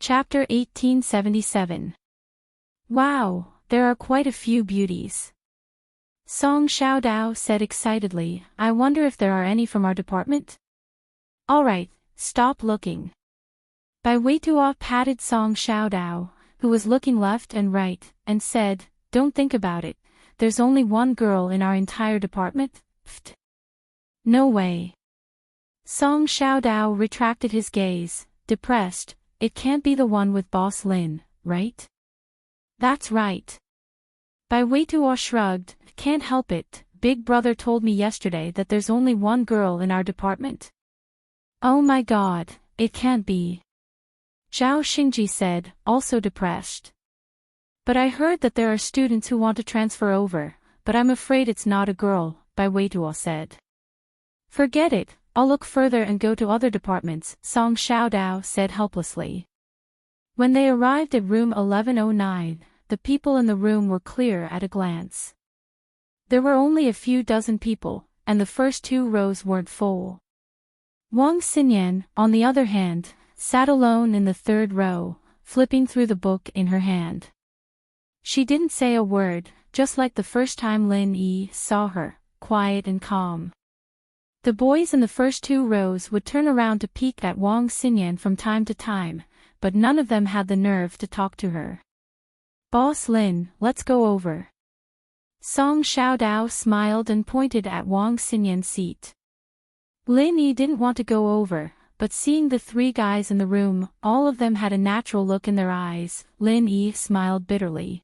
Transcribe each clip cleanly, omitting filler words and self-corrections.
Chapter 1877. Wow, there are quite a few beauties. Song Xiaodao said excitedly, I wonder if there are any from our department? Alright, stop looking. Bai Weituo patted Song Xiaodao, who was looking left and right, and said, don't think about it, there's only one girl in our entire department? Pfft. No way. Song Xiaodao retracted his gaze, depressed. It can't be the one with Boss Lin, right? That's right. Bai Weituo shrugged, can't help it, Big Brother told me yesterday that there's only one girl in our department. Oh my god, it can't be. Zhao Xingji said, also depressed. But I heard that there are students who want to transfer over, but I'm afraid it's not a girl, Bai Weituo said. Forget it, I'll look further and go to other departments, Song Xiaodao said helplessly. When they arrived at room 1109, the people in the room were clear at a glance. There were only a few dozen people, and the first two rows weren't full. Wang Xinyan, on the other hand, sat alone in the third row, flipping through the book in her hand. She didn't say a word, just like the first time Lin Yi saw her, quiet and calm. The boys in the first two rows would turn around to peek at Wang Xinyan from time to time, but none of them had the nerve to talk to her. Boss Lin, let's go over. Song Xiaodao smiled and pointed at Wang Xinyan's seat. Lin Yi didn't want to go over, but seeing the three guys in the room, all of them had a natural look in their eyes. Lin Yi smiled bitterly.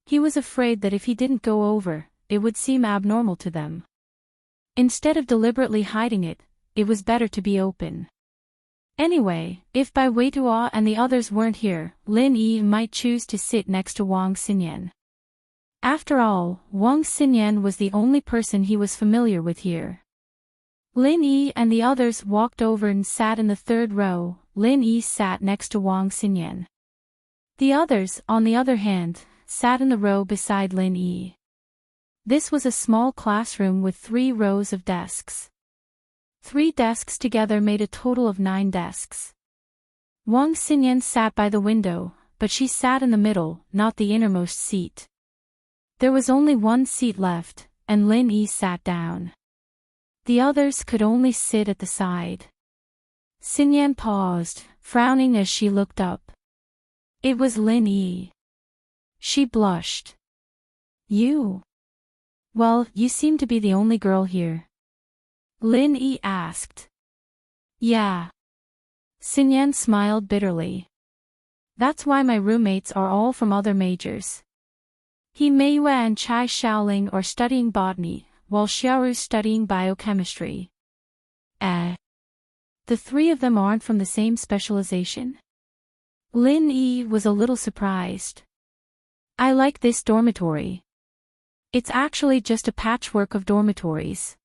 He was afraid that if he didn't go over, it would seem abnormal to them. Instead of deliberately hiding it, it was better to be open. Anyway, if Bai Weituo and the others weren't here, Lin Yi might choose to sit next to Wang Xinyan. After all, Wang Xinyan was the only person he was familiar with here. Lin Yi and the others walked over and sat in the third row. Lin Yi sat next to Wang Xinyan. The others, on the other hand, sat in the row beside Lin Yi. This was a small classroom with 3 rows of desks. 3 desks together made a total of 9 desks. Wang Xinyan sat by the window, but she sat in the middle, not the innermost seat. There was only 1 seat left, and Lin Yi sat down. The others could only sit at the side. Xinyan paused, frowning as she looked up. It was Lin Yi. She blushed. You? Well, you seem to be the only girl here. Lin Yi asked. Yeah. Xinyan smiled bitterly. That's why my roommates are all from other majors. He Meiyue and Chai Xiaoling are studying botany, while Xiaoru's studying biochemistry. The 3 of them aren't from the same specialization? Lin Yi was a little surprised. I like this dormitory. It's actually just a patchwork of dormitories.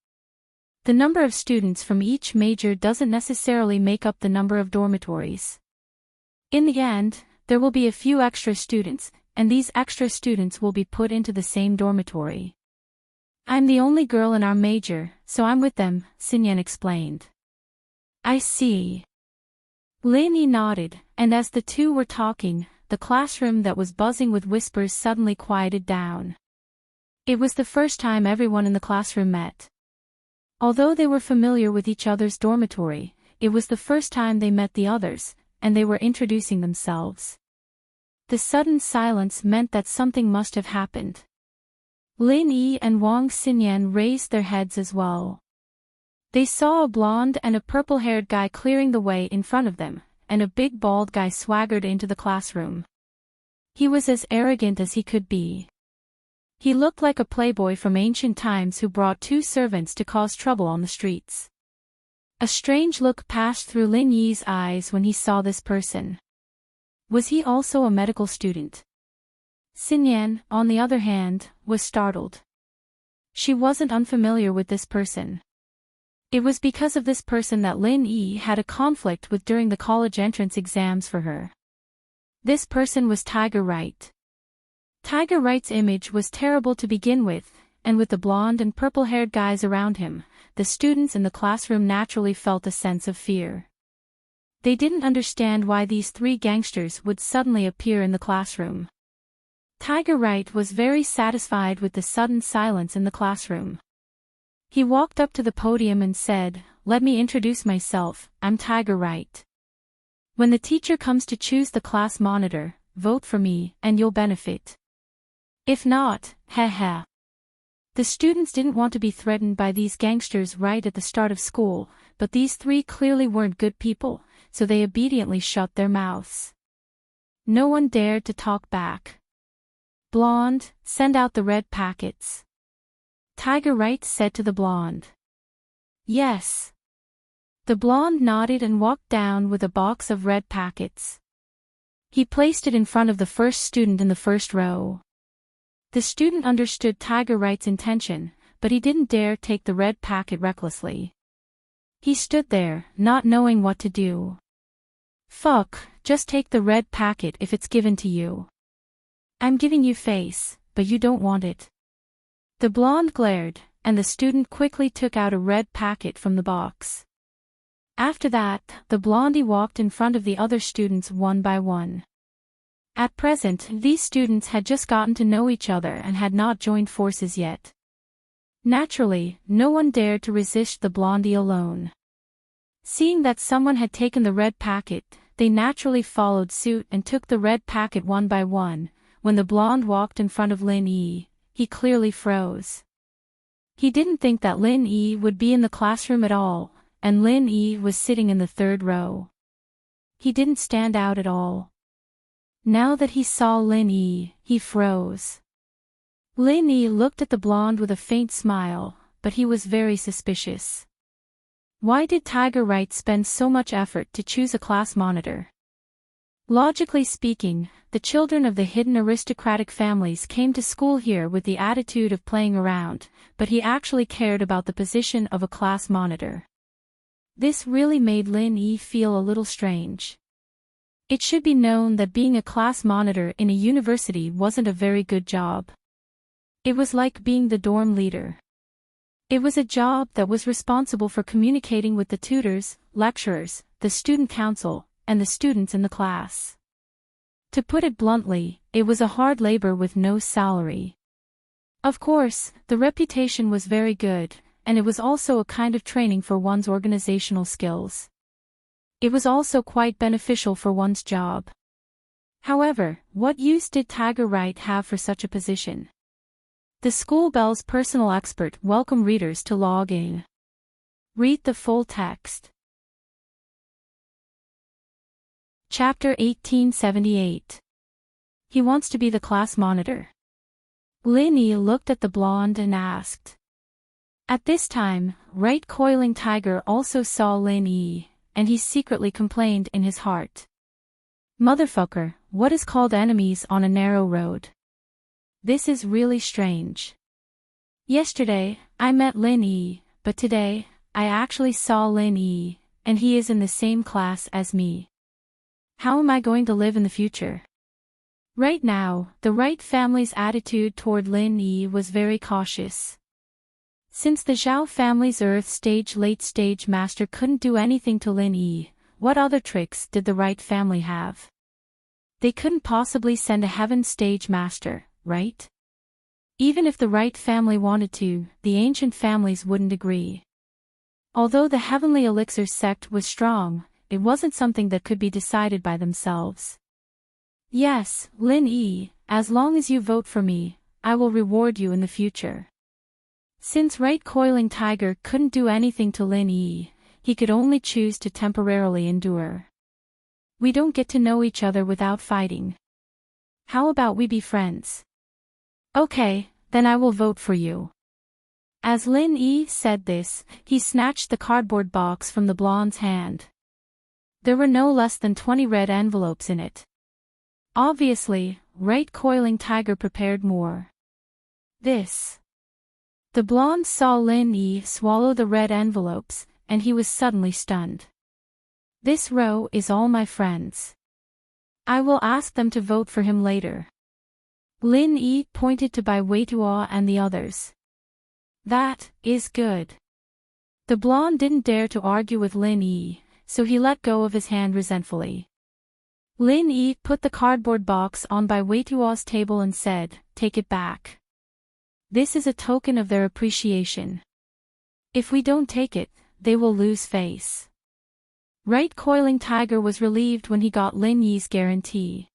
The number of students from each major doesn't necessarily make up the number of dormitories. In the end, there will be a few extra students, and these extra students will be put into the same dormitory. I'm the only girl in our major, so I'm with them, Xinyan explained. I see. Lin Yi nodded, and as the two were talking, the classroom that was buzzing with whispers suddenly quieted down. It was the first time everyone in the classroom met. Although they were familiar with each other's dormitory, it was the first time they met the others, and they were introducing themselves. The sudden silence meant that something must have happened. Lin Yi and Wang Xinyan raised their heads as well. They saw a blonde and a purple-haired guy clearing the way in front of them, and a big bald guy swaggered into the classroom. He was as arrogant as he could be. He looked like a playboy from ancient times who brought 2 servants to cause trouble on the streets. A strange look passed through Lin Yi's eyes when he saw this person. Was he also a medical student? Xinyan, on the other hand, was startled. She wasn't unfamiliar with this person. It was because of this person that Lin Yi had a conflict with during the college entrance exams for her. This person was Tiger Wright. Tiger Wright's image was terrible to begin with, and with the blonde and purple-haired guys around him, the students in the classroom naturally felt a sense of fear. They didn't understand why these three gangsters would suddenly appear in the classroom. Tiger Wright was very satisfied with the sudden silence in the classroom. He walked up to the podium and said, "Let me introduce myself, I'm Tiger Wright. When the teacher comes to choose the class monitor, vote for me, and you'll benefit. If not, heh." The students didn't want to be threatened by these gangsters right at the start of school, but these three clearly weren't good people, so they obediently shut their mouths. No one dared to talk back. "Blonde, send out the red packets," Tiger Wright said to the blonde. "Yes." The blonde nodded and walked down with a box of red packets. He placed it in front of the first student in the first row. The student understood Tiger Wright's intention, but he didn't dare take the red packet recklessly. He stood there, not knowing what to do. "Fuck, just take the red packet if it's given to you. I'm giving you face, but you don't want it." The blonde glared, and the student quickly took out a red packet from the box. After that, the blondie walked in front of the other students one by one. At present, these students had just gotten to know each other and had not joined forces yet. Naturally, no one dared to resist the blondie alone. Seeing that someone had taken the red packet, they naturally followed suit and took the red packet one by one. When the blonde walked in front of Lin Yi, he clearly froze. He didn't think that Lin Yi would be in the classroom at all, and Lin Yi was sitting in the third row. He didn't stand out at all. Now that he saw Lin Yi, he froze. Lin Yi looked at the blonde with a faint smile, but he was very suspicious. Why did Tiger Wright spend so much effort to choose a class monitor? Logically speaking, the children of the hidden aristocratic families came to school here with the attitude of playing around, but he actually cared about the position of a class monitor. This really made Lin Yi feel a little strange. It should be known that being a class monitor in a university wasn't a very good job. It was like being the dorm leader. It was a job that was responsible for communicating with the tutors, lecturers, the student council, and the students in the class. To put it bluntly, it was a hard labor with no salary. Of course, the reputation was very good, and it was also a kind of training for one's organizational skills. It was also quite beneficial for one's job. However, what use did Tiger Wright have for such a position? The School Bell's personal expert welcomed readers to log in. Read the full text. Chapter 1878. He wants to be the class monitor. Lin Yi looked at the blonde and asked. At this time, Right Coiling Tiger also saw Lin Yi, and he secretly complained in his heart. Motherfucker, what is called enemies on a narrow road? This is really strange. Yesterday, I met Lin Yi, but today, I actually saw Lin Yi, and he is in the same class as me. How am I going to live in the future? Right now, the Wright family's attitude toward Lin Yi was very cautious. Since the Zhao family's Earth Stage Late Stage Master couldn't do anything to Lin Yi, what other tricks did the Wright family have? They couldn't possibly send a Heaven Stage Master, right? Even if the Wright family wanted to, the ancient families wouldn't agree. Although the Heavenly Elixir sect was strong, it wasn't something that could be decided by themselves. Yes, Lin Yi, as long as you vote for me, I will reward you in the future. Since Right Coiling Tiger couldn't do anything to Lin Yi, he could only choose to temporarily endure. We don't get to know each other without fighting. How about we be friends? Okay, then I will vote for you. As Lin Yi said this, he snatched the cardboard box from the blonde's hand. There were no less than 20 red envelopes in it. Obviously, Right Coiling Tiger prepared more. This. The blonde saw Lin Yi swallow the red envelopes, and he was suddenly stunned. This row is all my friends. I will ask them to vote for him later. Lin Yi pointed to Bai Weitua and the others. That is good. The blonde didn't dare to argue with Lin Yi, so he let go of his hand resentfully. Lin Yi put the cardboard box on Bai Weituo's table and said, "Take it back. This is a token of their appreciation. If we don't take it, they will lose face." Right Coiling Tiger was relieved when he got Lin Yi's guarantee.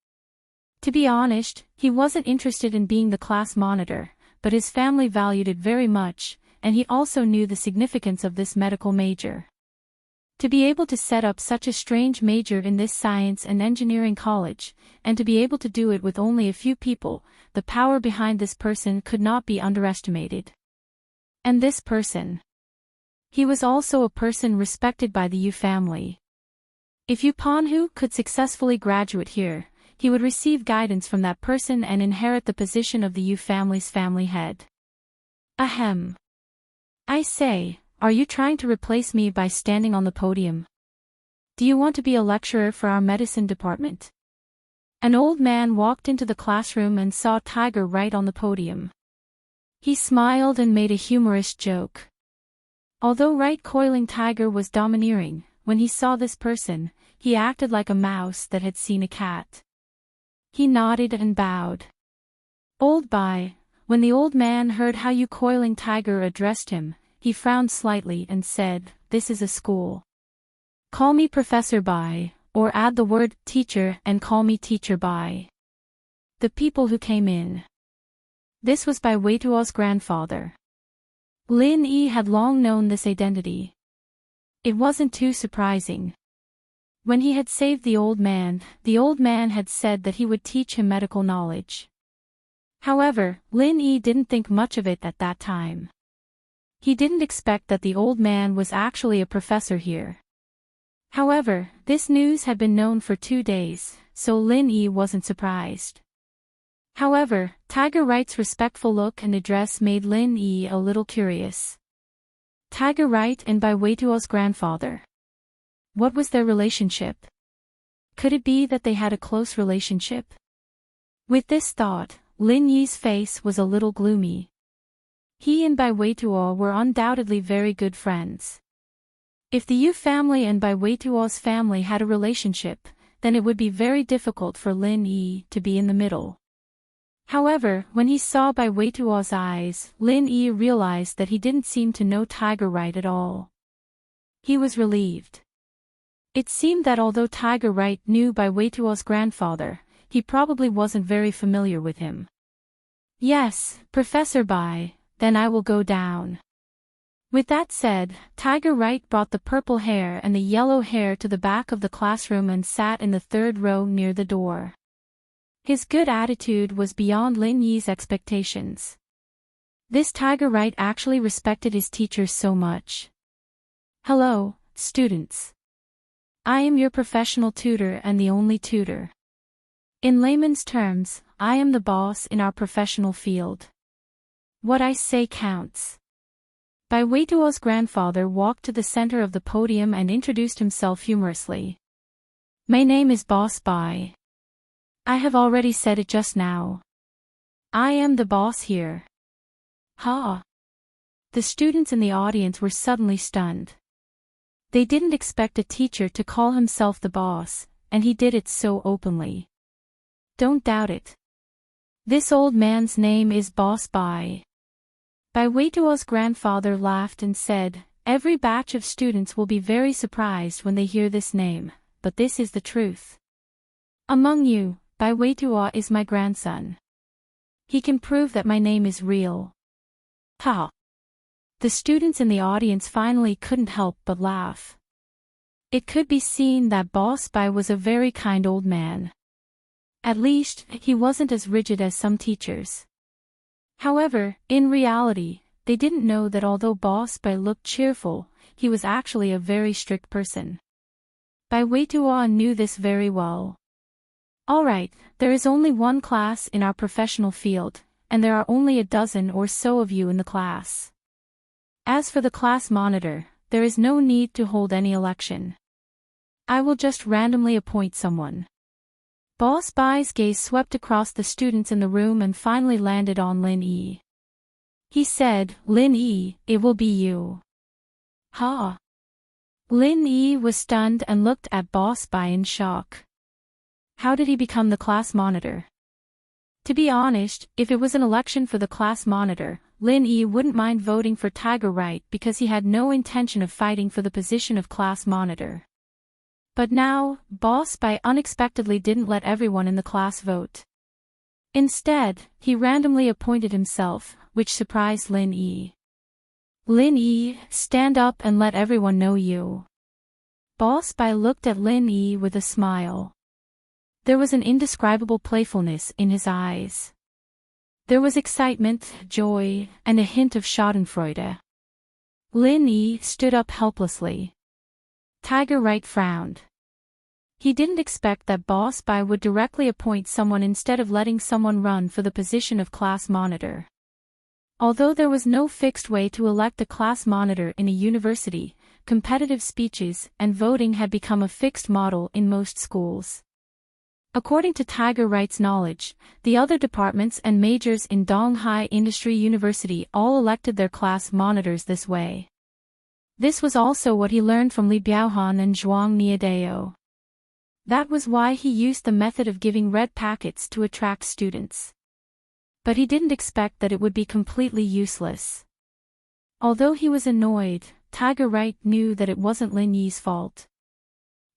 To be honest, he wasn't interested in being the class monitor, but his family valued it very much, and he also knew the significance of this medical major. To be able to set up such a strange major in this science and engineering college, and to be able to do it with only a few people, the power behind this person could not be underestimated. And this person. He was also a person respected by the Yu family. If Yu Panhu could successfully graduate here, he would receive guidance from that person and inherit the position of the Yu family's family head. Ahem. I say, are you trying to replace me by standing on the podium? Do you want to be a lecturer for our medicine department? An old man walked into the classroom and saw Tiger right on the podium. He smiled and made a humorous joke. Although Right Coiling Tiger was domineering, when he saw this person, he acted like a mouse that had seen a cat. He nodded and bowed. Old Bai, when the old man heard how Yu Coiling Tiger addressed him, he frowned slightly and said, "This is a school. Call me Professor Bai, or add the word teacher and call me Teacher Bai." The people who came in. This was Bai Weituo's grandfather. Lin Yi had long known this identity. It wasn't too surprising. When he had saved the old man had said that he would teach him medical knowledge. However, Lin Yi didn't think much of it at that time. He didn't expect that the old man was actually a professor here. However, this news had been known for 2 days, so Lin Yi wasn't surprised. However, Tiger Wright's respectful look and address made Lin Yi a little curious. Tiger Wright and Bai Weituo's grandfather. What was their relationship? Could it be that they had a close relationship? With this thought, Lin Yi's face was a little gloomy. He and Bai Weituo were undoubtedly very good friends. If the Yu family and Bai Weituo's family had a relationship, then it would be very difficult for Lin Yi to be in the middle. However, when he saw Bai Weituo's eyes, Lin Yi realized that he didn't seem to know Tiger Wright at all. He was relieved. It seemed that although Tiger Wright knew Bai Weituo's grandfather, he probably wasn't very familiar with him. "Yes, Professor Bai, then I will go down." With that said, Tiger Wright brought the purple hair and the yellow hair to the back of the classroom and sat in the 3rd row near the door. His good attitude was beyond Lin Yi's expectations. This Tiger Wright actually respected his teachers so much. "Hello, students. I am your professional tutor and the only tutor. In layman's terms, I am the boss in our professional field. What I say counts." Bai Weituo's grandfather walked to the center of the podium and introduced himself humorously. "My name is Boss Bai. I have already said it just now. I am the boss here." Ha! The students in the audience were suddenly stunned. They didn't expect a teacher to call himself the boss, and he did it so openly. Don't doubt it. This old man's name is Boss Bai. Bai Weituo's grandfather laughed and said, "Every batch of students will be very surprised when they hear this name, but this is the truth. Among you, Bai Weituo is my grandson. He can prove that my name is real." Ha! The students in the audience finally couldn't help but laugh. It could be seen that Boss Bai was a very kind old man. At least, he wasn't as rigid as some teachers. However, in reality, they didn't know that although Boss Bai looked cheerful, he was actually a very strict person. Bai Weituo knew this very well. "Alright, there is only one class in our professional field, and there are only a dozen or so of you in the class. As for the class monitor, there is no need to hold any election. I will just randomly appoint someone." Boss Bai's gaze swept across the students in the room and finally landed on Lin Yi. He said, "Lin Yi, it will be you." Ha! Lin Yi was stunned and looked at Boss Bai in shock. How did he become the class monitor? To be honest, if it was an election for the class monitor, Lin Yi wouldn't mind voting for Tiger Right because he had no intention of fighting for the position of class monitor. But now, Boss Bai unexpectedly didn't let everyone in the class vote. Instead, he randomly appointed himself, which surprised Lin Yi. Lin Yi, stand up and let everyone know you. Boss Bai looked at Lin Yi with a smile. There was an indescribable playfulness in his eyes. There was excitement, joy, and a hint of schadenfreude. Lin Yi stood up helplessly. Tiger Right frowned. He didn't expect that Boss Bai would directly appoint someone instead of letting someone run for the position of class monitor. Although there was no fixed way to elect a class monitor in a university, competitive speeches and voting had become a fixed model in most schools. According to Tiger Right's knowledge, the other departments and majors in Donghai Industry University all elected their class monitors this way. This was also what he learned from Li Biaohan and Zhuang Niadeo. That was why he used the method of giving red packets to attract students. But he didn't expect that it would be completely useless. Although he was annoyed, Tiger Right knew that it wasn't Lin Yi's fault.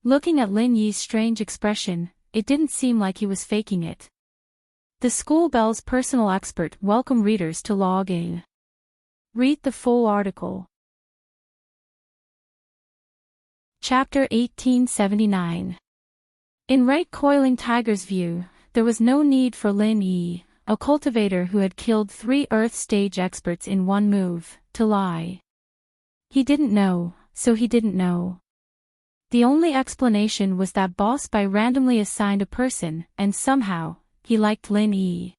Looking at Lin Yi's strange expression, it didn't seem like he was faking it. The School Bell's personal expert welcomed readers to log in. Read the full article. Chapter 1879. In Right Coiling Tiger's view, there was no need for Lin Yi, a cultivator who had killed 3 Earth stage experts in one move, to lie. He didn't know, so he didn't know. The only explanation was that Boss Bai randomly assigned a person, and somehow, he liked Lin Yi.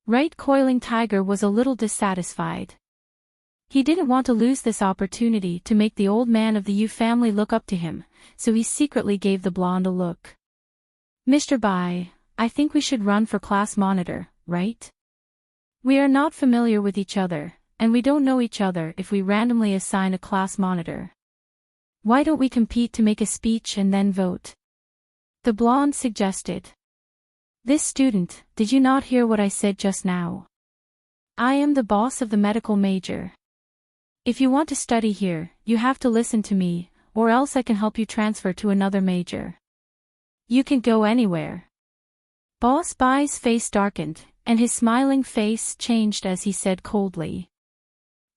Right Coiling Tiger was a little dissatisfied. He didn't want to lose this opportunity to make the old man of the Yu family look up to him, so he secretly gave the blonde a look. Mr. Bai, I think we should run for class monitor, right? We are not familiar with each other, and we don't know each other if we randomly assign a class monitor. Why don't we compete to make a speech and then vote? The blonde suggested. This student, did you not hear what I said just now? I am the boss of the medical major. If you want to study here, you have to listen to me, or else I can help you transfer to another major. You can go anywhere. Boss Bai's face darkened, and his smiling face changed as he said coldly.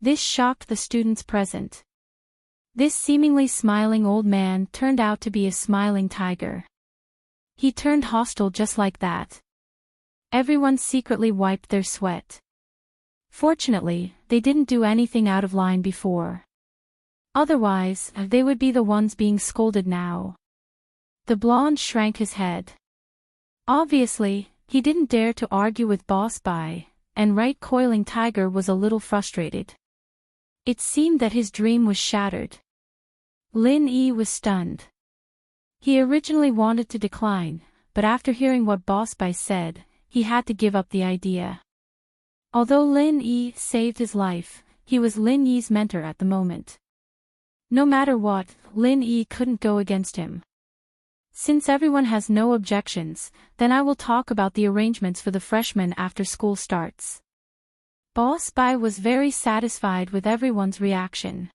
This shocked the students present. This seemingly smiling old man turned out to be a smiling tiger. He turned hostile just like that. Everyone secretly wiped their sweat. Fortunately, they didn't do anything out of line before. Otherwise, they would be the ones being scolded now. The blonde shrank his head. Obviously, he didn't dare to argue with Boss Bai, and Right Coiling Tiger was a little frustrated. It seemed that his dream was shattered. Lin Yi was stunned. He originally wanted to decline, but after hearing what Boss Bai said, he had to give up the idea. Although Lin Yi saved his life, he was Lin Yi's mentor at the moment. No matter what, Lin Yi couldn't go against him. Since everyone has no objections, then I will talk about the arrangements for the freshmen after school starts. Boss Bai was very satisfied with everyone's reaction.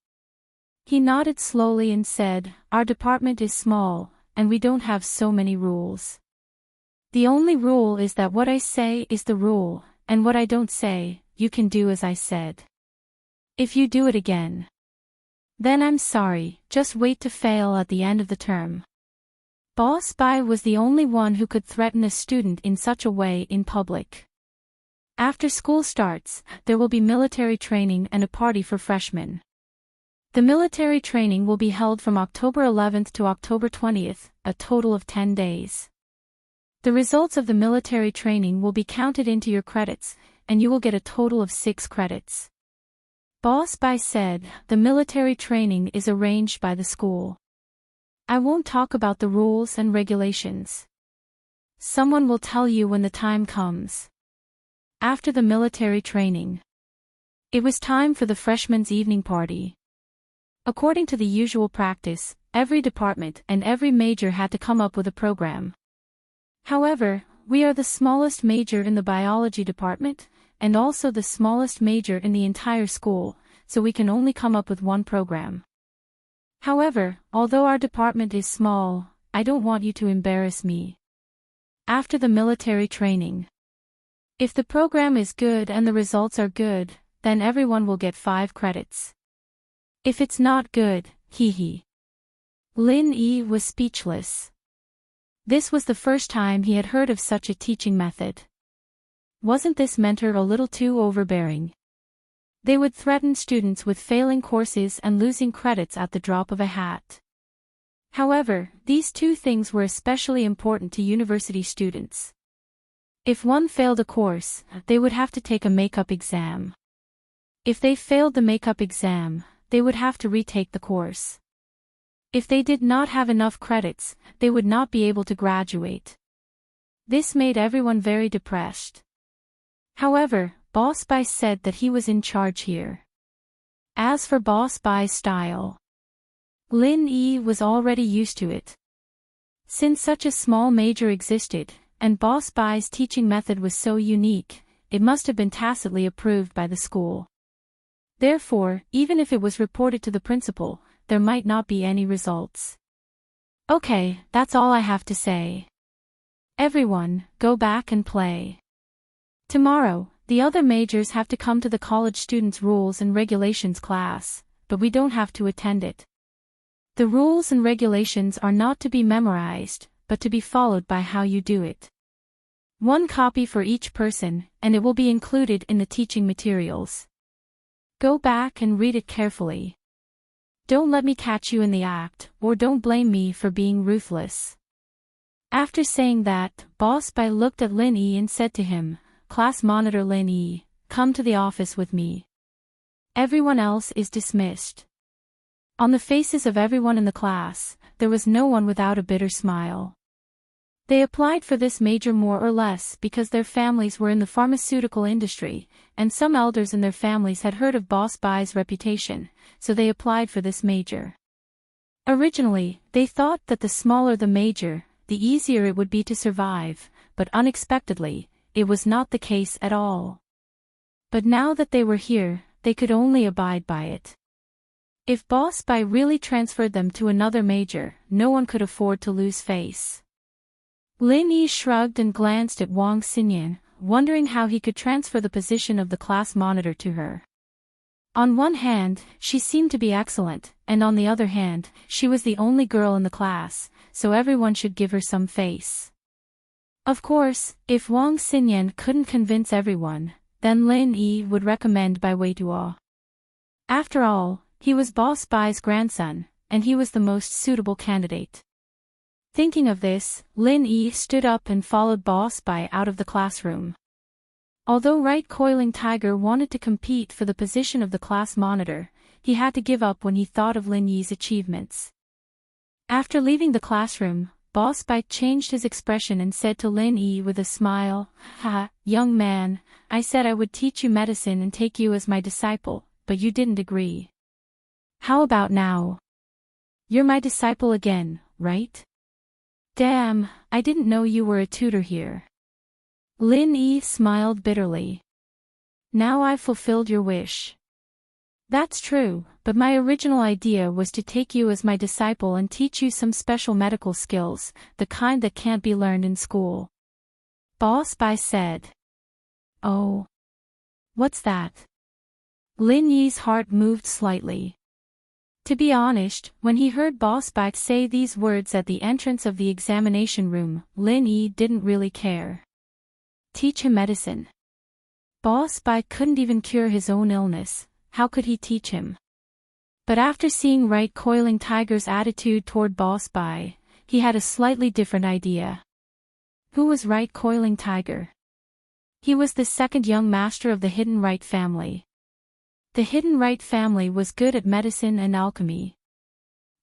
He nodded slowly and said, "Our department is small, and we don't have so many rules. The only rule is that what I say is the rule, and what I don't say, you can do as I said. If you do it again, then I'm sorry, just wait to fail at the end of the term." Boss Bai was the only one who could threaten a student in such a way in public. After school starts, there will be military training and a party for freshmen. The military training will be held from October 11th to October 20th, a total of 10 days. The results of the military training will be counted into your credits, and you will get a total of 6 credits. Boss Bai said, the military training is arranged by the school. I won't talk about the rules and regulations. Someone will tell you when the time comes. After the military training, it was time for the freshmen's evening party. According to the usual practice, every department and every major had to come up with a program. However, we are the smallest major in the biology department, and also the smallest major in the entire school, so we can only come up with one program. However, although our department is small, I don't want you to embarrass me. After the military training, if the program is good and the results are good, then everyone will get 5 credits. If it's not good, hee. Lin Yi was speechless. This was the first time he had heard of such a teaching method. Wasn't this mentor a little too overbearing? They would threaten students with failing courses and losing credits at the drop of a hat. However, these two things were especially important to university students. If one failed a course, they would have to take a makeup exam. If they failed the makeup exam, they would have to retake the course. If they did not have enough credits, they would not be able to graduate. This made everyone very depressed. However, Boss Bai said that he was in charge here. As for Boss Bai's style, Lin Yi was already used to it. Since such a small major existed, and Boss Bai's teaching method was so unique, it must have been tacitly approved by the school. Therefore, even if it was reported to the principal, there might not be any results. Okay, that's all I have to say. Everyone, go back and play. Tomorrow, the other majors have to come to the college students' rules and regulations class, but we don't have to attend it. The rules and regulations are not to be memorized, but to be followed by how you do it. 1 copy for each person, and it will be included in the teaching materials. Go back and read it carefully. Don't let me catch you in the act, or don't blame me for being ruthless. After saying that, Boss Bai looked at Lin Yi and said to him, Class monitor Lin Yi, come to the office with me. Everyone else is dismissed. On the faces of everyone in the class, there was no one without a bitter smile. They applied for this major more or less because their families were in the pharmaceutical industry, and some elders in their families had heard of Boss Bai's reputation, so they applied for this major. Originally, they thought that the smaller the major, the easier it would be to survive, but unexpectedly, it was not the case at all. But now that they were here, they could only abide by it. If Boss Bai really transferred them to another major, no one could afford to lose face. Lin Yi shrugged and glanced at Wang Xinyan, wondering how he could transfer the position of the class monitor to her. On one hand, she seemed to be excellent, and on the other hand, she was the only girl in the class, so everyone should give her some face. Of course, if Wang Xinyan couldn't convince everyone, then Lin Yi would recommend Bai Weiduo. After all, he was Boss Bai's grandson, and he was the most suitable candidate. Thinking of this, Lin Yi stood up and followed Boss Bai out of the classroom. Although Right Coiling Tiger wanted to compete for the position of the class monitor, he had to give up when he thought of Lin Yi's achievements. After leaving the classroom, Boss Bai changed his expression and said to Lin Yi with a smile, "Ha, young man, I said I would teach you medicine and take you as my disciple, but you didn't agree. How about now? You're my disciple again, right? Damn, I didn't know you were a tutor here." Lin Yi smiled bitterly. "Now I've fulfilled your wish." "That's true, but my original idea was to take you as my disciple and teach you some special medical skills, the kind that can't be learned in school," Boss Bai said. "Oh. What's that?" Lin Yi's heart moved slightly. To be honest, when he heard Boss Bai say these words at the entrance of the examination room, Lin Yi didn't really care. Teach him medicine. Boss Bai couldn't even cure his own illness, how could he teach him? But after seeing Right Coiling Tiger's attitude toward Boss Bai, he had a slightly different idea. Who was Right Coiling Tiger? He was the second young master of the Hidden Right family. The Hidden Right family was good at medicine and alchemy.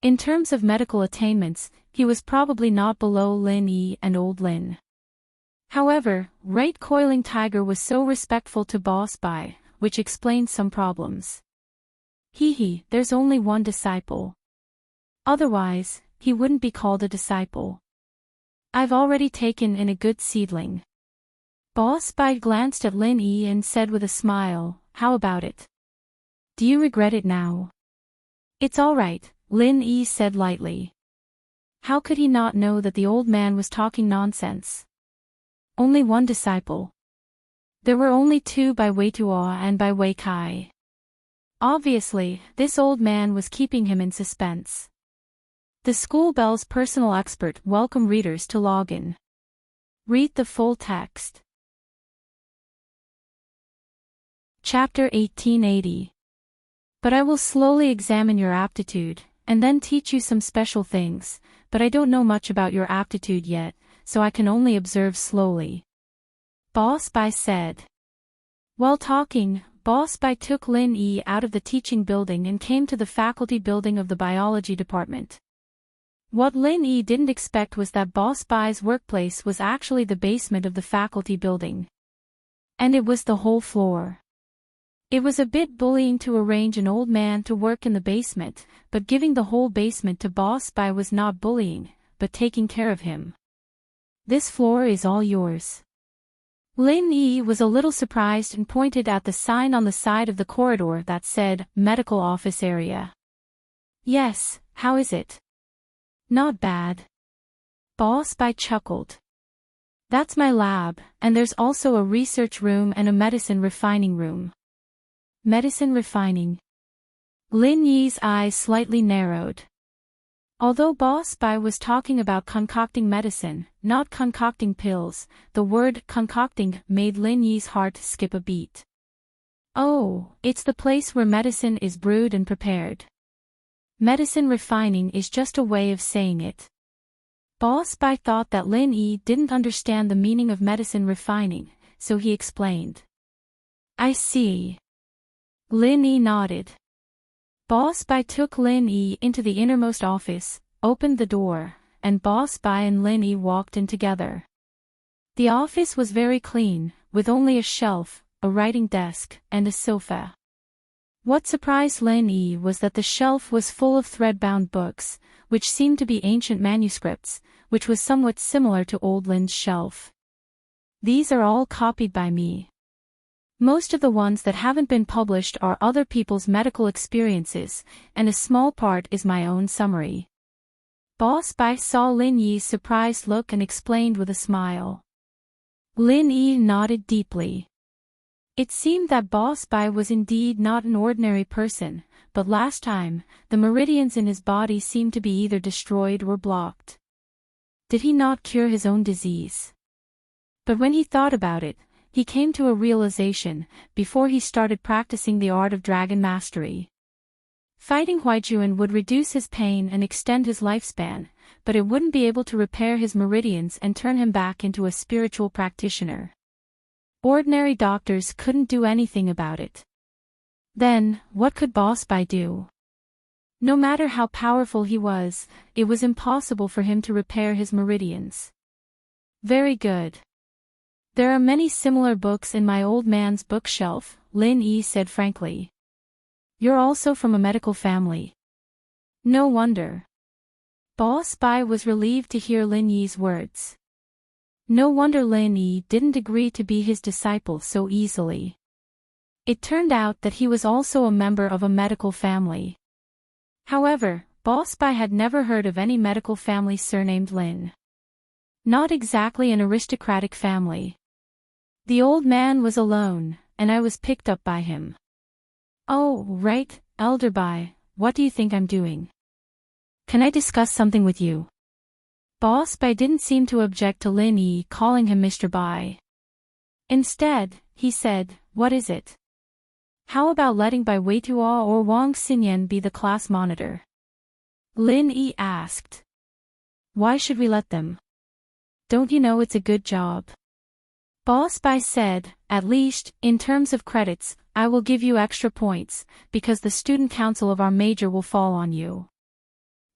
In terms of medical attainments, he was probably not below Lin Yi and Old Lin. However, Right Coiling Tiger was so respectful to Boss Bai, which explained some problems. Hee, there's only one disciple. Otherwise, he wouldn't be called a disciple. I've already taken in a good seedling. Boss Bai glanced at Lin Yi and said with a smile, how about it? Do you regret it now? It's all right, Lin Yi said lightly. How could he not know that the old man was talking nonsense? Only one disciple. There were only two by Wei Tuo and by Wei Kai. Obviously, this old man was keeping him in suspense. The School Bell's personal expert welcome readers to log in. Read the full text. Chapter 1880. But I will slowly examine your aptitude, and then teach you some special things, but I don't know much about your aptitude yet, so I can only observe slowly. Boss Bai said. While talking, Boss Bai took Lin Yi out of the teaching building and came to the faculty building of the biology department. What Lin Yi didn't expect was that Boss Bai's workplace was actually the basement of the faculty building. And it was the whole floor. It was a bit bullying to arrange an old man to work in the basement, but giving the whole basement to Boss Bai was not bullying, but taking care of him. This floor is all yours. Lin Yi was a little surprised and pointed at the sign on the side of the corridor that said, Medical Office Area. Yes, how is it? Not bad. Boss Bai chuckled. That's my lab, and there's also a research room and a medicine refining room. Medicine refining. Lin Yi's eyes slightly narrowed. Although Boss Bai was talking about concocting medicine, not concocting pills, the word concocting made Lin Yi's heart skip a beat. Oh, it's the place where medicine is brewed and prepared. Medicine refining is just a way of saying it. Boss Bai thought that Lin Yi didn't understand the meaning of medicine refining, so he explained. I see. Lin Yi nodded. Boss Bai took Lin Yi into the innermost office, opened the door, and Boss Bai and Lin Yi walked in together. The office was very clean, with only a shelf, a writing desk, and a sofa. What surprised Lin Yi was that the shelf was full of thread-bound books, which seemed to be ancient manuscripts, which was somewhat similar to old Lin's shelf. These are all copied by me. Most of the ones that haven't been published are other people's medical experiences, and a small part is my own summary. Boss Bai saw Lin Yi's surprised look and explained with a smile. Lin Yi nodded deeply. It seemed that Boss Bai was indeed not an ordinary person, but last time, the meridians in his body seemed to be either destroyed or blocked. Did he not cure his own disease? But when he thought about it, he came to a realization, before he started practicing the art of dragon mastery. Fighting Huaijuan would reduce his pain and extend his lifespan, but it wouldn't be able to repair his meridians and turn him back into a spiritual practitioner. Ordinary doctors couldn't do anything about it. Then, what could Boss Bai do? No matter how powerful he was, it was impossible for him to repair his meridians. Very good. There are many similar books in my old man's bookshelf, Lin Yi said frankly. You're also from a medical family. No wonder. Boss Bai was relieved to hear Lin Yi's words. No wonder Lin Yi didn't agree to be his disciple so easily. It turned out that he was also a member of a medical family. However, Boss Bai had never heard of any medical family surnamed Lin. Not exactly an aristocratic family. The old man was alone, and I was picked up by him. Oh, right, Elder Bai, what do you think I'm doing? Can I discuss something with you? Boss Bai didn't seem to object to Lin Yi calling him Mr. Bai. Instead, he said, what is it? How about letting Bai Weituo or Wang Xinyan be the class monitor? Lin Yi asked. Why should we let them? Don't you know it's a good job? Boss Bai said, at least, in terms of credits, I will give you extra points, because the student council of our major will fall on you.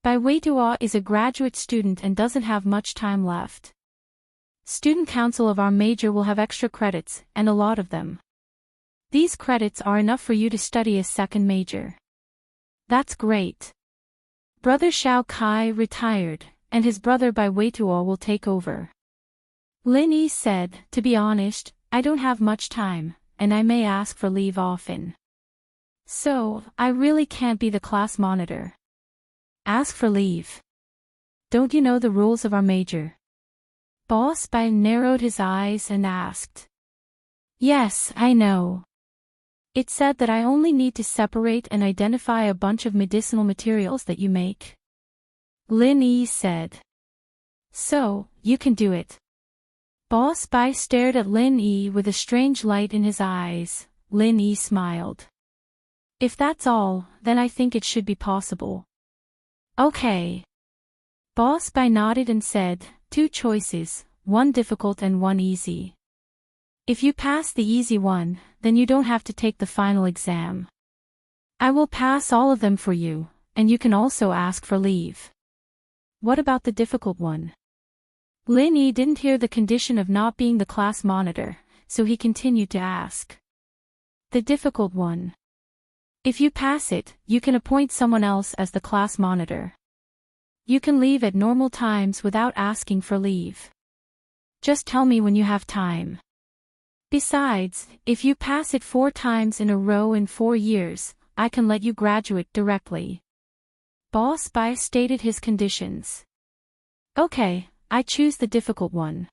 Bai Weituo is a graduate student and doesn't have much time left. Student council of our major will have extra credits, and a lot of them. These credits are enough for you to study a second major. That's great. Brother Shao Kai retired, and his brother Bai Weituo will take over. Lin Yi said, to be honest, I don't have much time, and I may ask for leave often. So, I really can't be the class monitor. Ask for leave. Don't you know the rules of our major? Boss Bai narrowed his eyes and asked. Yes, I know. It said that I only need to separate and identify a bunch of medicinal materials that you make. Lin Yi said. So, you can do it. Boss Bai stared at Lin Yi with a strange light in his eyes. Lin Yi smiled. If that's all, then I think it should be possible. Okay. Boss Bai nodded and said, 2 choices, one difficult and one easy. If you pass the easy one, then you don't have to take the final exam. I will pass all of them for you, and you can also ask for leave. What about the difficult one? Lin Yi didn't hear the condition of not being the class monitor, so he continued to ask. The difficult one. If you pass it, you can appoint someone else as the class monitor. You can leave at normal times without asking for leave. Just tell me when you have time. Besides, if you pass it 4 times in a row in 4 years, I can let you graduate directly. Boss Bai stated his conditions. Okay, I choose the difficult one.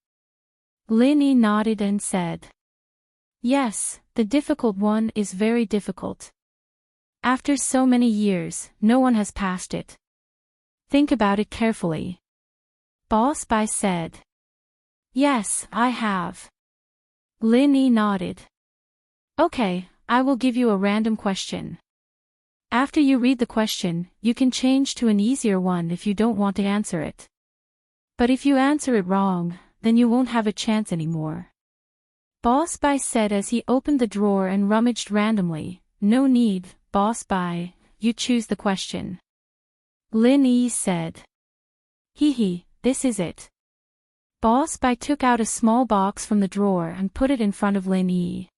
Lin Yi nodded and said. Yes, the difficult one is very difficult. After so many years, no one has passed it. Think about it carefully. Boss Bai said. Yes, I have. Lin Yi nodded. Okay, I will give you a random question. After you read the question, you can change to an easier one if you don't want to answer it. But if you answer it wrong, then you won't have a chance anymore. Boss Bai said as he opened the drawer and rummaged randomly. No need, Boss Bai, you choose the question. Lin Yi said. Hee, this is it. Boss Bai took out a small box from the drawer and put it in front of Lin Yi.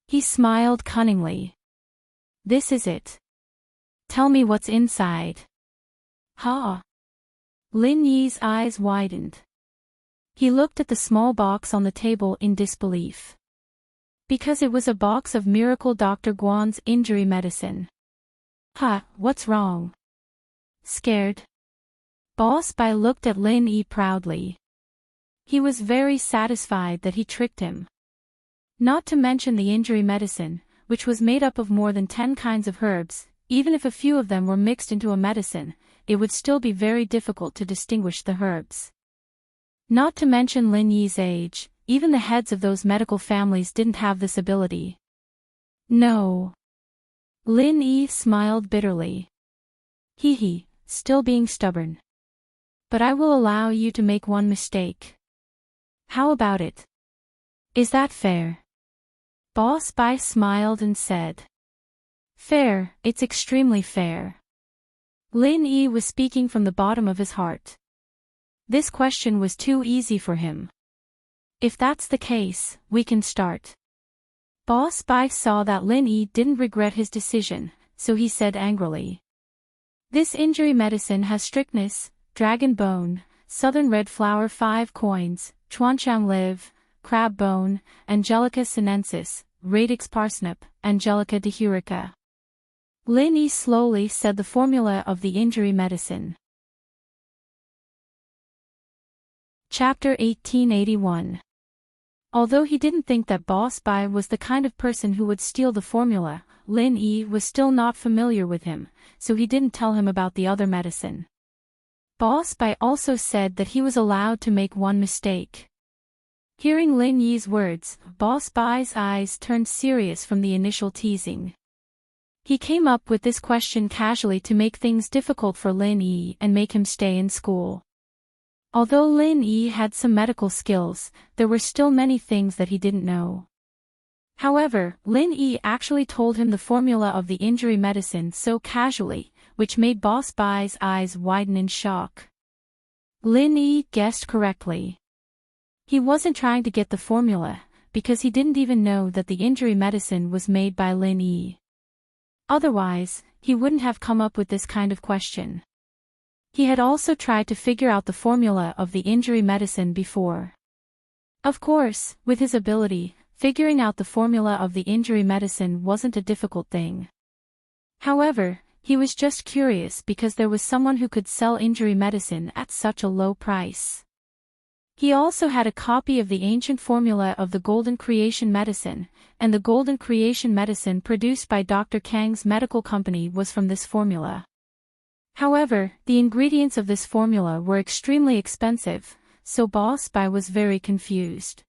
He smiled cunningly. This is it. Tell me what's inside. Ha! Lin Yi's eyes widened. He looked at the small box on the table in disbelief. Because it was a box of Miracle Dr. Guan's injury medicine. What's wrong? Scared? Boss Bai looked at Lin Yi proudly. He was very satisfied that he tricked him. Not to mention the injury medicine, which was made up of more than 10 kinds of herbs, even if a few of them were mixed into a medicine, it would still be very difficult to distinguish the herbs. Not to mention Lin Yi's age, even the heads of those medical families didn't have this ability. No. Lin Yi smiled bitterly. Hee, still being stubborn. But I will allow you to make one mistake. How about it? Is that fair? Boss Bai smiled and said. Fair, it's extremely fair. Lin Yi was speaking from the bottom of his heart. This question was too easy for him. If that's the case, we can start. Boss Bai saw that Lin Yi didn't regret his decision, so he said angrily. This injury medicine has strictness, dragon bone, southern red flower 5 coins, chuanchang live, crab bone, Angelica sinensis, radix parsnip, Angelica dihurica. Lin Yi slowly said the formula of the injury medicine. Chapter 1881. Although he didn't think that Boss Bai was the kind of person who would steal the formula, Lin Yi was still not familiar with him, so he didn't tell him about the other medicine. Boss Bai also said that he was allowed to make one mistake. Hearing Lin Yi's words, Boss Bai's eyes turned serious from the initial teasing. He came up with this question casually to make things difficult for Lin Yi and make him stay in school. Although Lin Yi had some medical skills, there were still many things that he didn't know. However, Lin Yi actually told him the formula of the injury medicine so casually, which made Boss Bai's eyes widen in shock. Lin Yi guessed correctly. He wasn't trying to get the formula, because he didn't even know that the injury medicine was made by Lin Yi. Otherwise, he wouldn't have come up with this kind of question. He had also tried to figure out the formula of the injury medicine before. Of course, with his ability, figuring out the formula of the injury medicine wasn't a difficult thing. However, he was just curious because there was someone who could sell injury medicine at such a low price. He also had a copy of the ancient formula of the Golden Creation medicine, and the Golden Creation medicine produced by Dr. Kang's medical company was from this formula. However, the ingredients of this formula were extremely expensive, so Boss Bai was very confused.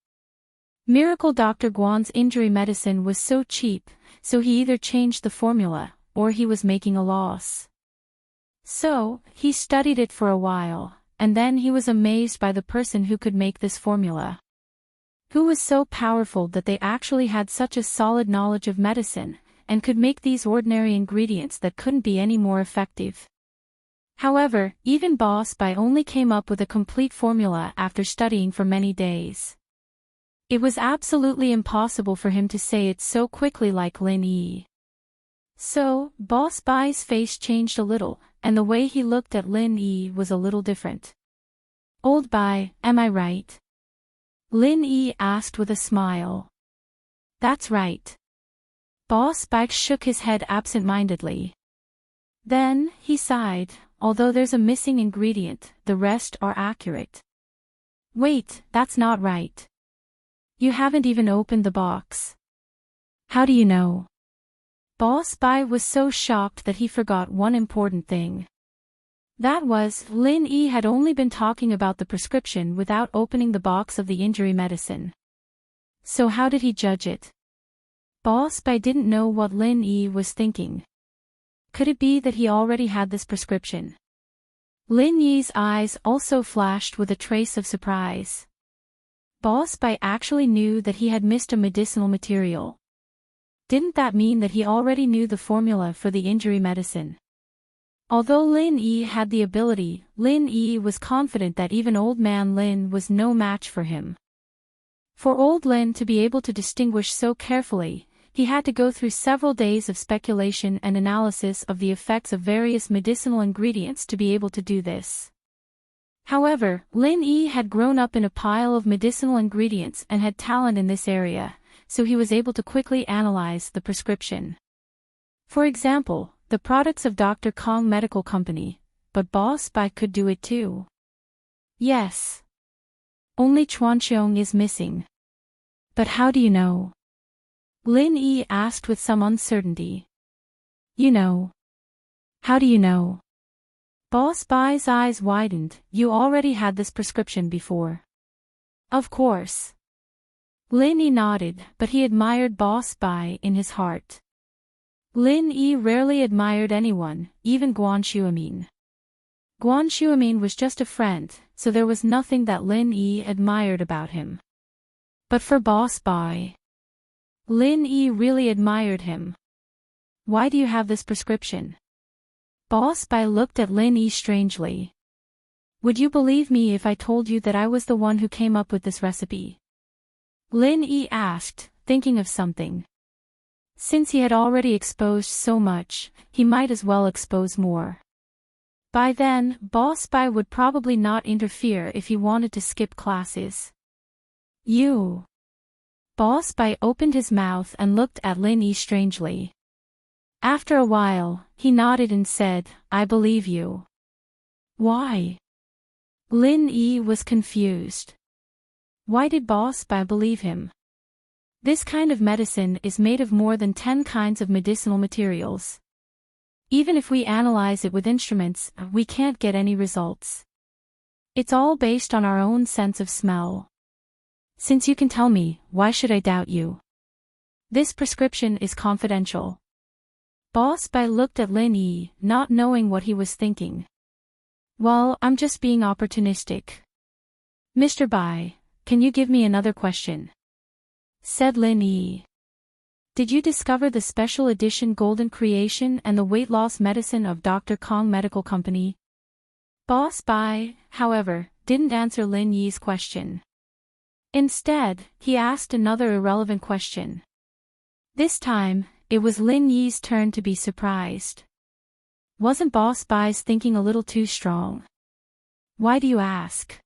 Miracle Dr. Guan's injury medicine was so cheap, so he either changed the formula, or he was making a loss. So, he studied it for a while, and then he was amazed by the person who could make this formula. Who was so powerful that they actually had such a solid knowledge of medicine, and could make these ordinary ingredients that couldn't be any more effective. However, even Boss Bai only came up with a complete formula after studying for many days. It was absolutely impossible for him to say it so quickly like Lin Yi. So, Boss Bai's face changed a little, and the way he looked at Lin Yi was a little different. "Old Bai, am I right?" Lin Yi asked with a smile. "That's right." Boss Bai shook his head absent-mindedly. Then, he sighed, "Although there's a missing ingredient, the rest are accurate." "Wait, that's not right. You haven't even opened the box." "How do you know?" Boss Bai was so shocked that he forgot one important thing. That was, Lin Yi had only been talking about the prescription without opening the box of the injury medicine. So how did he judge it? Boss Bai didn't know what Lin Yi was thinking. Could it be that he already had this prescription? Lin Yi's eyes also flashed with a trace of surprise. Boss Bai actually knew that he had missed a medicinal material. Didn't that mean that he already knew the formula for the injury medicine? Although Lin Yi had the ability, Lin Yi was confident that even old man Lin was no match for him. For old Lin to be able to distinguish so carefully, he had to go through several days of speculation and analysis of the effects of various medicinal ingredients to be able to do this. However, Lin Yi had grown up in a pile of medicinal ingredients and had talent in this area, so he was able to quickly analyze the prescription. For example, the products of Dr. Kong Medical Company, but Boss Bai could do it too. Yes. Only Chuanqiong is missing. But how do you know? Lin Yi asked with some uncertainty. You know. How do you know? Boss Bai's eyes widened. You already had this prescription before. Of course. Lin Yi nodded, but he admired Boss Bai in his heart. Lin Yi rarely admired anyone, even Guan Xuemin. Guan Xuemin was just a friend, so there was nothing that Lin Yi admired about him. But for Boss Bai, Lin Yi really admired him. Why do you have this prescription? Boss Bai looked at Lin Yi strangely. Would you believe me if I told you that I was the one who came up with this recipe? Lin Yi asked, thinking of something. Since he had already exposed so much, he might as well expose more. By then, Boss Bai would probably not interfere if he wanted to skip classes. You. Boss Bai opened his mouth and looked at Lin Yi strangely. After a while, he nodded and said, I believe you. Why? Lin Yi was confused. Why did Boss Bai believe him? This kind of medicine is made of more than 10 kinds of medicinal materials. Even if we analyze it with instruments, we can't get any results. It's all based on our own sense of smell. Since you can tell me, why should I doubt you? This prescription is confidential. Boss Bai looked at Lin Yi, not knowing what he was thinking. Well, I'm just being opportunistic. Mr. Bai, can you give me another question? Said Lin Yi. Did you discover the special edition Golden Creation and the weight loss medicine of Dr. Kong Medical Company? Boss Bai, however, didn't answer Lin Yi's question. Instead, he asked another irrelevant question. This time, it was Lin Yi's turn to be surprised. Wasn't Boss Bai's thinking a little too strong? Why do you ask?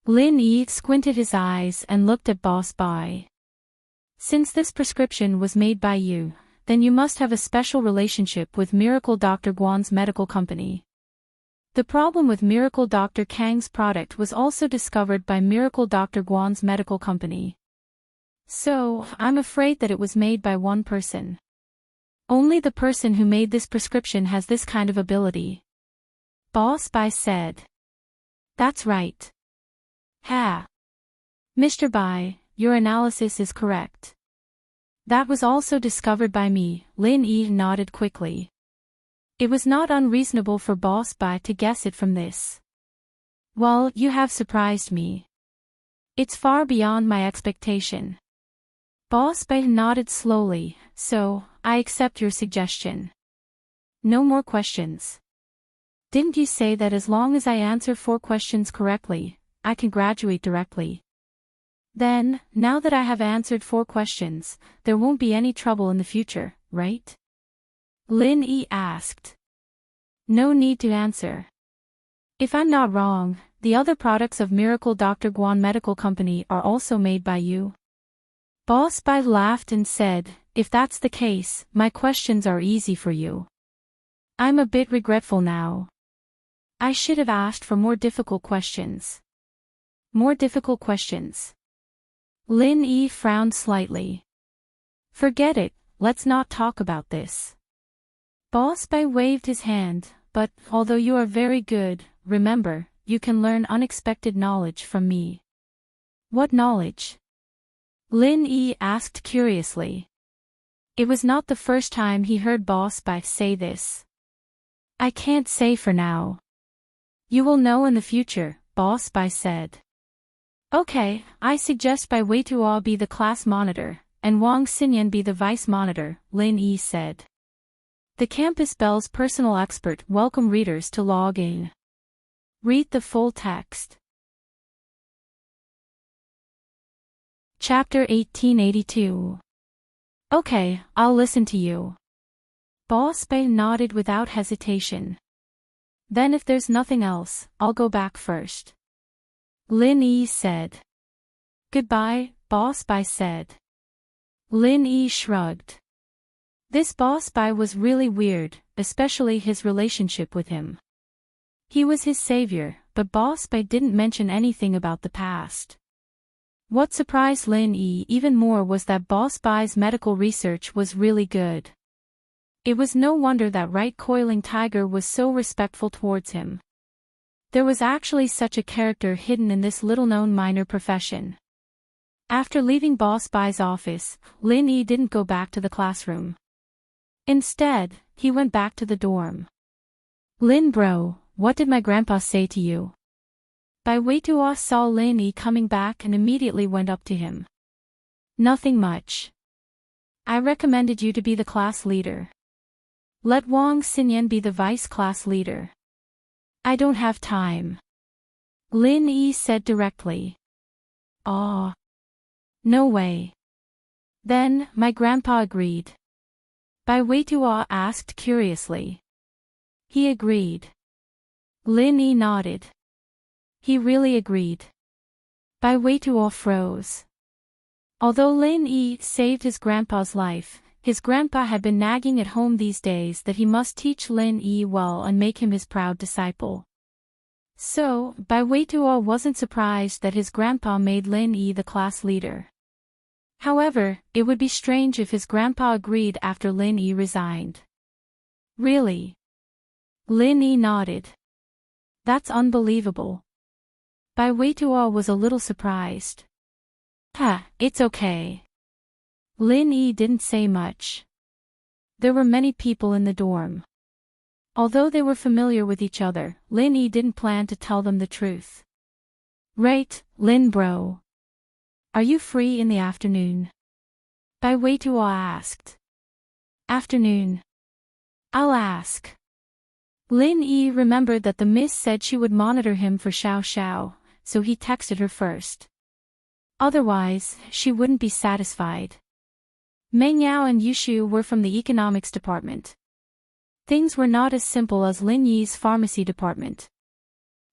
Lin Yi squinted his eyes and looked at Boss Bai. Since this prescription was made by you, then you must have a special relationship with Miracle Dr. Guan's medical company. The problem with Miracle Dr. Kang's product was also discovered by Miracle Dr. Guan's medical company. So, I'm afraid that it was made by one person. Only the person who made this prescription has this kind of ability. Boss Bai said. That's right. Ha. Mr. Bai, your analysis is correct. That was also discovered by me, Lin Yi nodded quickly. It was not unreasonable for Boss Bai to guess it from this. Well, you have surprised me. It's far beyond my expectation. Boss Bai nodded slowly, so, I accept your suggestion. No more questions. Didn't you say that as long as I answer 4 questions correctly, I can graduate directly? Then, now that I have answered 4 questions, there won't be any trouble in the future, right? Lin Yi asked. No need to answer. If I'm not wrong, the other products of Miracle Dr. Guan Medical Company are also made by you. Boss Bai laughed and said, if that's the case, my questions are easy for you. I'm a bit regretful now. I should have asked for more difficult questions. More difficult questions. Lin Yi frowned slightly. Forget it, let's not talk about this. Boss Bai waved his hand, but, although you are very good, remember, you can learn unexpected knowledge from me. What knowledge? Lin Yi asked curiously. It was not the first time he heard Boss Bai say this. I can't say for now. You will know in the future, Boss Bai said. Okay, I suggest Bai Weituo be the class monitor, and Wang Xinyan be the vice monitor, Lin Yi said. The Campus Bell's personal expert welcome readers to log in. Read the full text. Chapter 1882. Okay, I'll listen to you. Boss Bai nodded without hesitation. Then if there's nothing else, I'll go back first. Lin Yi said. Goodbye, Boss Bai said. Lin Yi shrugged. This Boss Bai was really weird, especially his relationship with him. He was his savior, but Boss Bai didn't mention anything about the past. What surprised Lin Yi even more was that Boss Bai's medical research was really good. It was no wonder that Right Coiling Tiger was so respectful towards him. There was actually such a character hidden in this little-known minor profession. After leaving Boss Bai's office, Lin Yi didn't go back to the classroom. Instead, he went back to the dorm. Lin bro, what did my grandpa say to you? Bai Weituo saw Lin Yi coming back and immediately went up to him. Nothing much. I recommended you to be the class leader. Let Wang Xinyan be the vice class leader. I don't have time. Lin Yi said directly. Aw. No way. Then, my grandpa agreed. Bai Weituo asked curiously. He agreed. Lin Yi nodded. He really agreed. Bai Weituo froze. Although Lin Yi saved his grandpa's life, his grandpa had been nagging at home these days that he must teach Lin Yi well and make him his proud disciple. So, Bai Weituo wasn't surprised that his grandpa made Lin Yi the class leader. However, it would be strange if his grandpa agreed after Lin Yi resigned. Really? Lin Yi nodded. That's unbelievable. Bai Weituo was a little surprised. It's okay. Lin Yi didn't say much. There were many people in the dorm. Although they were familiar with each other, Lin Yi didn't plan to tell them the truth. Right, Lin bro. Are you free in the afternoon? Bai Weituo asked. Afternoon. I'll ask. Lin Yi remembered that the miss said she would monitor him for Xiao Xiao, so he texted her first. Otherwise, she wouldn't be satisfied. Meng Yao and Yushu were from the economics department. Things were not as simple as Lin Yi's pharmacy department.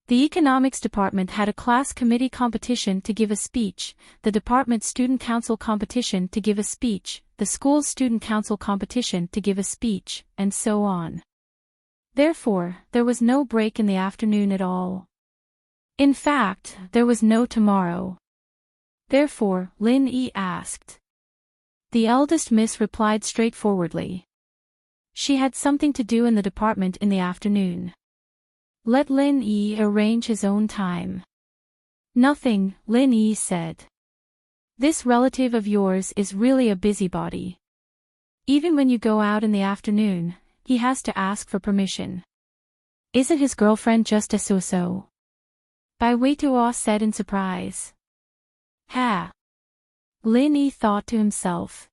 The economics department had a class committee competition to give a speech, the department student council competition to give a speech, the school's student council competition to give a speech, and so on. Therefore, there was no break in the afternoon at all. In fact, there was no tomorrow. Therefore, Lin Yi asked. The eldest miss replied straightforwardly. She had something to do in the department in the afternoon. Let Lin Yi arrange his own time. Nothing, Lin Yi said. This relative of yours is really a busybody. Even when you go out in the afternoon, he has to ask for permission. Isn't his girlfriend just a so-so? Bai Weituo said in surprise. Ha! Lin Yi thought to himself.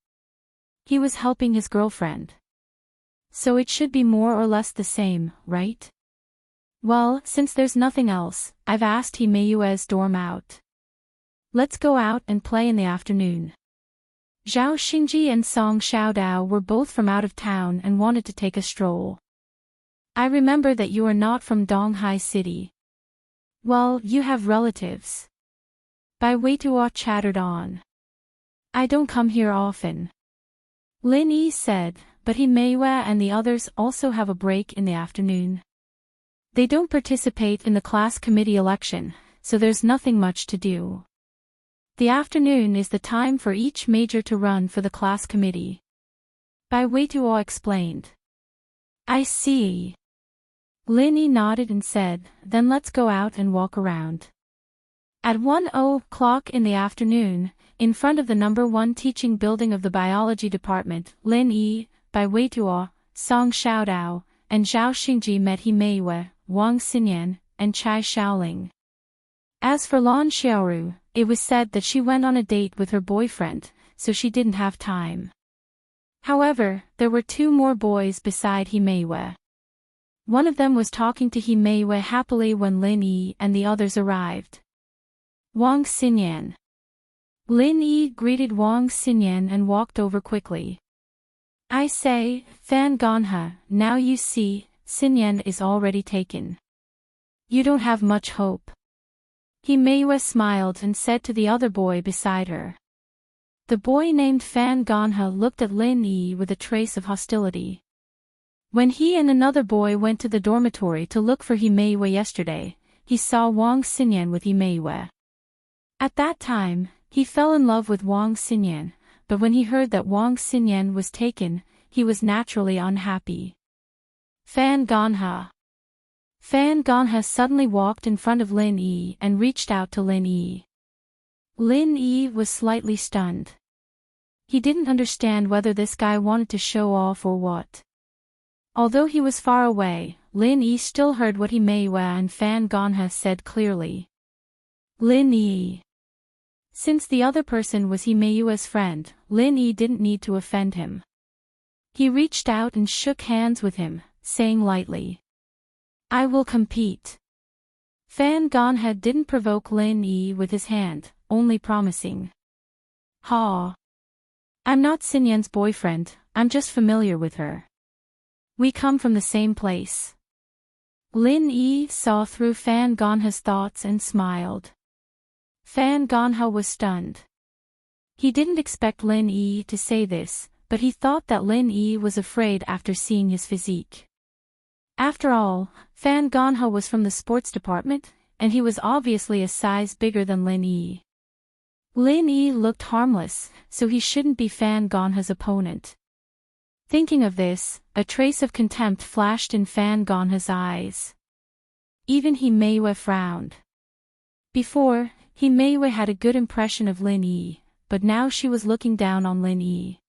He was helping his girlfriend. So it should be more or less the same, right? Well, since there's nothing else, I've asked Himeyue's dorm out. Let's go out and play in the afternoon. Zhao Xingji and Song Xiaodao were both from out of town and wanted to take a stroll. I remember that you are not from Donghai City. Well, you have relatives. Bai Weituo chattered on. I don't come here often. Lin Yi said, but Himeyue and the others also have a break in the afternoon. They don't participate in the class committee election, so there's nothing much to do. The afternoon is the time for each major to run for the class committee. Bai Weituo explained. I see. Lin Yi nodded and said, then let's go out and walk around. At 1:00 in the afternoon, in front of the number 1 teaching building of the biology department, Lin Yi, Bai Weituo, Song Xiaodao, and Zhao Xingji met Himeyue, Wang Xinyan, and Chai Shaoling. As for Lan Xiaoru, it was said that she went on a date with her boyfriend, so she didn't have time. However, there were 2 more boys beside Himeyue. One of them was talking to Himeyue happily when Lin Yi and the others arrived. Wang Xinyan. Lin Yi greeted Wang Xinyan and walked over quickly. I say, Fan Ganhe, now you see, Xinyan is already taken. You don't have much hope. Himeyue smiled and said to the other boy beside her. The boy named Fan Ganhe looked at Lin Yi with a trace of hostility. When he and another boy went to the dormitory to look for Himeyue yesterday, he saw Wang Xinyan with Himeyue. At that time, he fell in love with Wang Xinyan, but when he heard that Wang Xinyan was taken, he was naturally unhappy. Fan Ganhe. Fan Ganhe suddenly walked in front of Lin Yi and reached out to Lin Yi. Lin Yi was slightly stunned. He didn't understand whether this guy wanted to show off or what. Although he was far away, Lin Yi still heard what Himeyue and Fan Ganhe said clearly. Lin Yi. Since the other person was Himeyue's friend, Lin Yi didn't need to offend him. He reached out and shook hands with him, saying lightly, I will compete. Fan Ganhe didn't provoke Lin Yi with his hand, only promising. Ha! I'm not Xinyan's boyfriend, I'm just familiar with her. We come from the same place. Lin Yi saw through Fan Ganhe's thoughts and smiled. Fan Ganhe was stunned. He didn't expect Lin Yi to say this, but he thought that Lin Yi was afraid after seeing his physique. After all, Fan Ganhe was from the sports department, and he was obviously a size bigger than Lin Yi. Lin Yi looked harmless, so he shouldn't be Fan Ganhe's opponent. Thinking of this, a trace of contempt flashed in Fan Ganhe's eyes. Even Himeyue frowned. Before, Himeyue had a good impression of Lin Yi, but now she was looking down on Lin Yi.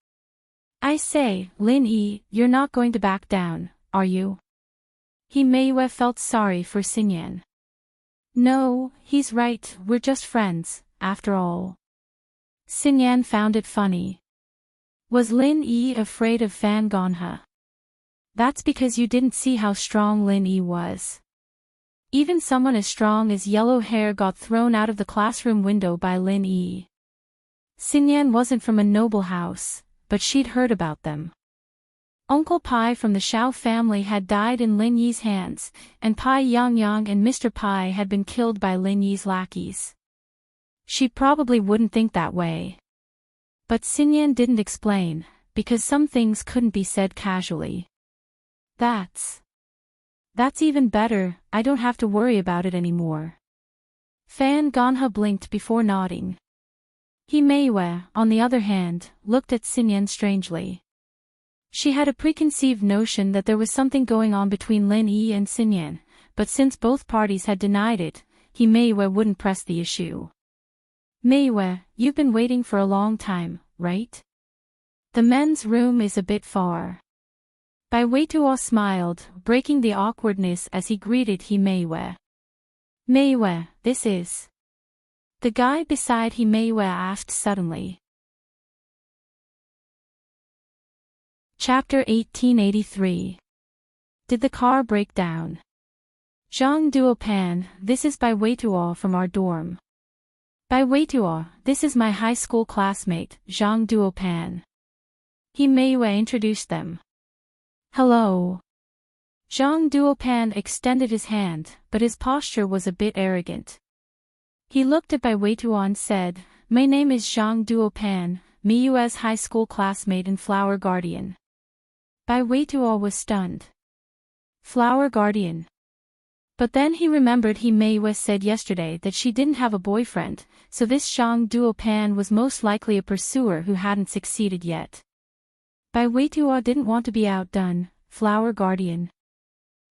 I say, Lin Yi, you're not going to back down, are you? Himeyue felt sorry for Xinyan. No, he's right, we're just friends, after all. Xinyan found it funny. Was Lin Yi afraid of Fan Ganhe? That's because you didn't see how strong Lin Yi was. Even someone as strong as Yellow Hair got thrown out of the classroom window by Lin Yi. Xinyan wasn't from a noble house, but she'd heard about them. Uncle Pai from the Xiao family had died in Lin Yi's hands, and Pai Yangyang and Mr. Pai had been killed by Lin Yi's lackeys. She probably wouldn't think that way. But Xinyan didn't explain, because some things couldn't be said casually. That's even better, I don't have to worry about it anymore. Fan Ganha blinked before nodding. He Meiwei, on the other hand, looked at Xinyan strangely. She had a preconceived notion that there was something going on between Lin Yi and Xinyan, but since both parties had denied it, he Meiwei wouldn't press the issue. Meiwei, you've been waiting for a long time, right? The men's room is a bit far. Bai Weituo smiled, breaking the awkwardness as he greeted he Meiwei. Meiwei, this is. The guy beside he Meiwei asked suddenly. Chapter 1883. Did the car break down? Zhang Duopan, this is Bai Weituo from our dorm. Bai Weituo, this is my high school classmate, Zhang Duopan. He Meiwei introduced them. Hello. Zhang Duopan extended his hand, but his posture was a bit arrogant. He looked at Bai Weituo and said, My name is Zhang Duopan, Miyue's high school classmate and flower guardian. Bai Weituo was stunned. Flower guardian. But then he remembered he Meiwei said yesterday that she didn't have a boyfriend, so this Zhang Duopan was most likely a pursuer who hadn't succeeded yet. Bai Weituo didn't want to be outdone, flower guardian.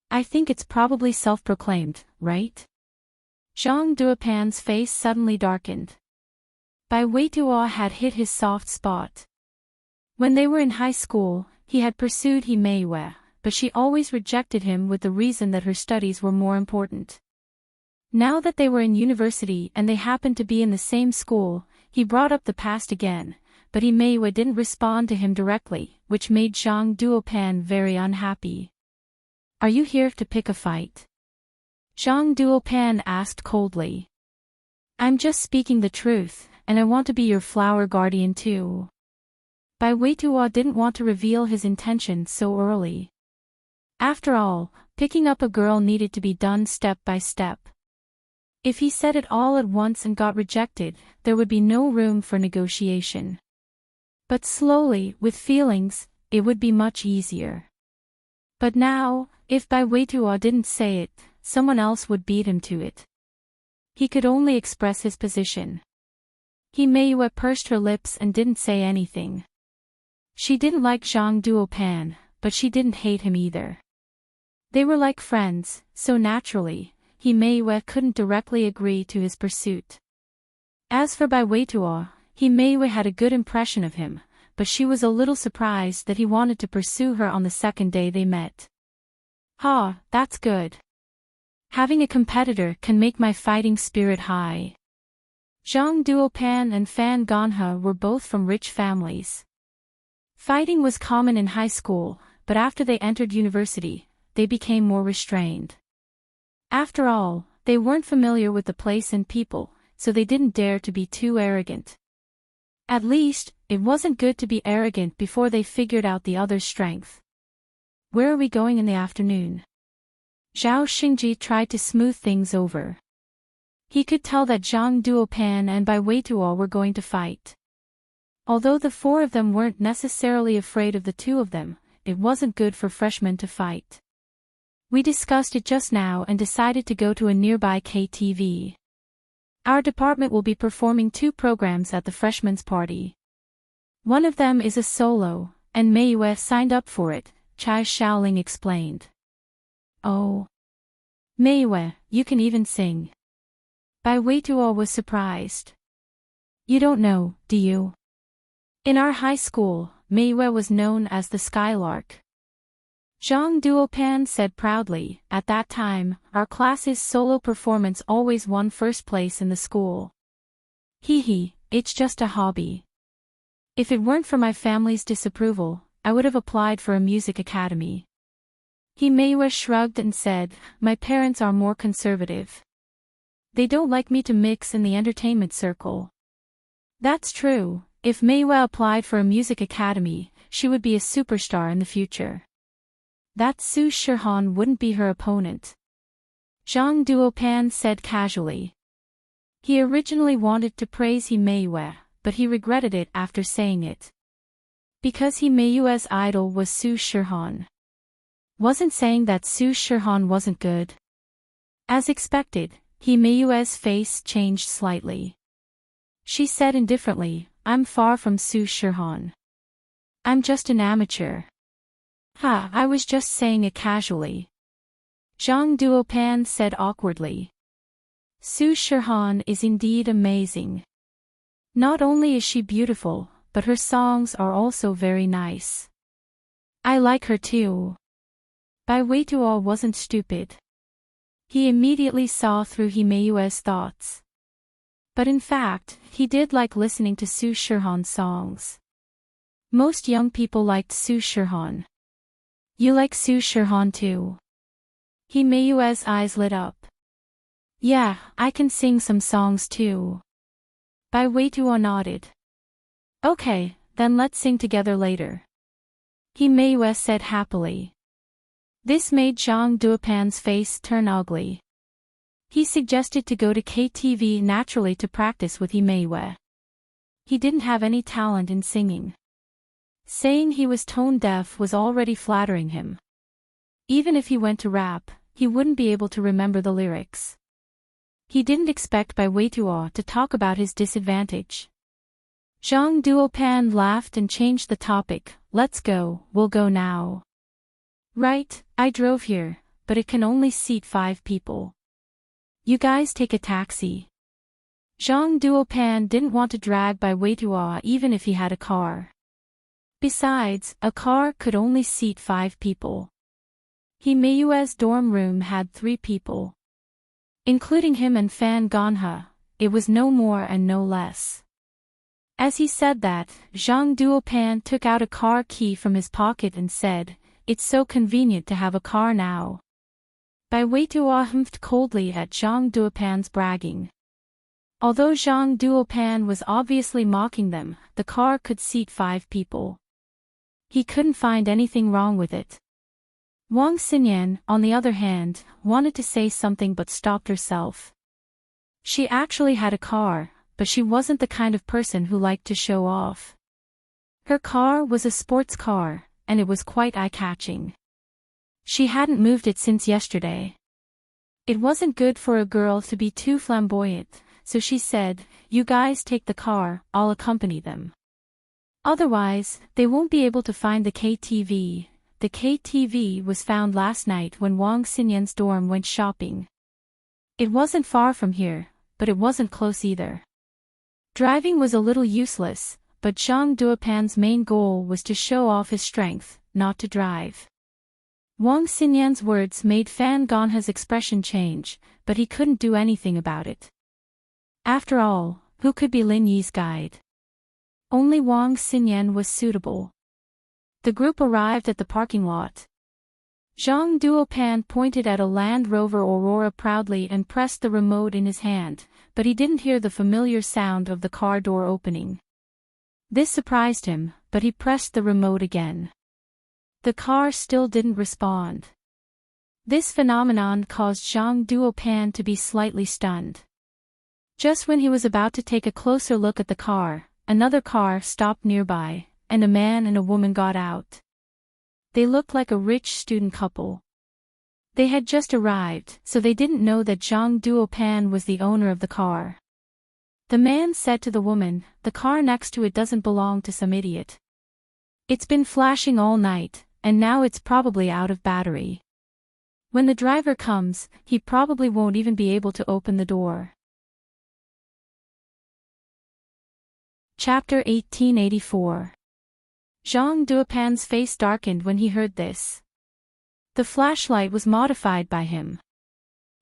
I think it's probably self-proclaimed, right? Zhang Duopan's face suddenly darkened. Bai Weituo had hit his soft spot. When they were in high school, he had pursued he Meiwei, but she always rejected him with the reason that her studies were more important. Now that they were in university and they happened to be in the same school, he brought up the past again, but he Meiwei didn't respond to him directly, which made Zhang Duopan very unhappy. Are you here to pick a fight? Zhang Duopan asked coldly. I'm just speaking the truth, and I want to be your flower guardian too. Bai Weituo didn't want to reveal his intention so early. After all, picking up a girl needed to be done step by step. If he said it all at once and got rejected, there would be no room for negotiation. But slowly, with feelings, it would be much easier. But now, if Bai Weituo didn't say it, someone else would beat him to it. He could only express his position. He Meiwei pursed her lips and didn't say anything. She didn't like Zhang Duopan, but she didn't hate him either. They were like friends, so naturally, he Meiwei couldn't directly agree to his pursuit. As for Bai Weituo, he Meiwei had a good impression of him, but she was a little surprised that he wanted to pursue her on the second day they met. Ha, that's good. Having a competitor can make my fighting spirit high. Zhang Duopan and Fan Ganha were both from rich families. Fighting was common in high school, but after they entered university, they became more restrained. After all, they weren't familiar with the place and people, so they didn't dare to be too arrogant. At least, it wasn't good to be arrogant before they figured out the other's strength. Where are we going in the afternoon? Zhao Xingji tried to smooth things over. He could tell that Zhang Duopan and Bai Weituo were going to fight. Although the four of them weren't necessarily afraid of the two of them, it wasn't good for freshmen to fight. We discussed it just now and decided to go to a nearby KTV. Our department will be performing 2 programs at the freshmen's party. One of them is a solo, and Meiwei signed up for it, Chai Shaoling explained. Oh. Meiwei, you can even sing. Bai Weituo was surprised. You don't know, do you? In our high school, Meiwei was known as the Skylark. Zhang Duopan said proudly, at that time, our class's solo performance always won first place in the school. Hee, it's just a hobby. If it weren't for my family's disapproval, I would have applied for a music academy. He Meiwei shrugged and said, my parents are more conservative. They don't like me to mix in the entertainment circle. That's true, if Meiwei applied for a music academy, she would be a superstar in the future. That Su Shihan wouldn't be her opponent. Zhang Duopan said casually. He originally wanted to praise Himeiwe, but he regretted it after saying it. Because Himeiwe's idol was Su Shihan. Wasn't saying that Su Shihan wasn't good. As expected, Himeiwe's face changed slightly. She said indifferently, I'm far from Su Shihan. I'm just an amateur. Ha, I was just saying it casually. Zhang Duopan said awkwardly. Su Shihan is indeed amazing. Not only is she beautiful, but her songs are also very nice. I like her too. Bai Weituo wasn't stupid. He immediately saw through Himeiwe's thoughts. But in fact, he did like listening to Su Shihan's songs. Most young people liked Su Shihan. You like Su Shihan too? Himeiwe's eyes lit up. Yeah, I can sing some songs too. Bai Weituo nodded. Okay, then let's sing together later. Himeiwe said happily. This made Zhang Duopan's face turn ugly. He suggested to go to KTV naturally to practice with Himeiwe. He didn't have any talent in singing. Saying he was tone deaf was already flattering him. Even if he went to rap, he wouldn't be able to remember the lyrics. He didn't expect Bai Weituo to talk about his disadvantage. Zhang Duopan laughed and changed the topic. Let's go, we'll go now. Right, I drove here, but it can only seat 5 people. You guys take a taxi. Zhang Duopan didn't want to drag Bai Weituo even if he had a car. Besides, a car could only seat 5 people. Himeiwe's dorm room had 3 people. Including him and Fan Ganha, it was no more and no less. As he said that, Zhang Duopan took out a car key from his pocket and said, It's so convenient to have a car now. Bai Weituo humphed coldly at Zhang Duopan's bragging. Although Zhang Duopan was obviously mocking them, the car could seat 5 people. He couldn't find anything wrong with it. Wang Xinyan, on the other hand, wanted to say something but stopped herself. She actually had a car, but she wasn't the kind of person who liked to show off. Her car was a sports car, and it was quite eye-catching. She hadn't moved it since yesterday. It wasn't good for a girl to be too flamboyant, so she said, You guys take the car, I'll accompany them. Otherwise, they won't be able to find the KTV. The KTV was found last night when Wang Xinyan's dorm went shopping. It wasn't far from here, but it wasn't close either. Driving was a little useless, but Zhang Duopan's main goal was to show off his strength, not to drive. Wang Xinyan's words made Fan Ganha's expression change, but he couldn't do anything about it. After all, who could be Lin Yi's guide? Only Wang Xinyan was suitable. The group arrived at the parking lot. Zhang Duopan pointed at a Land Rover Aurora proudly and pressed the remote in his hand, but he didn't hear the familiar sound of the car door opening. This surprised him, but he pressed the remote again. The car still didn't respond. This phenomenon caused Zhang Duopan to be slightly stunned. Just when he was about to take a closer look at the car, another car stopped nearby, and a man and a woman got out. They looked like a rich student couple. They had just arrived, so they didn't know that Zhang Duopan was the owner of the car. The man said to the woman, The car next to it doesn't belong to some idiot. It's been flashing all night, and now it's probably out of battery. When the driver comes, he probably won't even be able to open the door. Chapter 1884. Zhang Duopan's face darkened when he heard this. The flashlight was modified by him.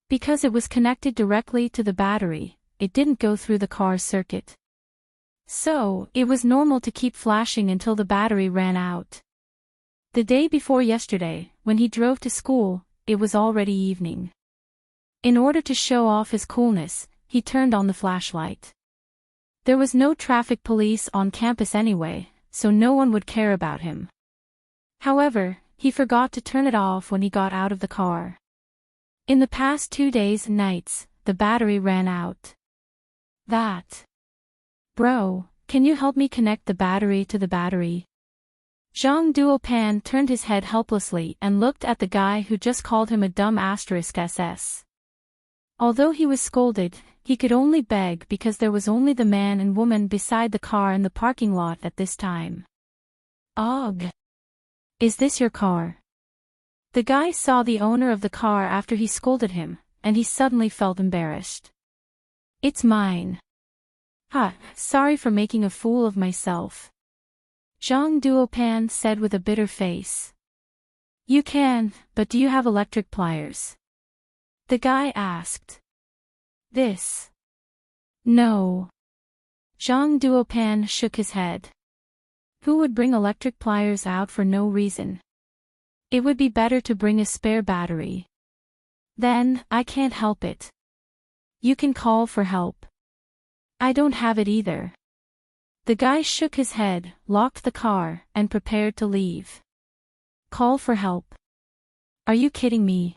Because it was connected directly to the battery, it didn't go through the car's circuit. So, it was normal to keep flashing until the battery ran out. The day before yesterday, when he drove to school, it was already evening. In order to show off his coolness, he turned on the flashlight. There was no traffic police on campus anyway, so no one would care about him. However, he forgot to turn it off when he got out of the car. In the past 2 days and nights, the battery ran out. Bro, can you help me connect the battery to the battery? Zhang Duopan turned his head helplessly and looked at the guy who just called him a dumb *SS. Although he was scolded, he could only beg because there was only the man and woman beside the car in the parking lot at this time. Ugh! Is this your car? The guy saw the owner of the car after he scolded him, and he suddenly felt embarrassed. It's mine. Sorry for making a fool of myself. Zhang Duopan said with a bitter face. You can, but do you have electric pliers? The guy asked. This. No. Zhang Duopan shook his head. Who would bring electric pliers out for no reason? It would be better to bring a spare battery. Then, I can't help it. You can call for help. I don't have it either. The guy shook his head, locked the car, and prepared to leave. Call for help? Are you kidding me?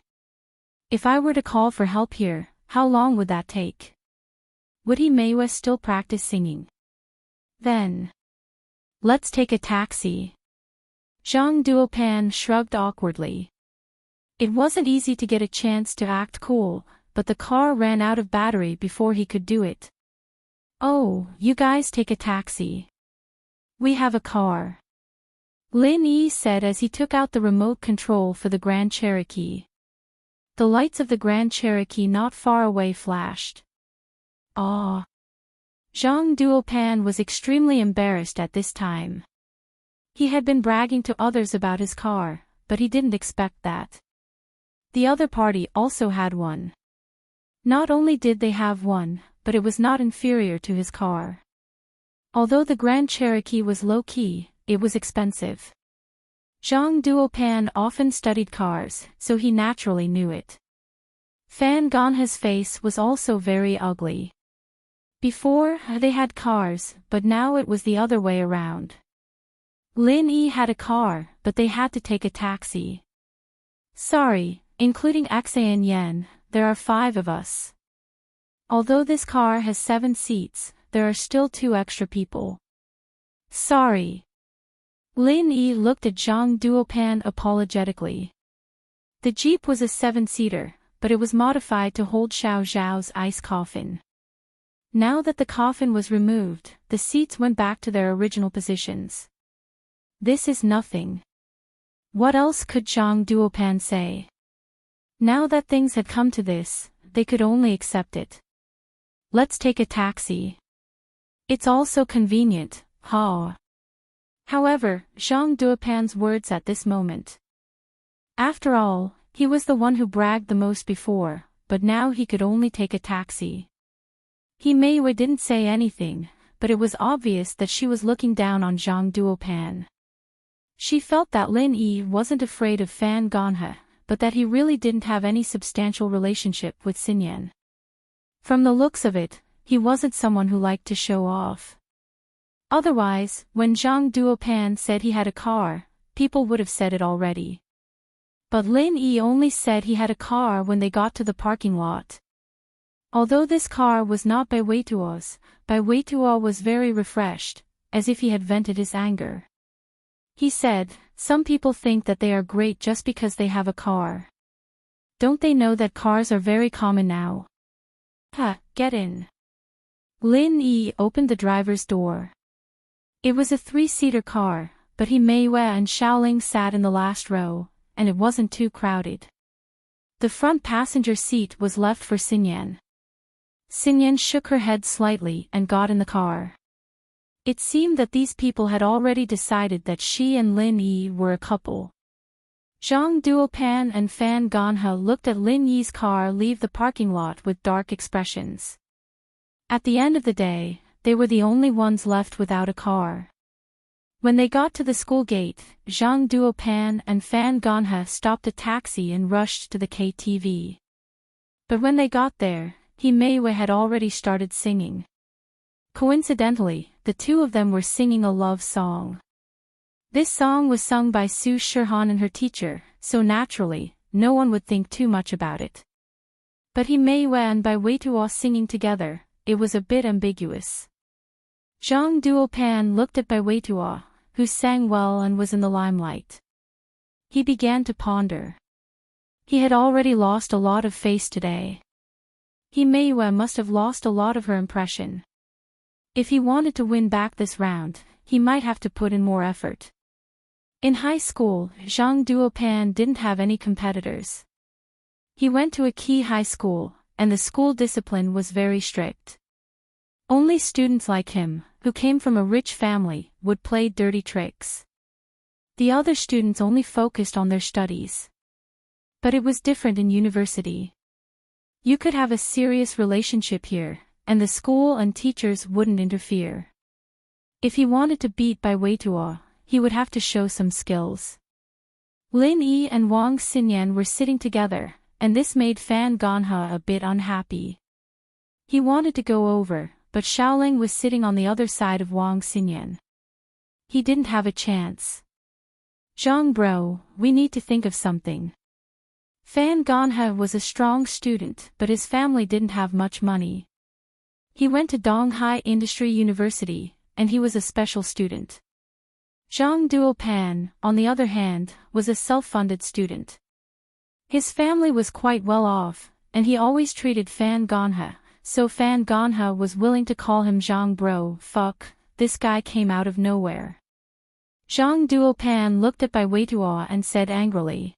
If I were to call for help here, how long would that take? Would he may still practice singing? Then. Let's take a taxi. Zhang Duopan shrugged awkwardly. It wasn't easy to get a chance to act cool, but the car ran out of battery before he could do it. Oh, you guys take a taxi. We have a car. Lin Yi said as he took out the remote control for the Grand Cherokee. The lights of the Grand Cherokee not far away flashed. Ah. Zhang Duopan was extremely embarrassed at this time. He had been bragging to others about his car, but he didn't expect that. The other party also had one. Not only did they have one, but it was not inferior to his car. Although the Grand Cherokee was low-key, it was expensive. Zhang Duopan often studied cars, so he naturally knew it. Fan Ganha's face was also very ugly. Before, they had cars, but now it was the other way around. Lin Yi had a car, but they had to take a taxi. Sorry, including Axayan Yen, there are 5 of us. Although this car has 7 seats, there are still 2 extra people. Sorry. Lin Yi looked at Zhang Duopan apologetically. The Jeep was a 7-seater, but it was modified to hold Xiao Zhao's ice coffin. Now that the coffin was removed, the seats went back to their original positions. This is nothing. What else could Zhang Duopan say? Now that things had come to this, they could only accept it. Let's take a taxi. It's also convenient, ha. However, Zhang Duopan's words at this moment. After all, he was the one who bragged the most before, but now he could only take a taxi. He Meiwei didn't say anything, but it was obvious that she was looking down on Zhang Duopan. She felt that Lin Yi wasn't afraid of Fan Ganha, but that he really didn't have any substantial relationship with Xinyan. From the looks of it, he wasn't someone who liked to show off. Otherwise, when Zhang Duopan said he had a car, people would have said it already. But Lin Yi only said he had a car when they got to the parking lot. Although this car was not Bai Weituo's, Bai Weituo was very refreshed, as if he had vented his anger. He said, some people think that they are great just because they have a car. Don't they know that cars are very common now? Get in. Lin Yi opened the driver's door. It was a 3-seater car, but he Meiwei and Xiaoling sat in the last row, and it wasn't too crowded. The front passenger seat was left for Xinyan. Xinyan shook her head slightly and got in the car. It seemed that these people had already decided that she and Lin Yi were a couple. Zhang Duopan and Fan Ganha looked at Lin Yi's car leave the parking lot with dark expressions. At the end of the day, they were the only ones left without a car. When they got to the school gate, Zhang Duopan and Fan Ganha stopped a taxi and rushed to the KTV. But when they got there, He Meiwei had already started singing. Coincidentally, the two of them were singing a love song. This song was sung by Su Shirhan and her teacher, so naturally, no one would think too much about it. But He Meiwe and Bai Weitua singing together, it was a bit ambiguous. Zhang Duopan looked at Bai Weitua, who sang well and was in the limelight. He began to ponder. He had already lost a lot of face today. He Meiwe must have lost a lot of her impression. If he wanted to win back this round, he might have to put in more effort. In high school, Zhang Duopan didn't have any competitors. He went to a key high school, and the school discipline was very strict. Only students like him, who came from a rich family, would play dirty tricks. The other students only focused on their studies. But it was different in university. You could have a serious relationship here, and the school and teachers wouldn't interfere. If he wanted to beat Bai Weitua, he would have to show some skills. Lin Yi and Wang Xinyan were sitting together, and this made Fan Ganhe a bit unhappy. He wanted to go over, but Xiaoling was sitting on the other side of Wang Xinyan. He didn't have a chance. Zhang bro, we need to think of something. Fan Ganhe was a strong student, but his family didn't have much money. He went to Donghai Industry University, and he was a special student. Zhang Duopan, on the other hand, was a self-funded student. His family was quite well off, and he always treated Fan Ganhe, so Fan Ganhe was willing to call him Zhang bro. Fuck, this guy came out of nowhere. Zhang Duopan looked at Bai Weitua and said angrily.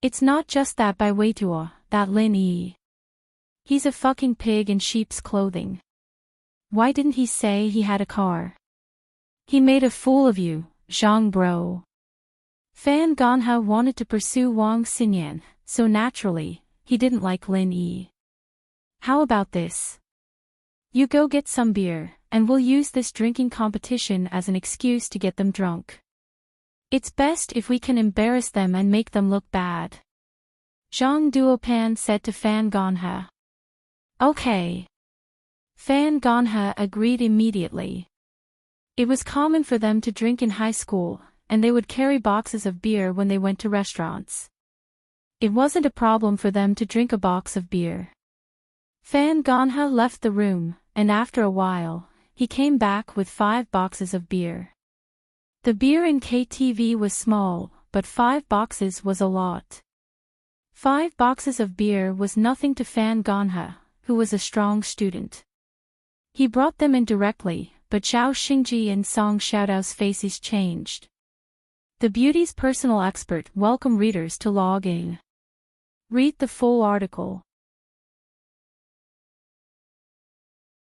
It's not just that Bai Weitua, that Lin Yi. He's a fucking pig in sheep's clothing. Why didn't he say he had a car? He made a fool of you, Zhang bro. Fan Ganhe wanted to pursue Wang Xinyan, so naturally, he didn't like Lin Yi. How about this? You go get some beer, and we'll use this drinking competition as an excuse to get them drunk. It's best if we can embarrass them and make them look bad. Zhang Duopan said to Fan Ganhe. Okay. Fan Ganhe agreed immediately. It was common for them to drink in high school, and they would carry boxes of beer when they went to restaurants. It wasn't a problem for them to drink a box of beer. Fan Ganhe left the room, and after a while, he came back with 5 boxes of beer. The beer in KTV was small, but 5 boxes was a lot. 5 boxes of beer was nothing to Fan Ganhe, who was a strong student. He brought them in directly, but Zhao Xingji and Song Xiaodao's faces changed. The beauty's personal expert welcomed readers to log in. Read the full article.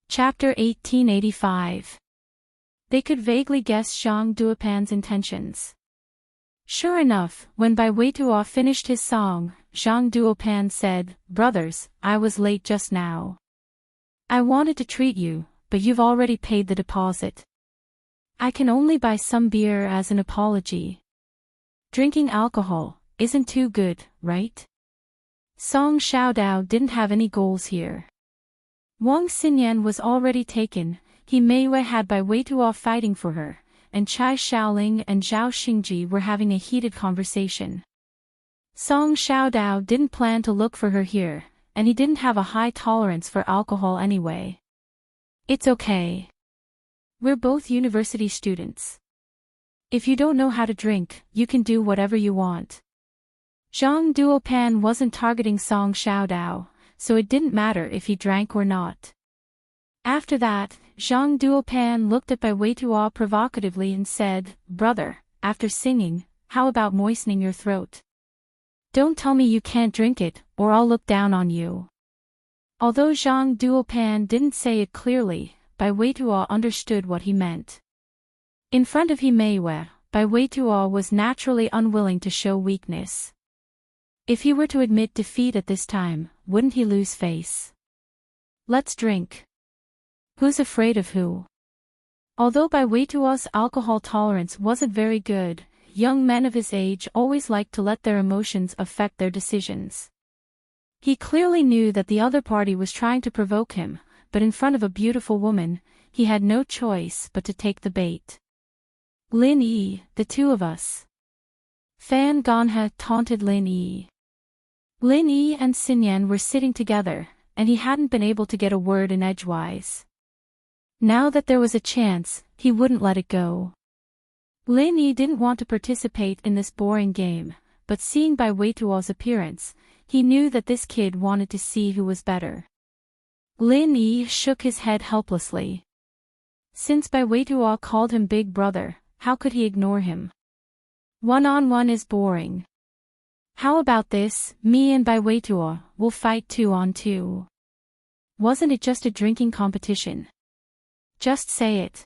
Chapter 1885. They could vaguely guess Zhang Duopan's intentions. Sure enough, when Bai Weitua finished his song, Zhang Duopan said, "Brothers, I was late just now. I wanted to treat you, but you've already paid the deposit. I can only buy some beer as an apology. Drinking alcohol isn't too good, right?" Song Xiaodao didn't have any goals here. Wang Xinyan was already taken, He Meiwe had Bai Weitua fighting for her, and Chai Xiaoling and Zhao Xingji were having a heated conversation. Song Xiaodao didn't plan to look for her here, and he didn't have a high tolerance for alcohol anyway. It's okay. We're both university students. If you don't know how to drink, you can do whatever you want. Zhang Duopan wasn't targeting Song Xiaodao, so it didn't matter if he drank or not. After that, Zhang Duopan looked at Bai Weitua provocatively and said, "Brother, after singing, how about moistening your throat? Don't tell me you can't drink it, or I'll look down on you." Although Zhang Duopan didn't say it clearly, Bai Weitua understood what he meant. In front of He Meiwe, Bai Weitua was naturally unwilling to show weakness. If he were to admit defeat at this time, wouldn't he lose face? Let's drink. Who's afraid of who? Although Bai Weitua's alcohol tolerance wasn't very good, young men of his age always liked to let their emotions affect their decisions. He clearly knew that the other party was trying to provoke him, but in front of a beautiful woman, he had no choice but to take the bait. Lin Yi, the two of us. Fan Ganha taunted Lin Yi. Lin Yi and Xinyan were sitting together, and he hadn't been able to get a word in edgewise. Now that there was a chance, he wouldn't let it go. Lin Yi didn't want to participate in this boring game, but seeing Bai Weituo's appearance, he knew that this kid wanted to see who was better. Lin Yi shook his head helplessly. Since Bai Weituo called him Big Brother, how could he ignore him? One-on-one is boring. How about this, me and Bai Weituo will fight 2-on-2. Wasn't it just a drinking competition? Just say it.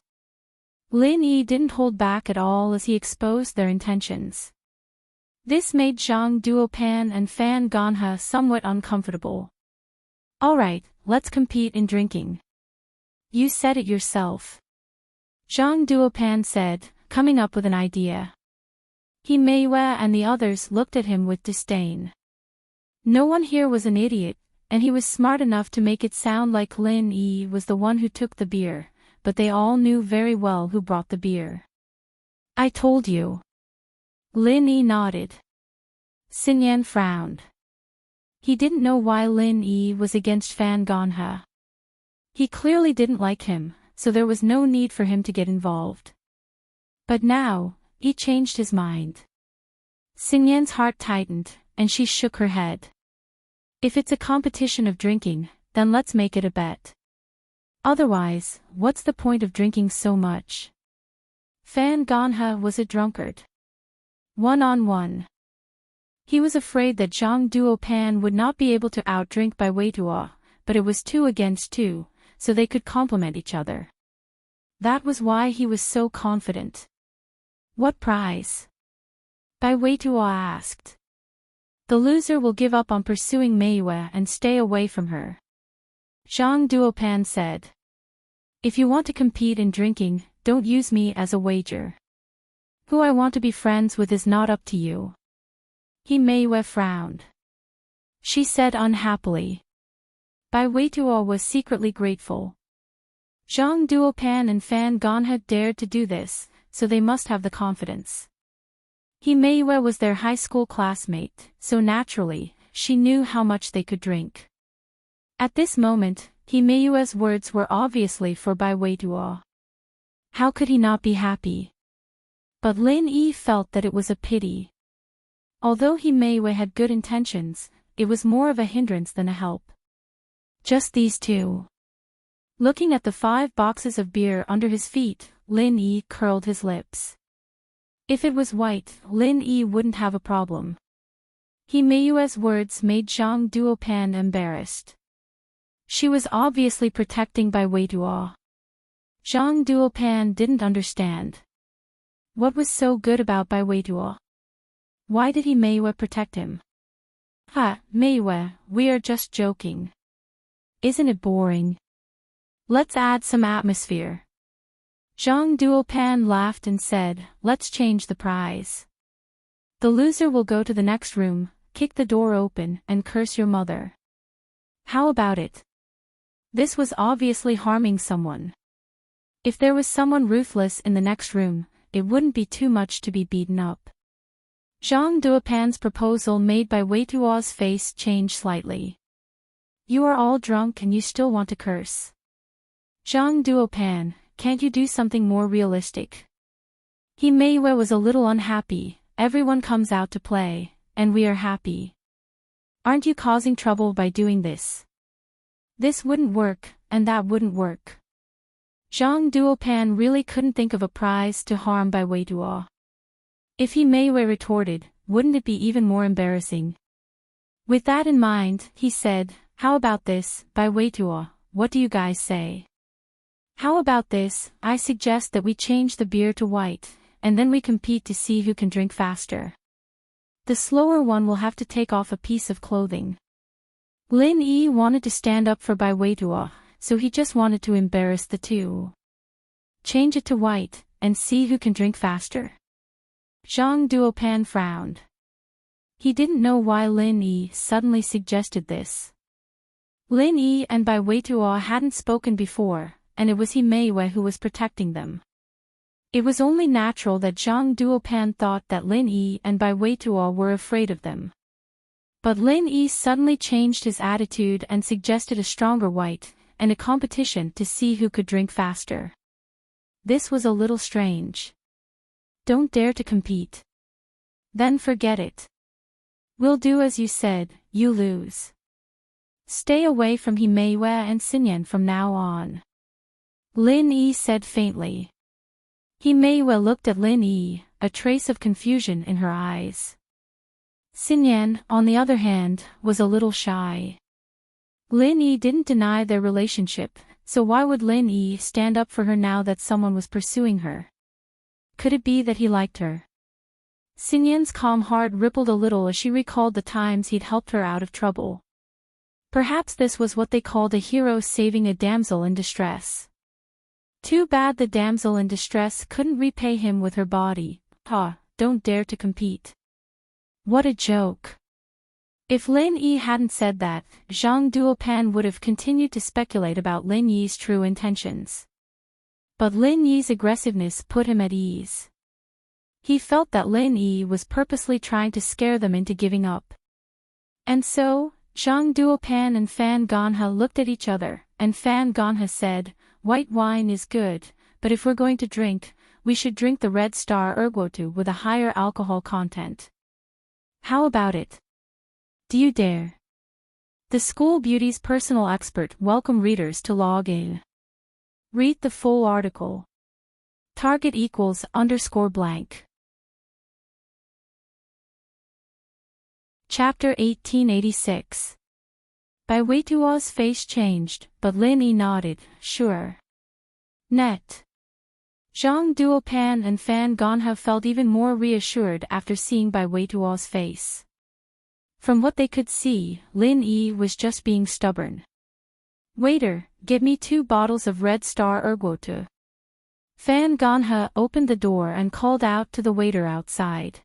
Lin Yi didn't hold back at all as he exposed their intentions. This made Zhang Duopan and Fan Ganha somewhat uncomfortable. Alright, let's compete in drinking. You said it yourself. Zhang Duopan said, coming up with an idea. He Meiwe and the others looked at him with disdain. No one here was an idiot, and he was smart enough to make it sound like Lin Yi was the one who took the beer, but they all knew very well who brought the beer. I told you. Lin Yi nodded. Xinyan frowned. He didn't know why Lin Yi was against Fan Ganha. He clearly didn't like him, so there was no need for him to get involved. But now, he changed his mind. Xinyan's heart tightened, and she shook her head. If it's a competition of drinking, then let's make it a bet. Otherwise, what's the point of drinking so much? Fan Ganha was a drunkard. One-on-one. He was afraid that Zhang Duopan would not be able to outdrink Bai Weituo, but it was 2 against 2, so they could complement each other. That was why he was so confident. What prize? Bai Weituo asked. The loser will give up on pursuing Meiwe and stay away from her. Zhang Duopan said. If you want to compete in drinking, don't use me as a wager. Who I want to be friends with is not up to you. He Meiwe frowned. She said unhappily. Bai Weituo was secretly grateful. Zhang Duopan and Fan Ganha dared to do this, so they must have the confidence. He Meiwe was their high school classmate, so naturally, she knew how much they could drink. At this moment, He Meiwe's words were obviously for Bai Weituo. How could he not be happy? But Lin Yi felt that it was a pity. Although He Meiwe had good intentions, it was more of a hindrance than a help. Just these two. Looking at the 5 boxes of beer under his feet, Lin Yi curled his lips. If it was white, Lin Yi wouldn't have a problem. He Meiwe's words made Zhang Duopan embarrassed. She was obviously protecting Bai Weituo. Zhang Duopan didn't understand. What was so good about Bai Weituo? Why did He Meiwe protect him? Meiwe, we are just joking. Isn't it boring? Let's add some atmosphere. Zhang Duopan laughed and said, let's change the prize. The loser will go to the next room, kick the door open, and curse your mother. How about it? This was obviously harming someone. If there was someone ruthless in the next room, it wouldn't be too much to be beaten up. Zhang Duopan's proposal made Bai Weituo's face change slightly. You are all drunk and you still want to curse. Zhang Duopan, can't you do something more realistic? He Meiwe was a little unhappy. Everyone comes out to play, and we are happy. Aren't you causing trouble by doing this? This wouldn't work, and that wouldn't work. Zhang Duopan really couldn't think of a prize to harm Bai Weituo. If He Meiwe retorted, wouldn't it be even more embarrassing? With that in mind, he said, how about this, Bai Weituo, what do you guys say? How about this, I suggest that we change the beer to white, and then we compete to see who can drink faster. The slower one will have to take off a piece of clothing. Lin Yi wanted to stand up for Bai Weituo, so he just wanted to embarrass the two. Change it to white, and see who can drink faster. Zhang Duopan frowned. He didn't know why Lin Yi suddenly suggested this. Lin Yi and Bai Weituo hadn't spoken before, and it was He Meiwe who was protecting them. It was only natural that Zhang Duopan thought that Lin Yi and Bai Weituo were afraid of them. But Lin Yi suddenly changed his attitude and suggested a stronger white, and a competition to see who could drink faster. This was a little strange. Don't dare to compete. Then forget it. We'll do as you said, you lose. Stay away from Himeiwa and Xinyan from now on. Lin Yi said faintly. Himeiwa looked at Lin Yi, a trace of confusion in her eyes. Xinyan, on the other hand, was a little shy. Lin Yi didn't deny their relationship, so why would Lin Yi stand up for her now that someone was pursuing her? Could it be that he liked her? Xinyan's calm heart rippled a little as she recalled the times he'd helped her out of trouble. Perhaps this was what they called a hero saving a damsel in distress. Too bad the damsel in distress couldn't repay him with her body. Don't dare to compete. What a joke. If Lin Yi hadn't said that, Zhang Duopan would have continued to speculate about Lin Yi's true intentions. But Lin Yi's aggressiveness put him at ease. He felt that Lin Yi was purposely trying to scare them into giving up. And so, Zhang Duopan and Fan Ganhe looked at each other, and Fan Ganhe said, "White wine is good, but if we're going to drink, we should drink the Red Star Erguotu with a higher alcohol content. How about it? Do you dare?" The School Beauty's personal expert welcomed readers to log in. Read the full article. Target =_blank. Chapter 1886. Bai Weituo's face changed, but Lin Yi nodded, sure. Net. Zhang Duopan and Fan Ganhe felt even more reassured after seeing Bai Weituo's face. From what they could see, Lin Yi was just being stubborn. "Waiter, get me 2 bottles of Red Star Erguotu." Fan Ganhe opened the door and called out to the waiter outside.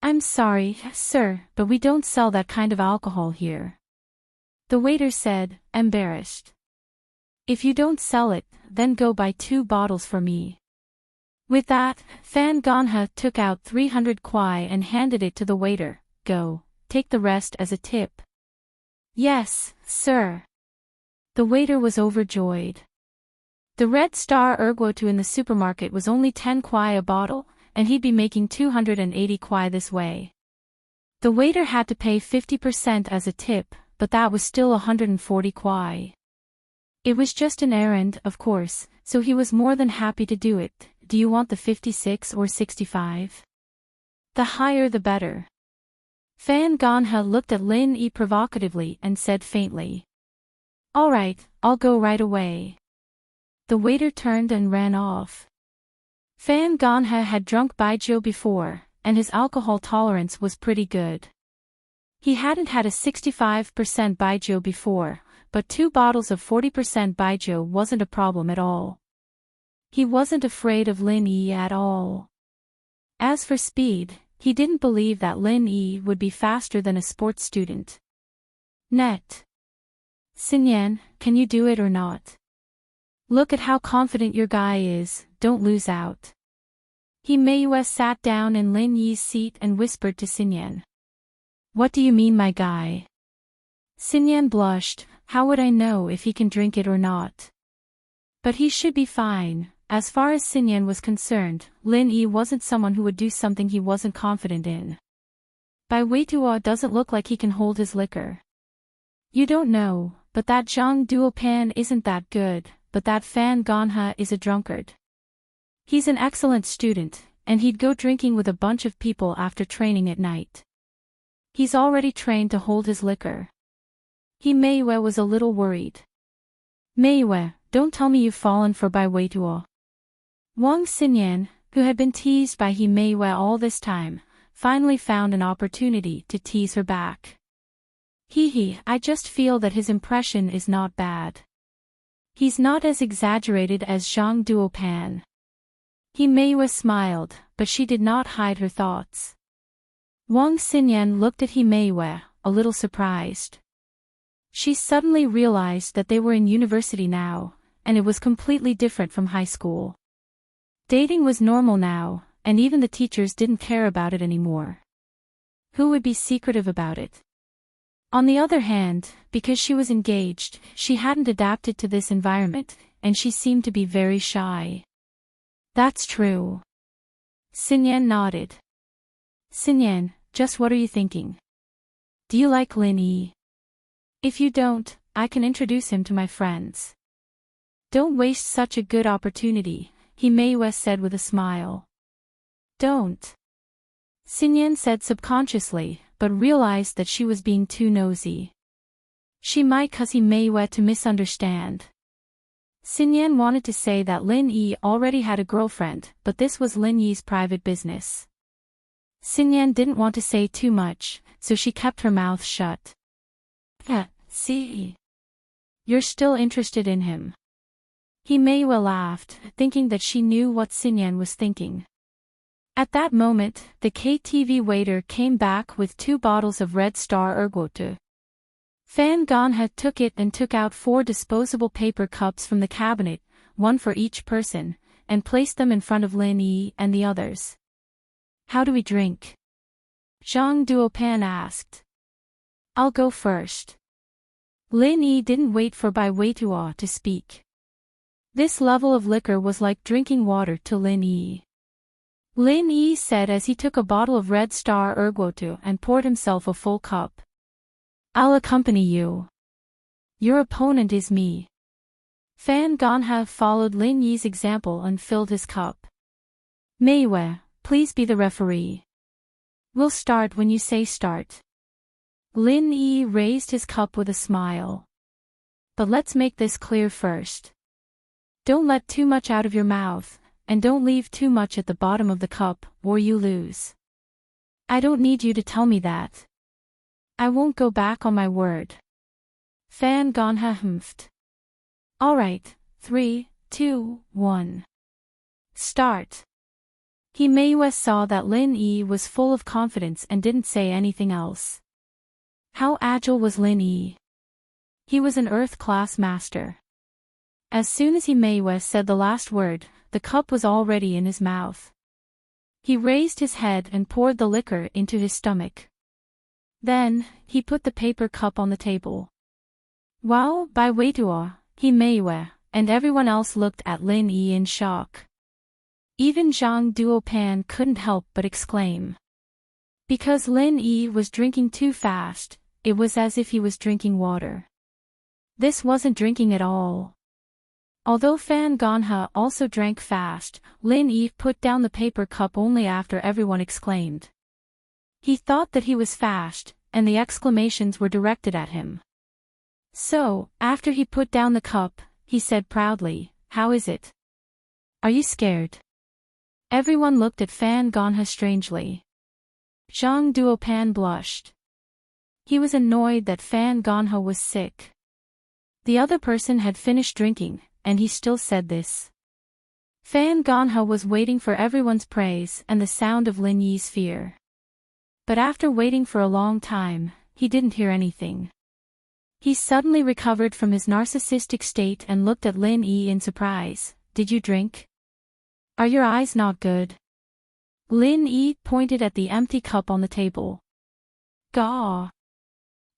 "I'm sorry, sir, but we don't sell that kind of alcohol here." The waiter said, embarrassed. "If you don't sell it, then go buy 2 bottles for me." With that, Fan Ganhe took out 300 kwai and handed it to the waiter. "Go, take the rest as a tip." "Yes, sir." The waiter was overjoyed. The Red Star Erguotu in the supermarket was only 10 kwai a bottle, and he'd be making 280 kwai this way. The waiter had to pay 50% as a tip, but that was still 140 kwai. It was just an errand, of course, so he was more than happy to do it. "Do you want the 56 or 65? The higher the better." Fan Ganhe looked at Lin Yi provocatively and said faintly, "All right, I'll go right away." The waiter turned and ran off. Fan Ganhe had drunk baijiu before, and his alcohol tolerance was pretty good. He hadn't had a 65% baijiu before, but 2 bottles of 40% baijiu wasn't a problem at all. He wasn't afraid of Lin Yi at all. As for speed, he didn't believe that Lin Yi would be faster than a sports student. Net. "Xinyan, can you do it or not? Look at how confident your guy is, don't lose out." Himeiwa sat down in Lin Yi's seat and whispered to Xinyan. "What do you mean, my guy?" Xinyan blushed. How would I know if he can drink it or not? But he should be fine. As far as Xinyan was concerned, Lin Yi wasn't someone who would do something he wasn't confident in. Bai Weituo doesn't look like he can hold his liquor. You don't know, but that Zhang Duopan isn't that good, but that Fan Ganhe is a drunkard. He's an excellent student, and he'd go drinking with a bunch of people after training at night. He's already trained to hold his liquor. Himeiwa was a little worried. "Meiwa, don't tell me you've fallen for Bai Weituo." Wang Xinyan, who had been teased by Himeiwa all this time, finally found an opportunity to tease her back. I just feel that his impression is not bad. He's not as exaggerated as Zhang Duopan." Himeiwa smiled, but she did not hide her thoughts. Wang Xinyan looked at Himeiwa, a little surprised. She suddenly realized that they were in university now, and it was completely different from high school. Dating was normal now, and even the teachers didn't care about it anymore. Who would be secretive about it? On the other hand, because she was engaged, she hadn't adapted to this environment, and she seemed to be very shy. That's true. Xinyan nodded. Xinyan, just what are you thinking? Do you like Lin Yi? If you don't, I can introduce him to my friends. Don't waste such a good opportunity, Himeiwa said with a smile. Don't. Xinyan said subconsciously, but realized that she was being too nosy. She might cause Himeiwa to misunderstand. Xinyan wanted to say that Lin Yi already had a girlfriend, but this was Lin Yi's private business. Xinyan didn't want to say too much, so she kept her mouth shut. See? You're still interested in him. Himeiwa laughed, thinking that she knew what Xinyan was thinking. At that moment, the KTV waiter came back with 2 bottles of Red Star Ergotu. Fan Ganha took it and took out 4 disposable paper cups from the cabinet, 1 for each person, and placed them in front of Lin Yi and the others. How do we drink? Zhang Duopan asked. I'll go first. Lin Yi didn't wait for Bai Weitua to speak. This level of liquor was like drinking water to Lin Yi. Lin Yi said as he took a bottle of Red Star Ergotu and poured himself a full cup. I'll accompany you. Your opponent is me. Fan Ganha followed Lin Yi's example and filled his cup. Meiwe, please be the referee. We'll start when you say start. Lin Yi raised his cup with a smile. But let's make this clear first. Don't let too much out of your mouth, and don't leave too much at the bottom of the cup, or you lose. I don't need you to tell me that. I won't go back on my word. Fan Ganha humphed. Alright, 3, 2, 1. Start. Himeiwa saw that Lin Yi was full of confidence and didn't say anything else. How agile was Lin Yi? He was an Earth-class master. As soon as Himeiwa said the last word, the cup was already in his mouth. He raised his head and poured the liquor into his stomach. Then, he put the paper cup on the table. Wow, Bai Weitua, Himeiwa, and everyone else looked at Lin Yi in shock. Even Zhang Duopan couldn't help but exclaim. Because Lin Yi was drinking too fast, it was as if he was drinking water. This wasn't drinking at all. Although Fan Ganha also drank fast, Lin Yi put down the paper cup only after everyone exclaimed. He thought that he was fast, and the exclamations were directed at him. So, after he put down the cup, he said proudly, "How is it? Are you scared?" Everyone looked at Fan Ganha strangely. Zhang Duopan blushed. He was annoyed that Fan Ganha was sick. The other person had finished drinking, and he still said this. Fan Ganha was waiting for everyone's praise and the sound of Lin Yi's fear. But after waiting for a long time, he didn't hear anything. He suddenly recovered from his narcissistic state and looked at Lin Yi in surprise. Did you drink? Are your eyes not good? Lin Yi pointed at the empty cup on the table. Gaw.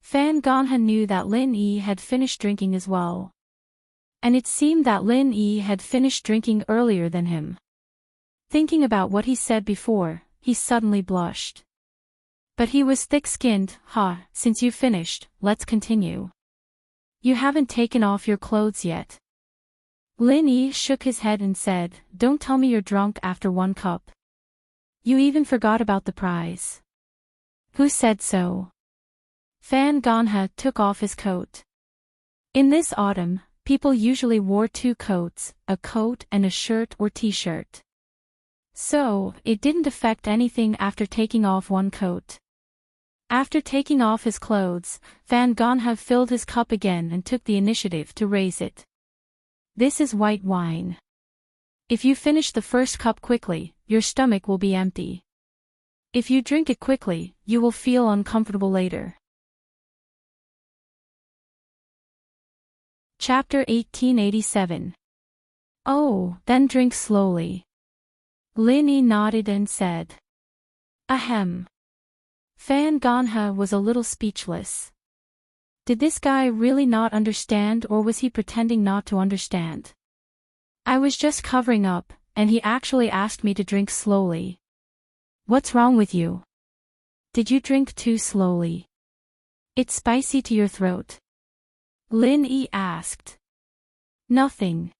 Fan Ganha knew that Lin Yi had finished drinking as well. And it seemed that Lin Yi had finished drinking earlier than him. Thinking about what he said before, he suddenly blushed. But he was thick-skinned. Since you finished, let's continue. You haven't taken off your clothes yet. Lin Yi shook his head and said, don't tell me you're drunk after 1 cup. You even forgot about the prize. Who said so? Fan Ganha took off his coat. In this autumn, people usually wore 2 coats, a coat and a shirt or t-shirt. So, it didn't affect anything after taking off 1 coat. After taking off his clothes, Fan Ganha filled his cup again and took the initiative to raise it. This is white wine. If you finish the first cup quickly, your stomach will be empty. If you drink it quickly, you will feel uncomfortable later. Chapter 1887. Oh, then drink slowly. Lin Yi nodded and said. Ahem. Fan Ganha was a little speechless. Did this guy really not understand, or was he pretending not to understand? I was just covering up, and he actually asked me to drink slowly. What's wrong with you? Did you drink too slowly? It's spicy to your throat. Lin Yi asked. Nothing.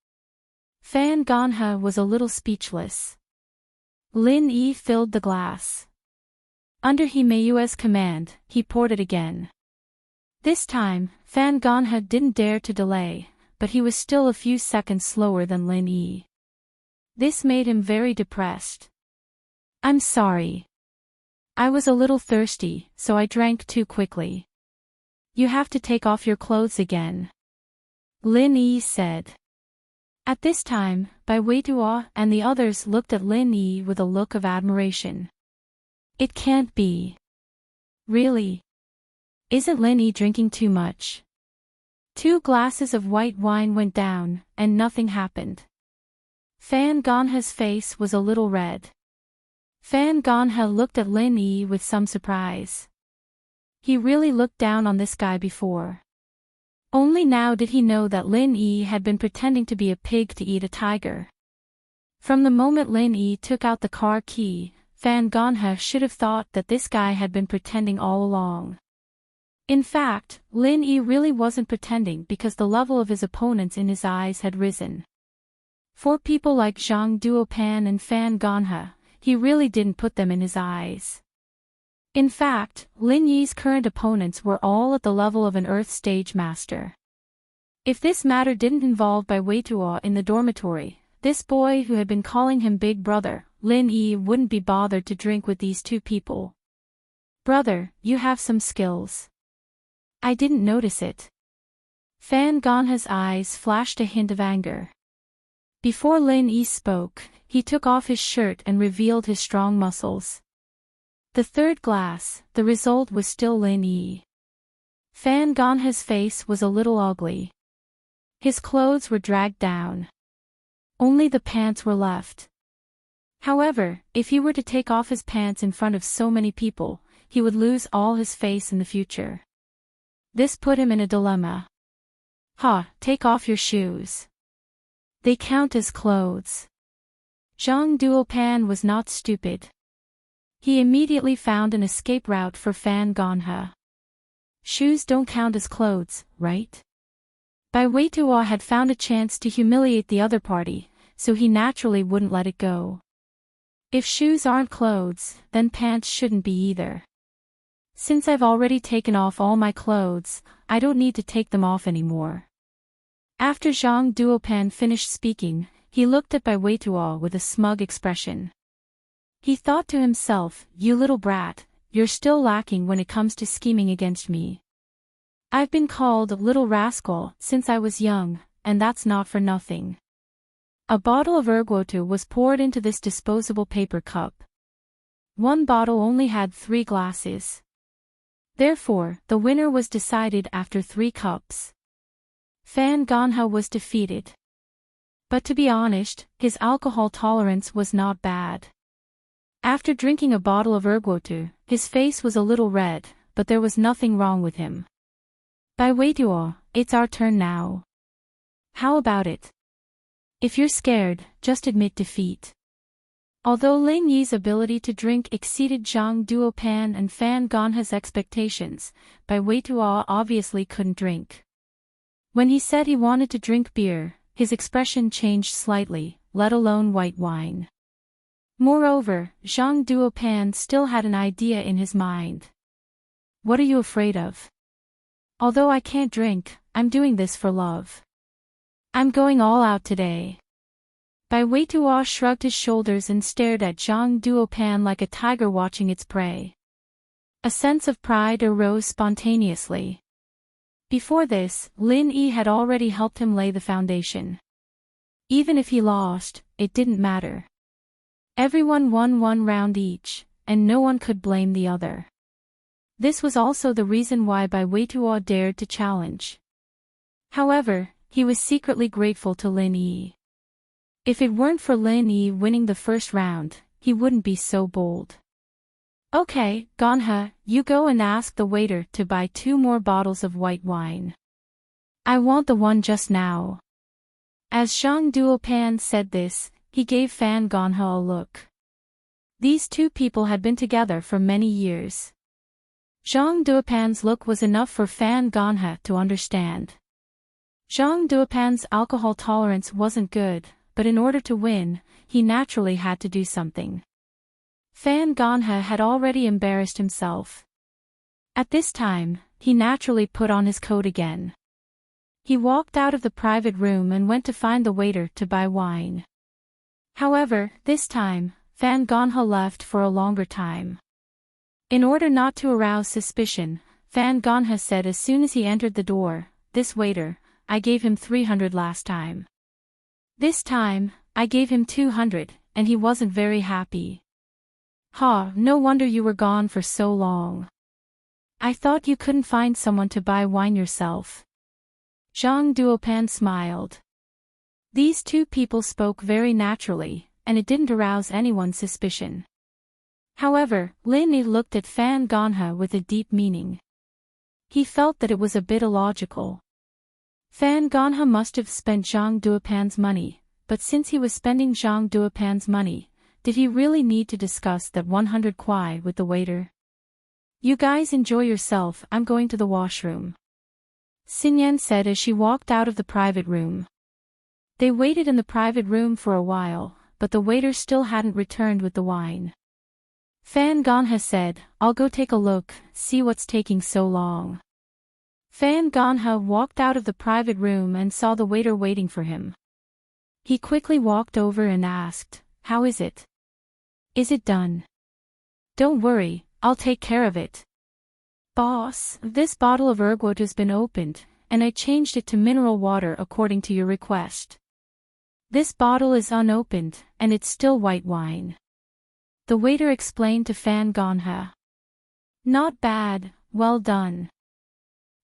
Fan Ganha was a little speechless. Lin Yi filled the glass. Under Himayu's command, he poured it again. This time, Fan Ganha didn't dare to delay, but he was still a few seconds slower than Lin Yi. This made him very depressed. I'm sorry. I was a little thirsty, so I drank too quickly. You have to take off your clothes again. Lin Yi said. At this time, Bai Weituo and the others looked at Lin Yi with a look of admiration. It can't be. Really? Isn't Lin Yi drinking too much? 2 glasses of white wine went down, and nothing happened. Fan Ganha's face was a little red. Fan Ganha looked at Lin Yi with some surprise. He really looked down on this guy before. Only now did he know that Lin Yi had been pretending to be a pig to eat a tiger. From the moment Lin Yi took out the car key, Fan Ganha should have thought that this guy had been pretending all along. In fact, Lin Yi really wasn't pretending because the level of his opponents in his eyes had risen. For people like Zhang Duopan and Fan Ganha, he really didn't put them in his eyes. In fact, Lin Yi's current opponents were all at the level of an Earth stage master. If this matter didn't involve Bai Weituo in the dormitory, this boy who had been calling him Big Brother, Lin Yi, wouldn't be bothered to drink with these 2 people. Brother, you have some skills. I didn't notice it. Fan Ganha's eyes flashed a hint of anger. Before Lin Yi spoke, he took off his shirt and revealed his strong muscles. The 3rd glass, the result was still Lin Yi. Fan Ganha's face was a little ugly. His clothes were dragged down. Only the pants were left. However, if he were to take off his pants in front of so many people, he would lose all his face in the future. This put him in a dilemma. Take off your shoes. They count as clothes. Zhang Duopan was not stupid. He immediately found an escape route for Fan Ganha. Shoes don't count as clothes, right? Bai Weituo had found a chance to humiliate the other party, so he naturally wouldn't let it go. If shoes aren't clothes, then pants shouldn't be either. Since I've already taken off all my clothes, I don't need to take them off anymore. After Zhang Duopan finished speaking, he looked at Bai Weituo with a smug expression. He thought to himself, you little brat, you're still lacking when it comes to scheming against me. I've been called a little rascal since I was young, and that's not for nothing. A bottle of ergotu was poured into this disposable paper cup. 1 bottle only had 3 glasses. Therefore, the winner was decided after 3 cups. Fan Ganha was defeated. But to be honest, his alcohol tolerance was not bad. After drinking a bottle of ergotu, his face was a little red, but there was nothing wrong with him. Bai Weituo, it's our turn now. How about it? If you're scared, just admit defeat. Although Lin Yi's ability to drink exceeded Zhang Duopan and Fan Ganha's expectations, Bai Weituo obviously couldn't drink. When he said he wanted to drink beer, his expression changed slightly, let alone white wine. Moreover, Zhang Duopan still had an idea in his mind. What are you afraid of? Although I can't drink, I'm doing this for love. I'm going all out today. Bai Weituo shrugged his shoulders and stared at Zhang Duopan like a tiger watching its prey. A sense of pride arose spontaneously. Before this, Lin Yi had already helped him lay the foundation. Even if he lost, it didn't matter. Everyone won 1 round each, and no one could blame the other. This was also the reason why Bai Weituo dared to challenge. However, he was secretly grateful to Lin Yi. If it weren't for Lin Yi winning the first round, he wouldn't be so bold. Okay, Ganha, you go and ask the waiter to buy 2 more bottles of white wine. I want the one just now. As Zhang Duopan said this, he gave Fan Ganha a look. These two people had been together for many years. Zhang Duopan's look was enough for Fan Ganha to understand. Zhang Duopan's alcohol tolerance wasn't good, but in order to win, he naturally had to do something. Fan Ganha had already embarrassed himself. At this time, he naturally put on his coat again. He walked out of the private room and went to find the waiter to buy wine. However, this time, Fan Ganha left for a longer time. In order not to arouse suspicion, Fan Ganha said as soon as he entered the door, "This waiter, I gave him 300 last time. This time, I gave him 200, and he wasn't very happy. Ha, no wonder you were gone for so long. I thought you couldn't find someone to buy wine yourself." Zhang Duopan smiled. These two people spoke very naturally, and it didn't arouse anyone's suspicion. However, Lin Yi looked at Fan Ganha with a deep meaning. He felt that it was a bit illogical. Fan Ganha must have spent Zhang Duopan's money, but since he was spending Zhang Duopan's money, did he really need to discuss that 100 kuai with the waiter? You guys enjoy yourself, I'm going to the washroom. Xinyan said as she walked out of the private room. They waited in the private room for a while, but the waiter still hadn't returned with the wine. Fan Ganha said, I'll go take a look, see what's taking so long. Fan Ganha walked out of the private room and saw the waiter waiting for him. He quickly walked over and asked, How is it? Is it done? Don't worry, I'll take care of it. Boss, this bottle of ergot has been opened, and I changed it to mineral water according to your request. This bottle is unopened, and it's still white wine. The waiter explained to Fan Ganha. Not bad, well done.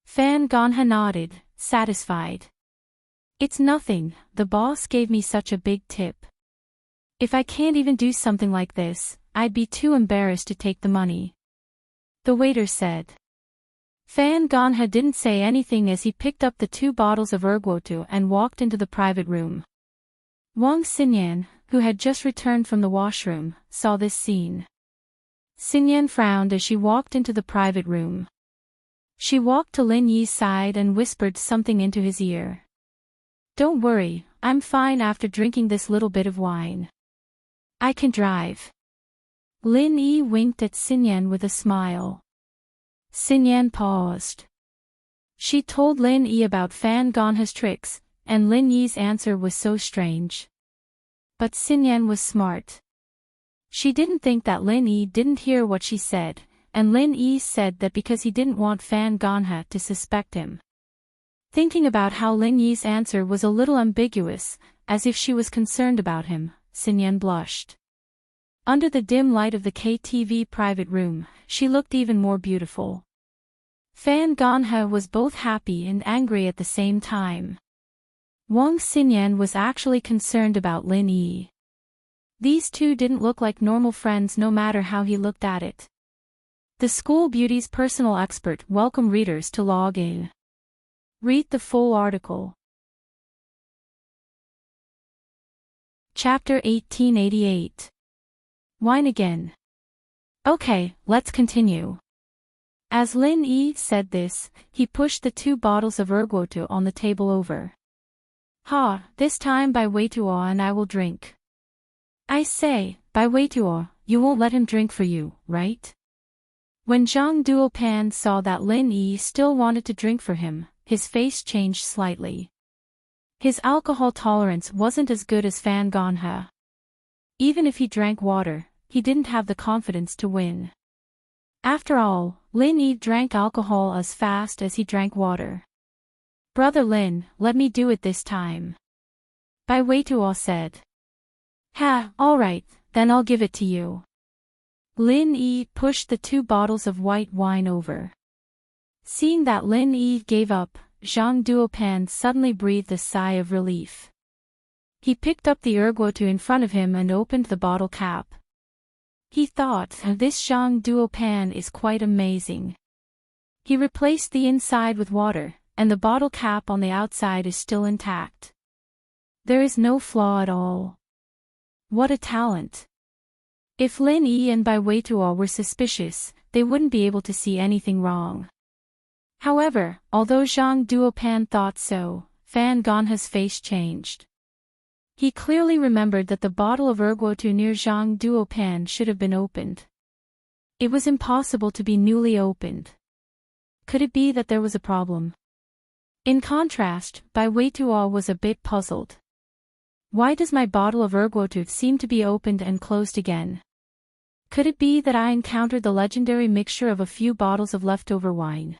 Fan Ganha nodded, satisfied. It's nothing, the boss gave me such a big tip. If I can't even do something like this, I'd be too embarrassed to take the money. The waiter said. Fan Ganha didn't say anything as he picked up the 2 bottles of ergotu and walked into the private room. Wang Xinyan, who had just returned from the washroom, saw this scene. Xinyan frowned as she walked into the private room. She walked to Lin Yi's side and whispered something into his ear. Don't worry, I'm fine after drinking this little bit of wine. I can drive. Lin Yi winked at Xinyan with a smile. Xinyan paused. She told Lin Yi about Fan Ganha's tricks, and Lin Yi's answer was so strange. But Xinyan was smart. She didn't think that Lin Yi didn't hear what she said, and Lin Yi said that because he didn't want Fan Ganha to suspect him. Thinking about how Lin Yi's answer was a little ambiguous, as if she was concerned about him, Xinyan blushed. Under the dim light of the KTV private room, she looked even more beautiful. Fan Ganha was both happy and angry at the same time. Wang Xinyan was actually concerned about Lin Yi. These two didn't look like normal friends no matter how he looked at it. The School Beauty's personal expert welcomed readers to log in. Read the full article. Chapter 1888. Wine again. Okay, let's continue. As Lin Yi said this, he pushed the 2 bottles of ergotu on the table over. Ha, this time by Weituo and I will drink. I say, by Weituo, you won't let him drink for you, right? When Zhang Duopan saw that Lin Yi still wanted to drink for him, his face changed slightly. His alcohol tolerance wasn't as good as Fan Ganha. Even if he drank water, he didn't have the confidence to win. After all, Lin Yi drank alcohol as fast as he drank water. Brother Lin, let me do it this time. Bai Weituo said. Ha, alright, then I'll give it to you. Lin Yi pushed the 2 bottles of white wine over. Seeing that Lin Yi gave up, Zhang Duopan suddenly breathed a sigh of relief. He picked up the erguotu in front of him and opened the bottle cap. He thought, this Zhang Duo pan is quite amazing. He replaced the inside with water, and the bottle cap on the outside is still intact. There is no flaw at all. What a talent. If Lin Yi and Bai Weituo were suspicious, they wouldn't be able to see anything wrong. However, although Zhang Duopan thought so, Fan Ganha's face changed. He clearly remembered that the bottle of erguotu near Zhang Duopan should have been opened. It was impossible to be newly opened. Could it be that there was a problem? In contrast, Bai Weituo was a bit puzzled. Why does my bottle of erguotu seem to be opened and closed again? Could it be that I encountered the legendary mixture of a few bottles of leftover wine?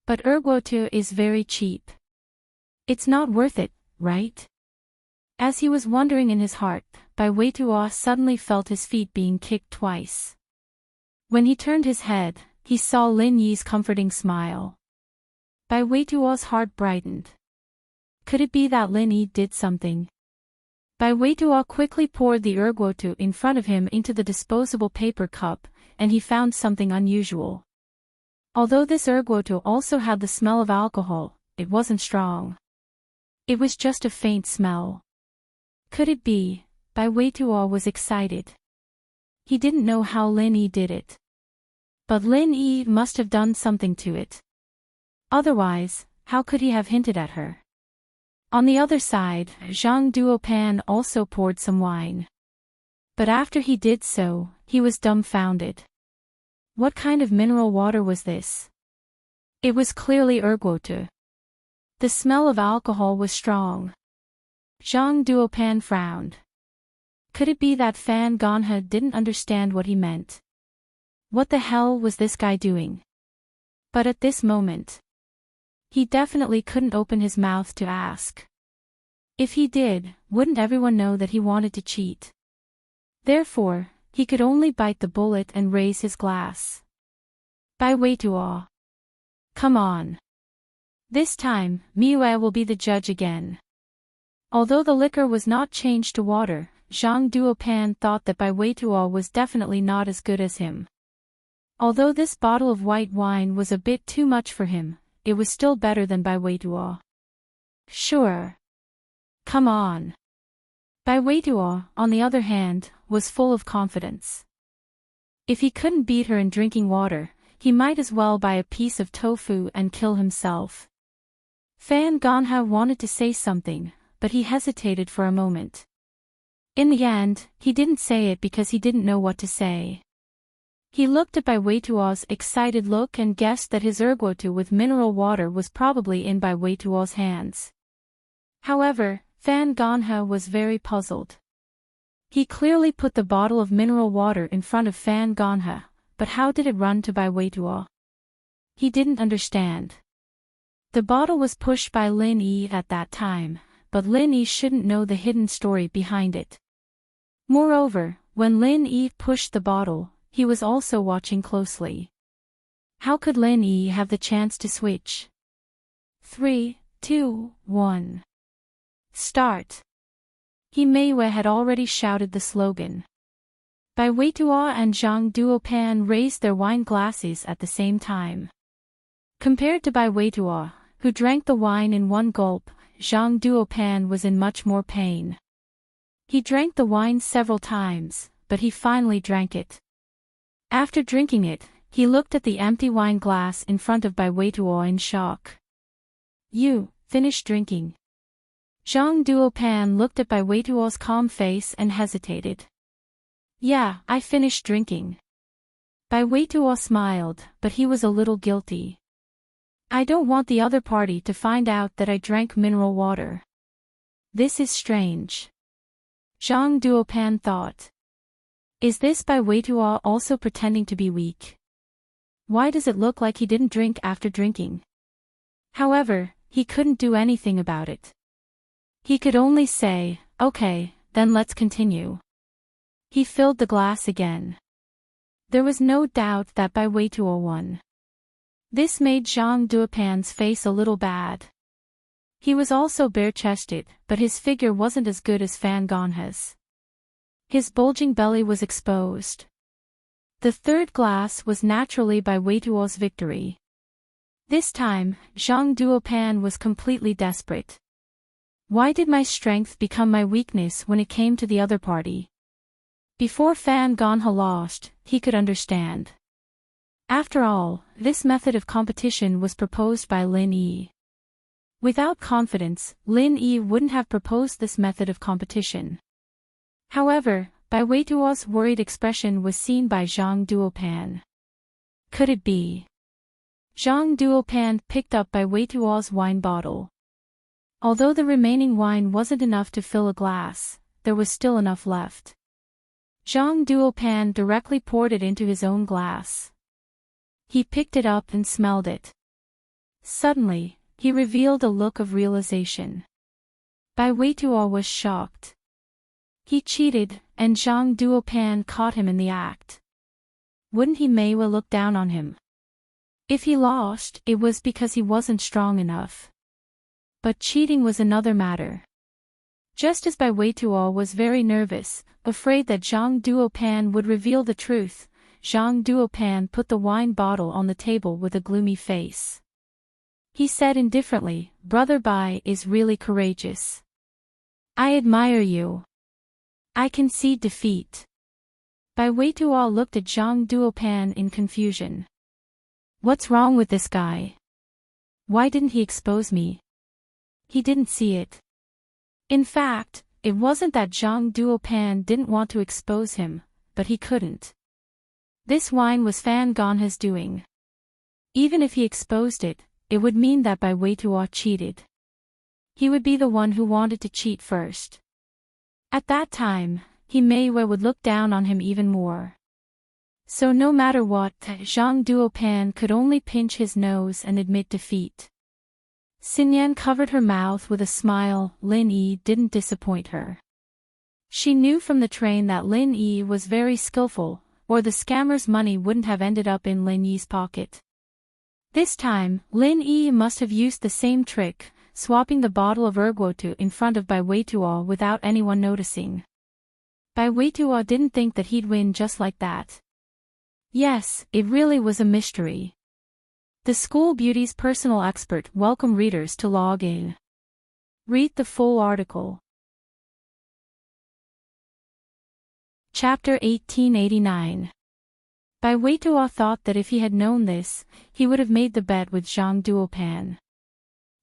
But erguotu is very cheap. It's not worth it, right? As he was wondering in his heart, Bai Weituo suddenly felt his feet being kicked twice. When he turned his head, he saw Lin Yi's comforting smile. Bai Weituo's heart brightened. Could it be that Lin Yi did something? Bai Weituo quickly poured the erguotu in front of him into the disposable paper cup, and he found something unusual. Although this erguotu also had the smell of alcohol, it wasn't strong. It was just a faint smell. Could it be? Bai Weituo was excited. He didn't know how Lin Yi did it. But Lin Yi must have done something to it. Otherwise, how could he have hinted at her? On the other side, Zhang Duopan also poured some wine. But after he did so, he was dumbfounded. What kind of mineral water was this? It was clearly erguotu. The smell of alcohol was strong. Zhang Duopan frowned. Could it be that Fan Ganha didn't understand what he meant? What the hell was this guy doing? But at this moment, he definitely couldn't open his mouth to ask. If he did, wouldn't everyone know that he wanted to cheat? Therefore, he could only bite the bullet and raise his glass. Bai Weituo. Come on. This time, Miue will be the judge again. Although the liquor was not changed to water, Zhang Duopan thought that Bai Weituo was definitely not as good as him. Although this bottle of white wine was a bit too much for him, it was still better than Bai Weituo. Sure. Come on. Bai Weituo, on the other hand, was full of confidence. If he couldn't beat her in drinking water, he might as well buy a piece of tofu and kill himself. Fan Ganha wanted to say something, but he hesitated for a moment. In the end, he didn't say it because he didn't know what to say. He looked at Bai Weituo's excited look and guessed that his erguotu with mineral water was probably in Bai Weituo's hands. However, Fan Ganha was very puzzled. He clearly put the bottle of mineral water in front of Fan Ganha, but how did it run to Bai Weituo? He didn't understand. The bottle was pushed by Lin Yi at that time, but Lin Yi shouldn't know the hidden story behind it. Moreover, when Lin Yi pushed the bottle, he was also watching closely. How could Lin Yi have the chance to switch? 3, 2, 1. Start. Miue had already shouted the slogan. Bai Weituo and Zhang Duopan raised their wine glasses at the same time. Compared to Bai Weituo, who drank the wine in one gulp, Zhang Duopan was in much more pain. He drank the wine several times, but he finally drank it. After drinking it, he looked at the empty wine glass in front of Bai Weituo in shock. You finished drinking. Zhang Duopan looked at Bai Weituo's calm face and hesitated. Yeah, I finished drinking. Bai Weituo smiled, but he was a little guilty. I don't want the other party to find out that I drank mineral water. This is strange. Zhang Duopan thought. Is this Bai Weituo also pretending to be weak? Why does it look like he didn't drink after drinking? However, he couldn't do anything about it. He could only say, okay, then let's continue. He filled the glass again. There was no doubt that Bai Weituo won. This made Zhang Duopan's face a little bad. He was also bare-chested, but his figure wasn't as good as Fan Gonha's. His bulging belly was exposed. The third glass was naturally by Wei Tuo's victory. This time, Zhang Duopan was completely desperate. Why did my strength become my weakness when it came to the other party? Before Fan Gonha lost, he could understand. After all, this method of competition was proposed by Lin Yi. Without confidence, Lin Yi wouldn't have proposed this method of competition. However, Bai Weituo's worried expression was seen by Zhang Duopan. Could it be? Zhang Duopan picked up Bai Weituo's wine bottle. Although the remaining wine wasn't enough to fill a glass, there was still enough left. Zhang Duopan directly poured it into his own glass. He picked it up and smelled it. Suddenly, he revealed a look of realization. Bai Weituo was shocked. He cheated, and Zhang Duopan caught him in the act. Wouldn't he Meiwa look down on him? If he lost, it was because he wasn't strong enough. But cheating was another matter. Just as Bai Weituo was very nervous, afraid that Zhang Duopan would reveal the truth, Zhang Duopan put the wine bottle on the table with a gloomy face. He said indifferently, "Brother Bai is really courageous. I admire you. I concede defeat." Bai Weituo looked at Zhang Duopan in confusion. What's wrong with this guy? Why didn't he expose me? He didn't see it. In fact, it wasn't that Zhang Duopan didn't want to expose him, but he couldn't. This wine was Fan Gonha's doing. Even if he exposed it, it would mean that Bai Weituo cheated. He would be the one who wanted to cheat first. At that time, Meiwa would look down on him even more. So no matter what, Zhang Duopan could only pinch his nose and admit defeat. Xinyan covered her mouth with a smile. Lin Yi didn't disappoint her. She knew from the train that Lin Yi was very skillful, or the scammer's money wouldn't have ended up in Lin Yi's pocket. This time, Lin Yi must have used the same trick, swapping the bottle of erguotu in front of Bai Weituo without anyone noticing. Bai Weituo didn't think that he'd win just like that. Yes, it really was a mystery. The School Beauty's personal expert welcomed readers to log in. Read the full article. Chapter 1889. Bai Weituo thought that if he had known this, he would have made the bet with Zhang Duopan.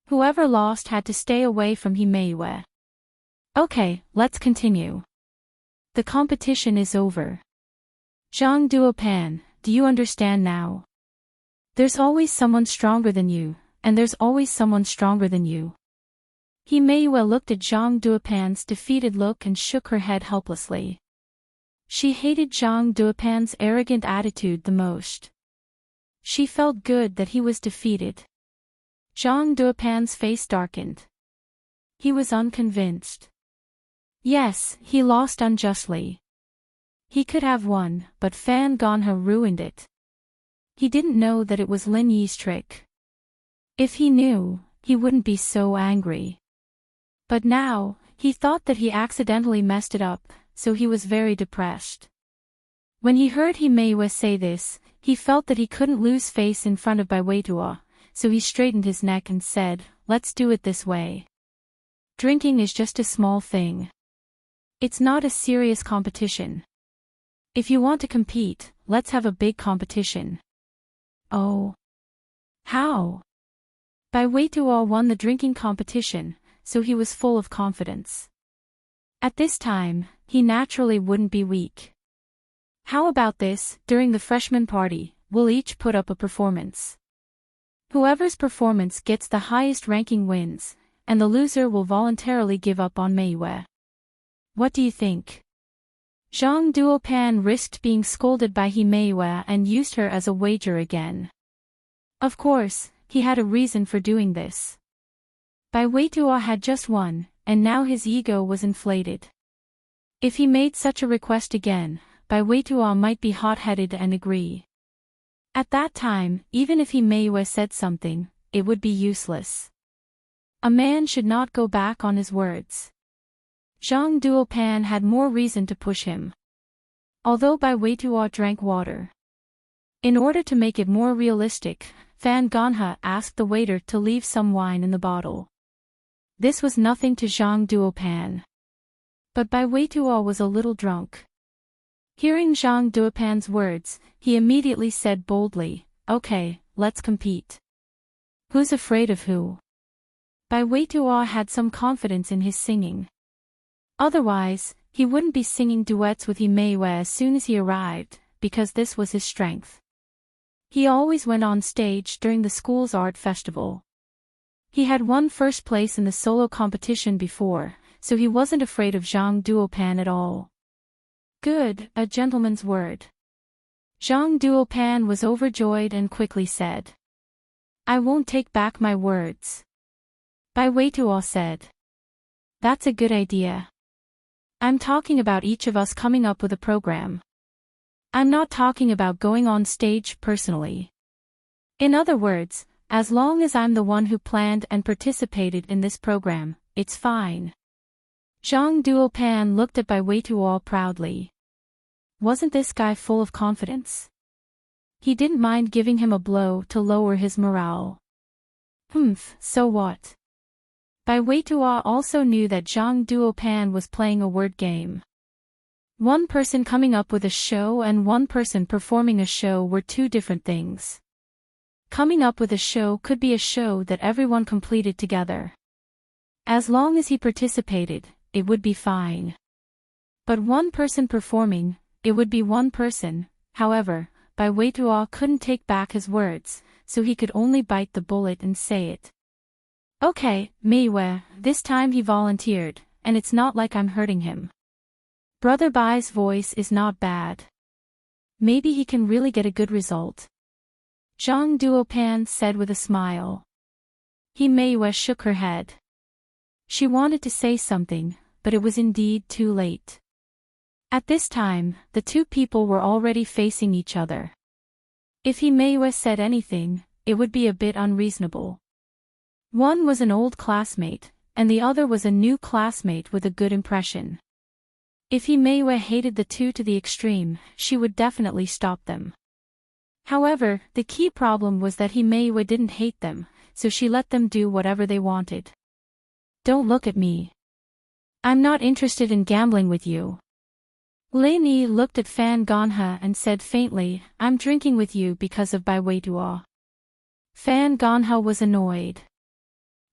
Whoever lost had to stay away from Meiwa. Okay, let's continue. The competition is over. Zhang Duopan, do you understand now? There's always someone stronger than you, and there's always someone stronger than you. Meiwa looked at Zhang Duopan's defeated look and shook her head helplessly. She hated Zhang Duopan's arrogant attitude the most. She felt good that he was defeated. Zhang Duopan's face darkened. He was unconvinced. Yes, he lost unjustly. He could have won, but Fan Gonha ruined it. He didn't know that it was Lin Yi's trick. If he knew, he wouldn't be so angry. But now, he thought that he accidentally messed it up, so he was very depressed. When he heard Meiwa say this, he felt that he couldn't lose face in front of Bai Weituo, so he straightened his neck and said, "Let's do it this way. Drinking is just a small thing. It's not a serious competition. If you want to compete, let's have a big competition." Oh. How? Bai Weituo won the drinking competition, so he was full of confidence. At this time, he naturally wouldn't be weak. How about this, during the freshman party, we'll each put up a performance. Whoever's performance gets the highest ranking wins, and the loser will voluntarily give up on Meiwa. What do you think? Zhang Duopan risked being scolded by Meiwa and used her as a wager again. Of course, he had a reason for doing this. Bai Weituo had just won, and now his ego was inflated. If he made such a request again, Bai Weituo might be hot-headed and agree. At that time, even if Meiwa said something, it would be useless. A man should not go back on his words. Zhang Duopan had more reason to push him. Although Bai Weituo drank water. In order to make it more realistic, Fan Ganhe asked the waiter to leave some wine in the bottle. This was nothing to Zhang Duopan. But Bai Weituo was a little drunk. Hearing Zhang Duopan's words, he immediately said boldly, "Okay, let's compete." Who's afraid of who? Bai Weituo had some confidence in his singing. Otherwise, he wouldn't be singing duets with Imeiwa as soon as he arrived, because this was his strength. He always went on stage during the school's art festival. He had won first place in the solo competition before, so he wasn't afraid of Zhang Duopan at all. Good, a gentleman's word. Zhang Duopan was overjoyed and quickly said, "I won't take back my words." Bai Weituo said, "That's a good idea. I'm talking about each of us coming up with a program. I'm not talking about going on stage personally. In other words, as long as I'm the one who planned and participated in this program, it's fine." Zhang Duopan looked at Bai Weituo proudly. Wasn't this guy full of confidence? He didn't mind giving him a blow to lower his morale. So what? Bai Weituo also knew that Zhang Duopan was playing a word game. One person coming up with a show and one person performing a show were two different things. Coming up with a show could be a show that everyone completed together. As long as he participated, it would be fine. But one person performing, it would be one person. However, Bai Weituo couldn't take back his words, so he could only bite the bullet and say it. "Okay, Meiwe," this time he volunteered, "and it's not like I'm hurting him. Brother Bai's voice is not bad. Maybe he can really get a good result." Zhang Duopan said with a smile. Meiwe shook her head. She wanted to say something, but it was indeed too late. At this time, the two people were already facing each other. If Meiwe said anything, it would be a bit unreasonable. One was an old classmate, and the other was a new classmate with a good impression. If Meiwe hated the two to the extreme, she would definitely stop them. However, the key problem was that Meiwe didn't hate them, so she let them do whatever they wanted. "Don't look at me. I'm not interested in gambling with you." Lin Yi looked at Fan Ganhe and said faintly, "I'm drinking with you because of Bai Weituo." Fan Ganhe was annoyed.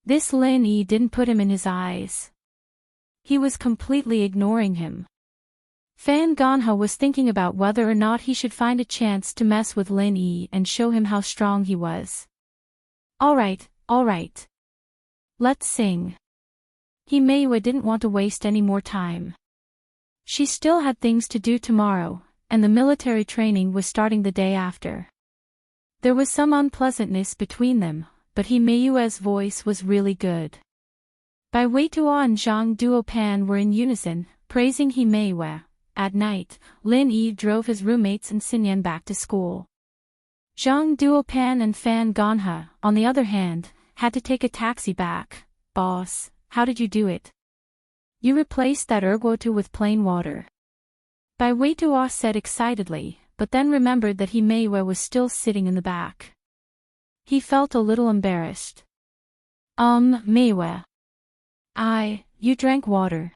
This Lin Yi didn't put him in his eyes. He was completely ignoring him. Fan Ganhe was thinking about whether or not he should find a chance to mess with Lin Yi and show him how strong he was. All right. Let's sing." Meiwe didn't want to waste any more time. She still had things to do tomorrow, and the military training was starting the day after. There was some unpleasantness between them, but Meiwe's voice was really good. Bai Weituo and Zhang Duopan were in unison, praising Meiwe. At night, Lin Yi drove his roommates and Xinyan back to school. Zhang Duopan and Fan Ganhe, on the other hand, had to take a taxi back. "Boss, how did you do it? You replaced that ergotu with plain water." Bai Weituo said excitedly, but then remembered that Meiwe was still sitting in the back. He felt a little embarrassed. Meiwe. You drank water."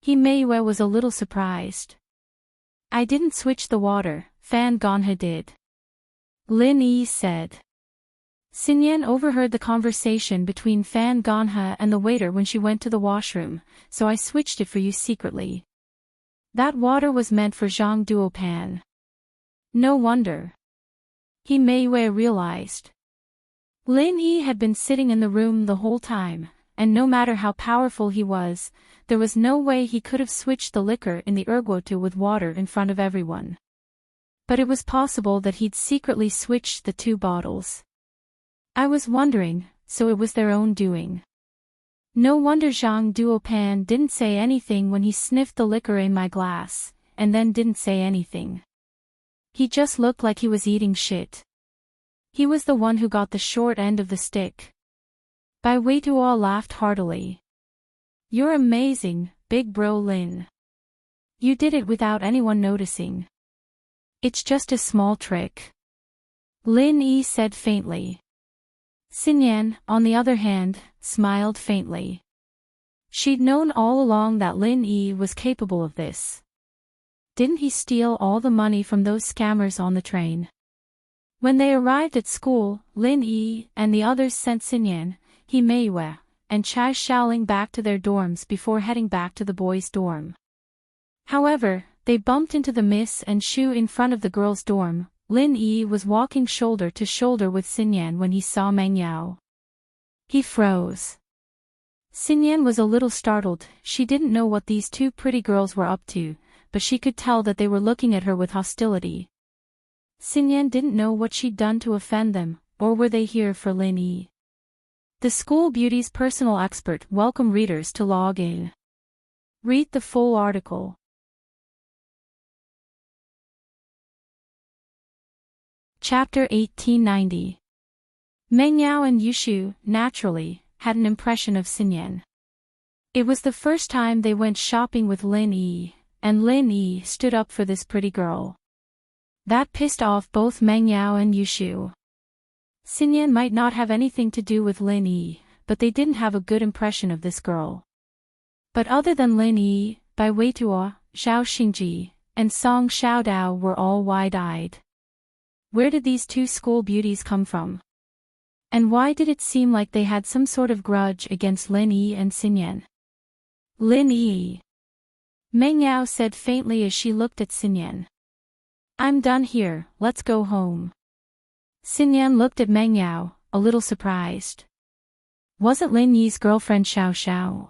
Meiwe was a little surprised. "I didn't switch the water, Fan Ganhe did." Lin Yi said. Xinyan overheard the conversation between Fan Ganhe and the waiter when she went to the washroom, so I switched it for you secretly. That water was meant for Zhang Duopan. No wonder. Meiwe realized. Lin Yi had been sitting in the room the whole time, and no matter how powerful he was, there was no way he could have switched the liquor in the ergotu with water in front of everyone. But it was possible that he'd secretly switched the two bottles. I was wondering, so it was their own doing. No wonder Zhang Duopan didn't say anything when he sniffed the liquor in my glass, and then didn't say anything. He just looked like he was eating shit. He was the one who got the short end of the stick. Bai Weiduo laughed heartily. You're amazing, big bro Lin. You did it without anyone noticing. It's just a small trick. Lin Yi said faintly. Xinyan, on the other hand, smiled faintly. She'd known all along that Lin Yi was capable of this. Didn't he steal all the money from those scammers on the train? When they arrived at school, Lin Yi and the others sent Xinyan, He Meiyue, and Chai Shaoling back to their dorms before heading back to the boys' dorm. However, they bumped into the Miss and Shu in front of the girls' dorm. Lin Yi was walking shoulder to shoulder with Xinyan when he saw Meng Yao. He froze. Xinyan was a little startled. She didn't know what these two pretty girls were up to, but she could tell that they were looking at her with hostility. Xinyan didn't know what she'd done to offend them, or were they here for Lin Yi? The School Beauty's personal expert welcomed readers to log in. Read the full article. Chapter 1890. Meng Yao and Yushu, naturally, had an impression of Xinyan. It was the first time they went shopping with Lin Yi, and Lin Yi stood up for this pretty girl. That pissed off both Meng Yao and Yushu. Xinyan might not have anything to do with Lin Yi, but they didn't have a good impression of this girl. But other than Lin Yi, Bai Weiduo, Zhao Xingji, and Song Xiaodao were all wide-eyed. Where did these two school beauties come from? And why did it seem like they had some sort of grudge against Lin Yi and Xinyan? Lin Yi. Meng Yao said faintly as she looked at Xinyan. I'm done here, let's go home. Xinyan looked at Meng Yao, a little surprised. Wasn't Lin Yi's girlfriend Xiao Xiao?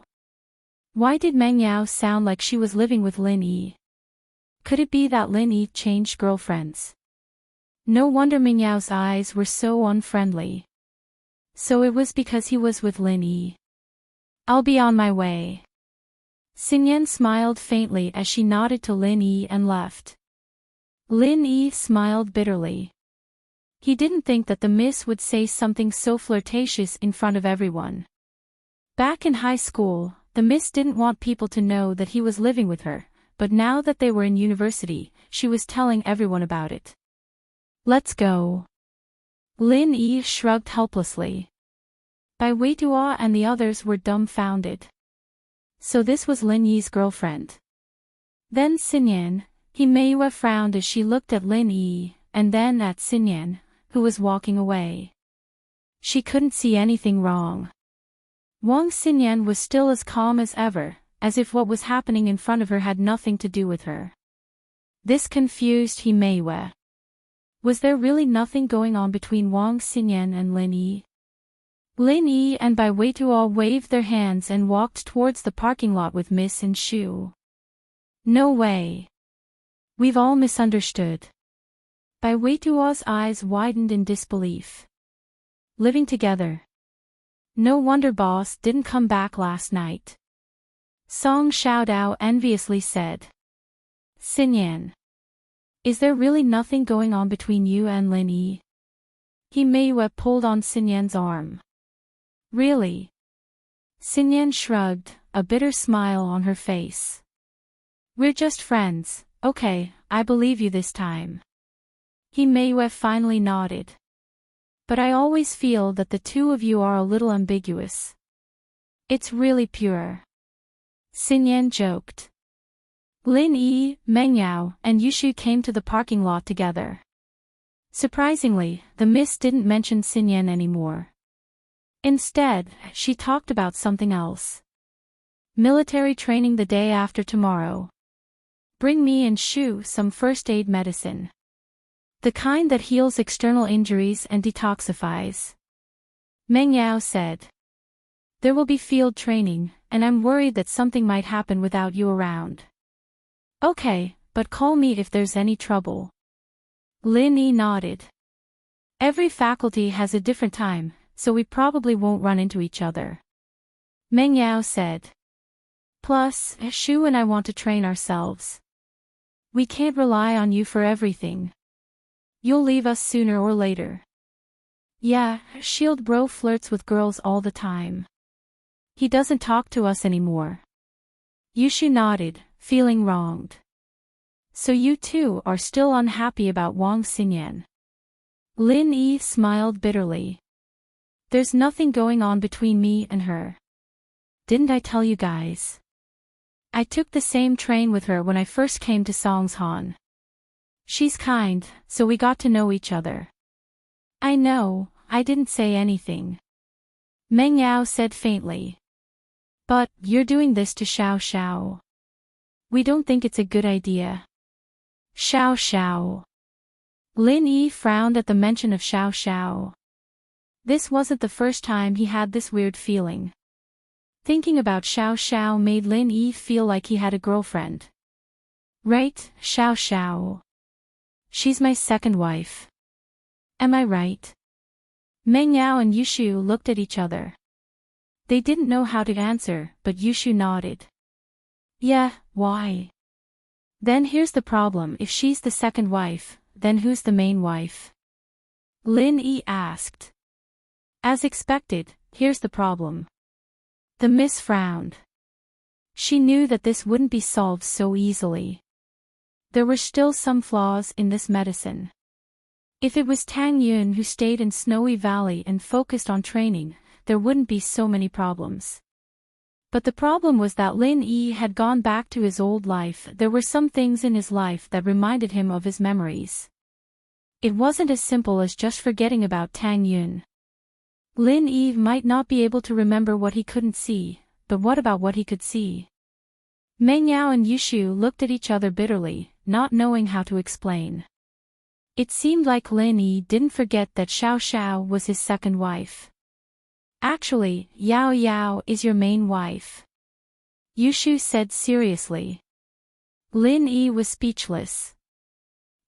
Why did Meng Yao sound like she was living with Lin Yi? Could it be that Lin Yi changed girlfriends? No wonder Meng Yao's eyes were so unfriendly. So it was because he was with Lin Yi. I'll be on my way. Xinyan smiled faintly as she nodded to Lin Yi and left. Lin Yi smiled bitterly. He didn't think that the miss would say something so flirtatious in front of everyone. Back in high school, the miss didn't want people to know that he was living with her, but now that they were in university, she was telling everyone about it. Let's go. Lin Yi shrugged helplessly. Bai Weiduo and the others were dumbfounded. So this was Lin Yi's girlfriend. Then Xinyan, He Meiyue frowned as she looked at Lin Yi, and then at Xinyan, who was walking away. She couldn't see anything wrong. Wang Xinyan was still as calm as ever, as if what was happening in front of her had nothing to do with her. This confused He Meiyue. Was there really nothing going on between Wang Xinyan and Lin Yi? Lin Yi and Bai Weiduo waved their hands and walked towards the parking lot with Miss and Shu. No way. We've all misunderstood. Bai Weiduo's eyes widened in disbelief. Living together. No wonder boss didn't come back last night. Song Xiaodao enviously said. Xinyan. Is there really nothing going on between you and Lin Yi? He Meiyue pulled on Xinyan's arm. Really? Xinyan shrugged, a bitter smile on her face. We're just friends, okay, I believe you this time. He Meiyue finally nodded. But I always feel that the two of you are a little ambiguous. It's really pure. Xinyan joked. Lin Yi, Meng Yao, and Yushu came to the parking lot together. Surprisingly, the miss didn't mention Xinyan anymore. Instead, she talked about something else. Military training the day after tomorrow. Bring me and Shu some first aid medicine. The kind that heals external injuries and detoxifies. Meng Yao said. There will be field training, and I'm worried that something might happen without you around. Okay, but call me if there's any trouble. Lin Yi nodded. Every faculty has a different time, so we probably won't run into each other. Meng Yao said. Plus, Shu and I want to train ourselves. We can't rely on you for everything. You'll leave us sooner or later. Yeah, Shield Bro flirts with girls all the time. He doesn't talk to us anymore. Yushu nodded, feeling wronged. So you two are still unhappy about Wang Xinyan? Lin Yi smiled bitterly. There's nothing going on between me and her. Didn't I tell you guys? I took the same train with her when I first came to Songshan. She's kind, so we got to know each other. I know, I didn't say anything. Meng Yao said faintly. But, you're doing this to Xiao Xiao. We don't think it's a good idea. Xiao Xiao. Lin Yi frowned at the mention of Xiao Xiao. This wasn't the first time he had this weird feeling. Thinking about Xiao Xiao made Lin Yi feel like he had a girlfriend. Right, Xiao Xiao. She's my second wife. Am I right? Meng Yao and Yushu looked at each other. They didn't know how to answer, but Yushu nodded. Yeah, why? Then here's the problem: if she's the second wife, then who's the main wife? Lin Yi asked. As expected, here's the problem. The miss frowned. She knew that this wouldn't be solved so easily. There were still some flaws in this medicine. If it was Tang Yun who stayed in Snowy Valley and focused on training, there wouldn't be so many problems. But the problem was that Lin Yi had gone back to his old life. There were some things in his life that reminded him of his memories. It wasn't as simple as just forgetting about Tang Yun. Lin Yi might not be able to remember what he couldn't see, but what about what he could see? Meng Yao and Yushu looked at each other bitterly, not knowing how to explain. It seemed like Lin Yi didn't forget that Xiao Xiao was his second wife. Actually, Yao Yao is your main wife. Yushu said seriously. Lin Yi was speechless.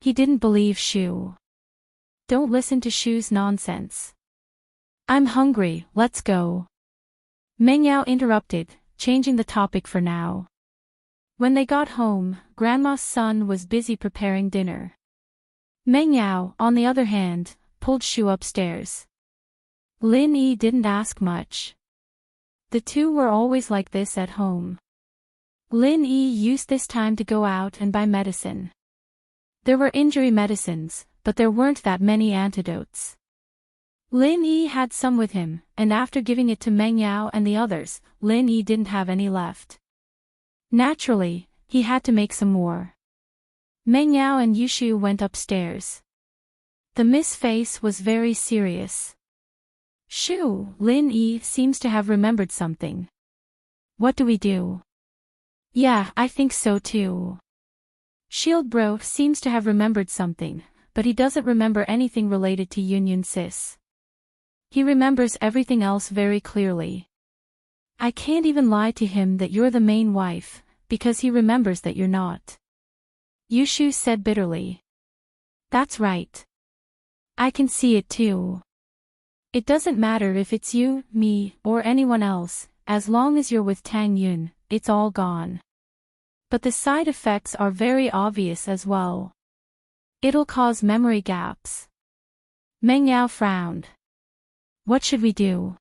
He didn't believe Shu. Don't listen to Shu's nonsense. I'm hungry, let's go. Meng Yao interrupted, changing the topic for now. When they got home, Grandma's son was busy preparing dinner. Meng Yao, on the other hand, pulled Shu upstairs. Lin Yi didn't ask much. The two were always like this at home. Lin Yi used this time to go out and buy medicine. There were injury medicines, but there weren't that many antidotes. Lin Yi had some with him, and after giving it to Meng Yao and the others, Lin Yi didn't have any left. Naturally, he had to make some more. Meng Yao and Yushu went upstairs. The Miss face was very serious. Shu, Lin Yi seems to have remembered something. What do we do? Yeah, I think so too. Shield Bro seems to have remembered something, but he doesn't remember anything related to Union Sis. He remembers everything else very clearly. I can't even lie to him that you're the main wife, because he remembers that you're not. Yushu said bitterly. That's right. I can see it too. It doesn't matter if it's you, me, or anyone else, as long as you're with Tang Yun, it's all gone. But the side effects are very obvious as well. It'll cause memory gaps. Meng Yao frowned. What should we do?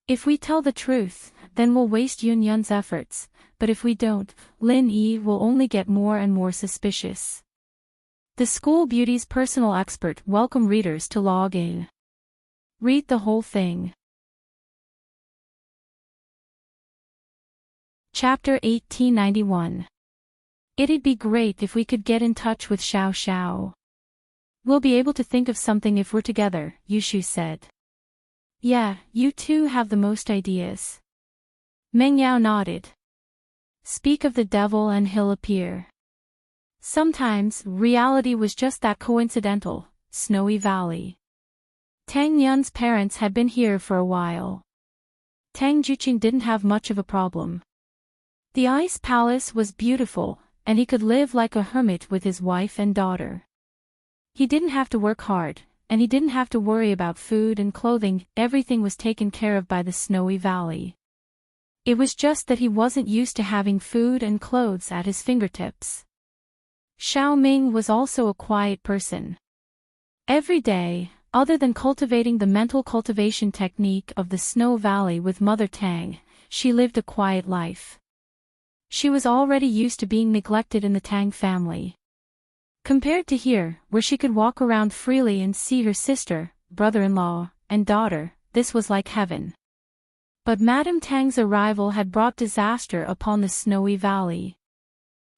If we tell the truth, then we'll waste Yun Yun's efforts, but if we don't, Lin Yi will only get more and more suspicious. The School Beauty's personal expert welcome readers to log in. Read the whole thing. Chapter 1891. It'd be great if we could get in touch with Xiao Xiao. We'll be able to think of something if we're together, Yushu said. Yeah, you two have the most ideas. Meng Yao nodded. Speak of the devil and he'll appear. Sometimes, reality was just that coincidental, Snowy Valley. Tang Yun's parents had been here for a while. Tang Juqing didn't have much of a problem. The ice palace was beautiful, and he could live like a hermit with his wife and daughter. He didn't have to work hard, and he didn't have to worry about food and clothing. Everything was taken care of by the Snowy Valley. It was just that he wasn't used to having food and clothes at his fingertips. Xiao Ming was also a quiet person. Every day, Other than cultivating the mental cultivation technique of the Snow Valley with Mother Tang, she lived a quiet life. She was already used to being neglected in the Tang family. Compared to here, where she could walk around freely and see her sister, brother-in-law, and daughter, this was like heaven. But Madame Tang's arrival had brought disaster upon the Snowy Valley.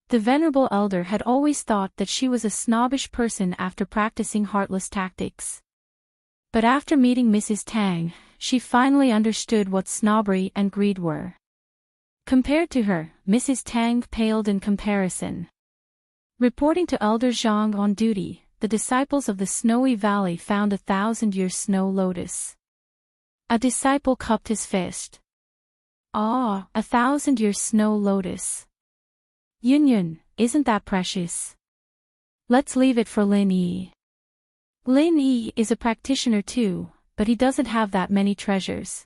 The venerable elder had always thought that she was a snobbish person after practicing heartless tactics. But after meeting Mrs. Tang, she finally understood what snobbery and greed were. Compared to her, Mrs. Tang paled in comparison. Reporting to Elder Zhang on duty, the disciples of the Snowy Valley found 1,000-year snow lotus. A disciple cupped his fist. Ah, 1,000-year snow lotus. Yun, isn't that precious? Let's leave it for Lin Yi. Lin Yi is a practitioner too, but he doesn't have that many treasures.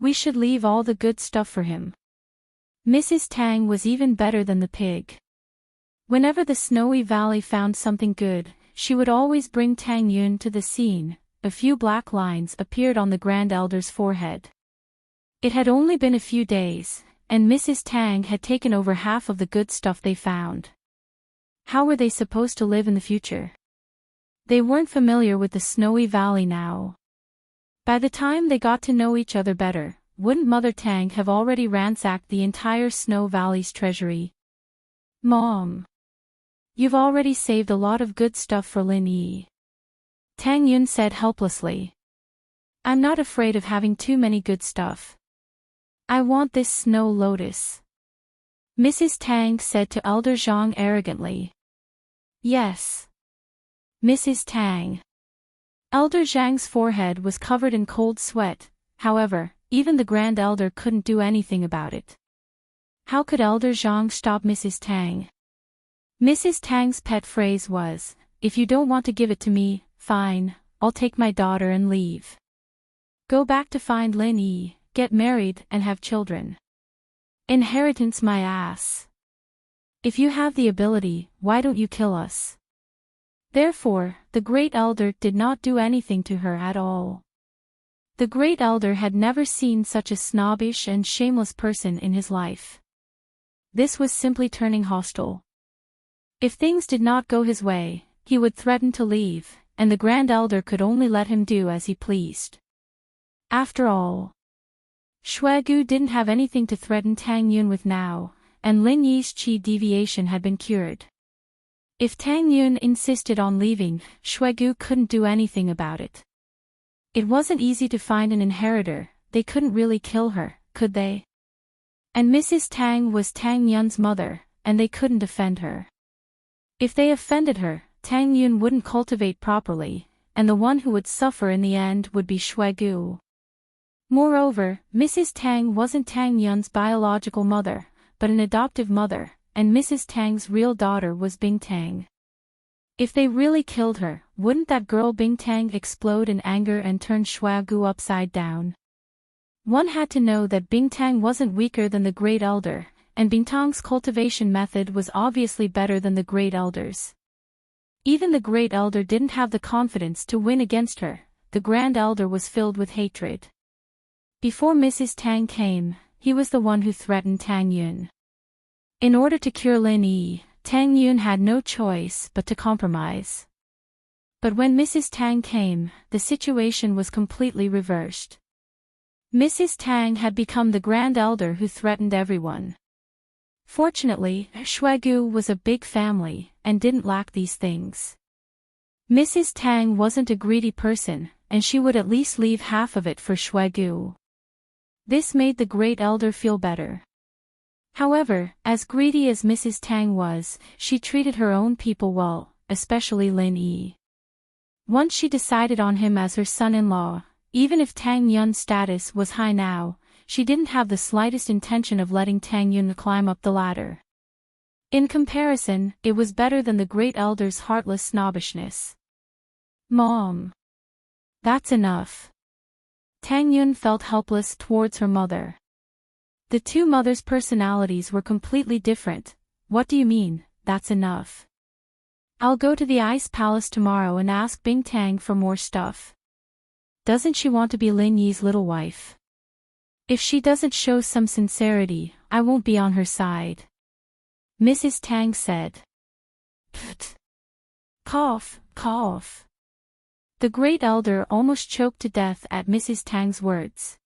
We should leave all the good stuff for him. Mrs. Tang was even better than the pig. Whenever the Snowy Valley found something good, she would always bring Tang Yun to the scene. A few black lines appeared on the Grand Elder's forehead. It had only been a few days, and Mrs. Tang had taken over half of the good stuff they found. How were they supposed to live in the future? They weren't familiar with the Snowy Valley now. By the time they got to know each other better, wouldn't Mother Tang have already ransacked the entire Snow Valley's treasury? Mom, you've already saved a lot of good stuff for Lin Yi. Tang Yun said helplessly. I'm not afraid of having too many good stuff. I want this snow lotus. Mrs. Tang said to Elder Zhang arrogantly. Yes. Mrs. Tang. Elder Zhang's forehead was covered in cold sweat, however, even the Grand Elder couldn't do anything about it. How could Elder Zhang stop Mrs. Tang? Mrs. Tang's pet phrase was, if you don't want to give it to me, fine, I'll take my daughter and leave. Go back to find Lin Yi, get married and have children. Inheritance my ass. If you have the ability, why don't you kill us? Therefore, the Great Elder did not do anything to her at all. The Great Elder had never seen such a snobbish and shameless person in his life. This was simply turning hostile. If things did not go his way, he would threaten to leave, and the Grand Elder could only let him do as he pleased. After all, Shuegu didn't have anything to threaten Tang Yun with now, and Lin Yi's chi deviation had been cured. If Tang Yun insisted on leaving, Shuegu couldn't do anything about it. It wasn't easy to find an inheritor, they couldn't really kill her, could they? And Mrs. Tang was Tang Yun's mother, and they couldn't offend her. If they offended her, Tang Yun wouldn't cultivate properly, and the one who would suffer in the end would be Shuegu. Moreover, Mrs. Tang wasn't Tang Yun's biological mother, but an adoptive mother, and Mrs. Tang's real daughter was Bing Tang. If they really killed her, wouldn't that girl Bing Tang explode in anger and turn Shuegu upside down? One had to know that Bing Tang wasn't weaker than the Great Elder, and Bing Tang's cultivation method was obviously better than the Great Elder's. Even the Great Elder didn't have the confidence to win against her, the Grand Elder was filled with hatred. Before Mrs. Tang came, he was the one who threatened Tang Yun. In order to cure Lin Yi, Tang Yun had no choice but to compromise. But when Mrs. Tang came, the situation was completely reversed. Mrs. Tang had become the Grand Elder who threatened everyone. Fortunately, Shuegu was a big family, and didn't lack these things. Mrs. Tang wasn't a greedy person, and she would at least leave half of it for Shuegu. This made the Great Elder feel better. However, as greedy as Mrs. Tang was, she treated her own people well, especially Lin Yi. Once she decided on him as her son-in-law, even if Tang Yun's status was high now, she didn't have the slightest intention of letting Tang Yun climb up the ladder. In comparison, it was better than the Great Elder's heartless snobbishness. Mom. That's enough. Tang Yun felt helpless towards her mother. The two mothers' personalities were completely different. What do you mean, that's enough? I'll go to the Ice Palace tomorrow and ask Bing-Tang for more stuff. Doesn't she want to be Lin Yi's little wife? If she doesn't show some sincerity, I won't be on her side. Mrs. Tang said. Pfft. Cough, cough. The great elder almost choked to death at Mrs. Tang's words.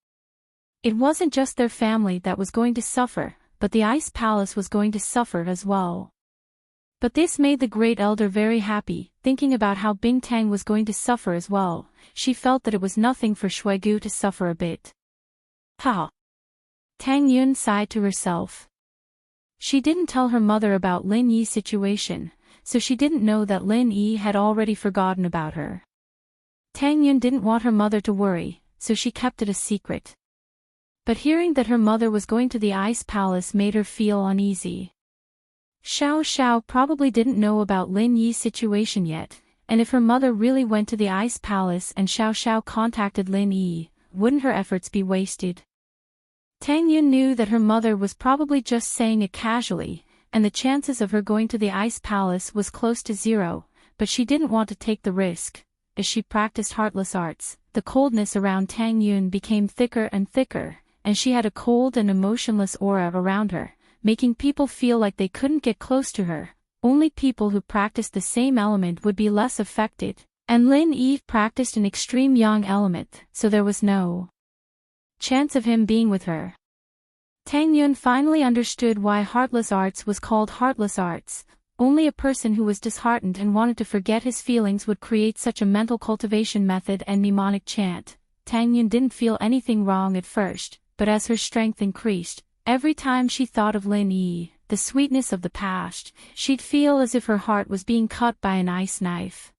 It wasn't just their family that was going to suffer, but the Ice Palace was going to suffer as well. But this made the great elder very happy, thinking about how Bing-Tang was going to suffer as well. She felt that it was nothing for Shuigu to suffer a bit. Ha! Tang Yun sighed to herself. She didn't tell her mother about Lin Yi's situation, so she didn't know that Lin Yi had already forgotten about her. Tang Yun didn't want her mother to worry, so she kept it a secret. But hearing that her mother was going to the Ice Palace made her feel uneasy. Xiao Xiao probably didn't know about Lin Yi's situation yet, and if her mother really went to the Ice Palace and Xiao Xiao contacted Lin Yi, wouldn't her efforts be wasted? Tang Yun knew that her mother was probably just saying it casually, and the chances of her going to the Ice Palace was close to zero, but she didn't want to take the risk. As she practiced heartless arts, the coldness around Tang Yun became thicker and thicker, and she had a cold and emotionless aura around her, making people feel like they couldn't get close to her. Only people who practiced the same element would be less affected, and Lin Yi practiced an extreme yang element, so there was no chance of him being with her. Tang Yun finally understood why heartless arts was called heartless arts. Only a person who was disheartened and wanted to forget his feelings would create such a mental cultivation method and mnemonic chant. Tang Yun didn't feel anything wrong at first, but as her strength increased, every time she thought of Lin Yi, the sweetness of the past, she'd feel as if her heart was being cut by an ice knife.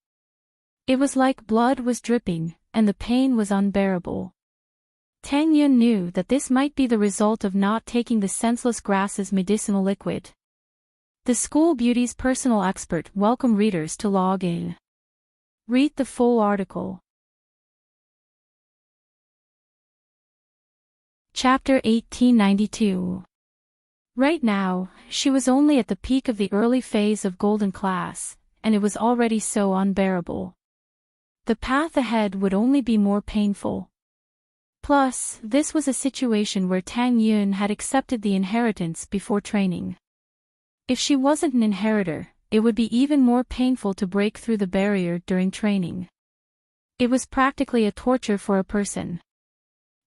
It was like blood was dripping, and the pain was unbearable. Tang Yun knew that this might be the result of not taking the senseless grass's medicinal liquid. The School Beauty's personal expert welcomed readers to log in. Read the full article. Chapter 1892. Right now, she was only at the peak of the early phase of Golden Class, and it was already so unbearable. The path ahead would only be more painful. Plus, this was a situation where Tang Yun had accepted the inheritance before training. If she wasn't an inheritor, it would be even more painful to break through the barrier during training. It was practically a torture for a person.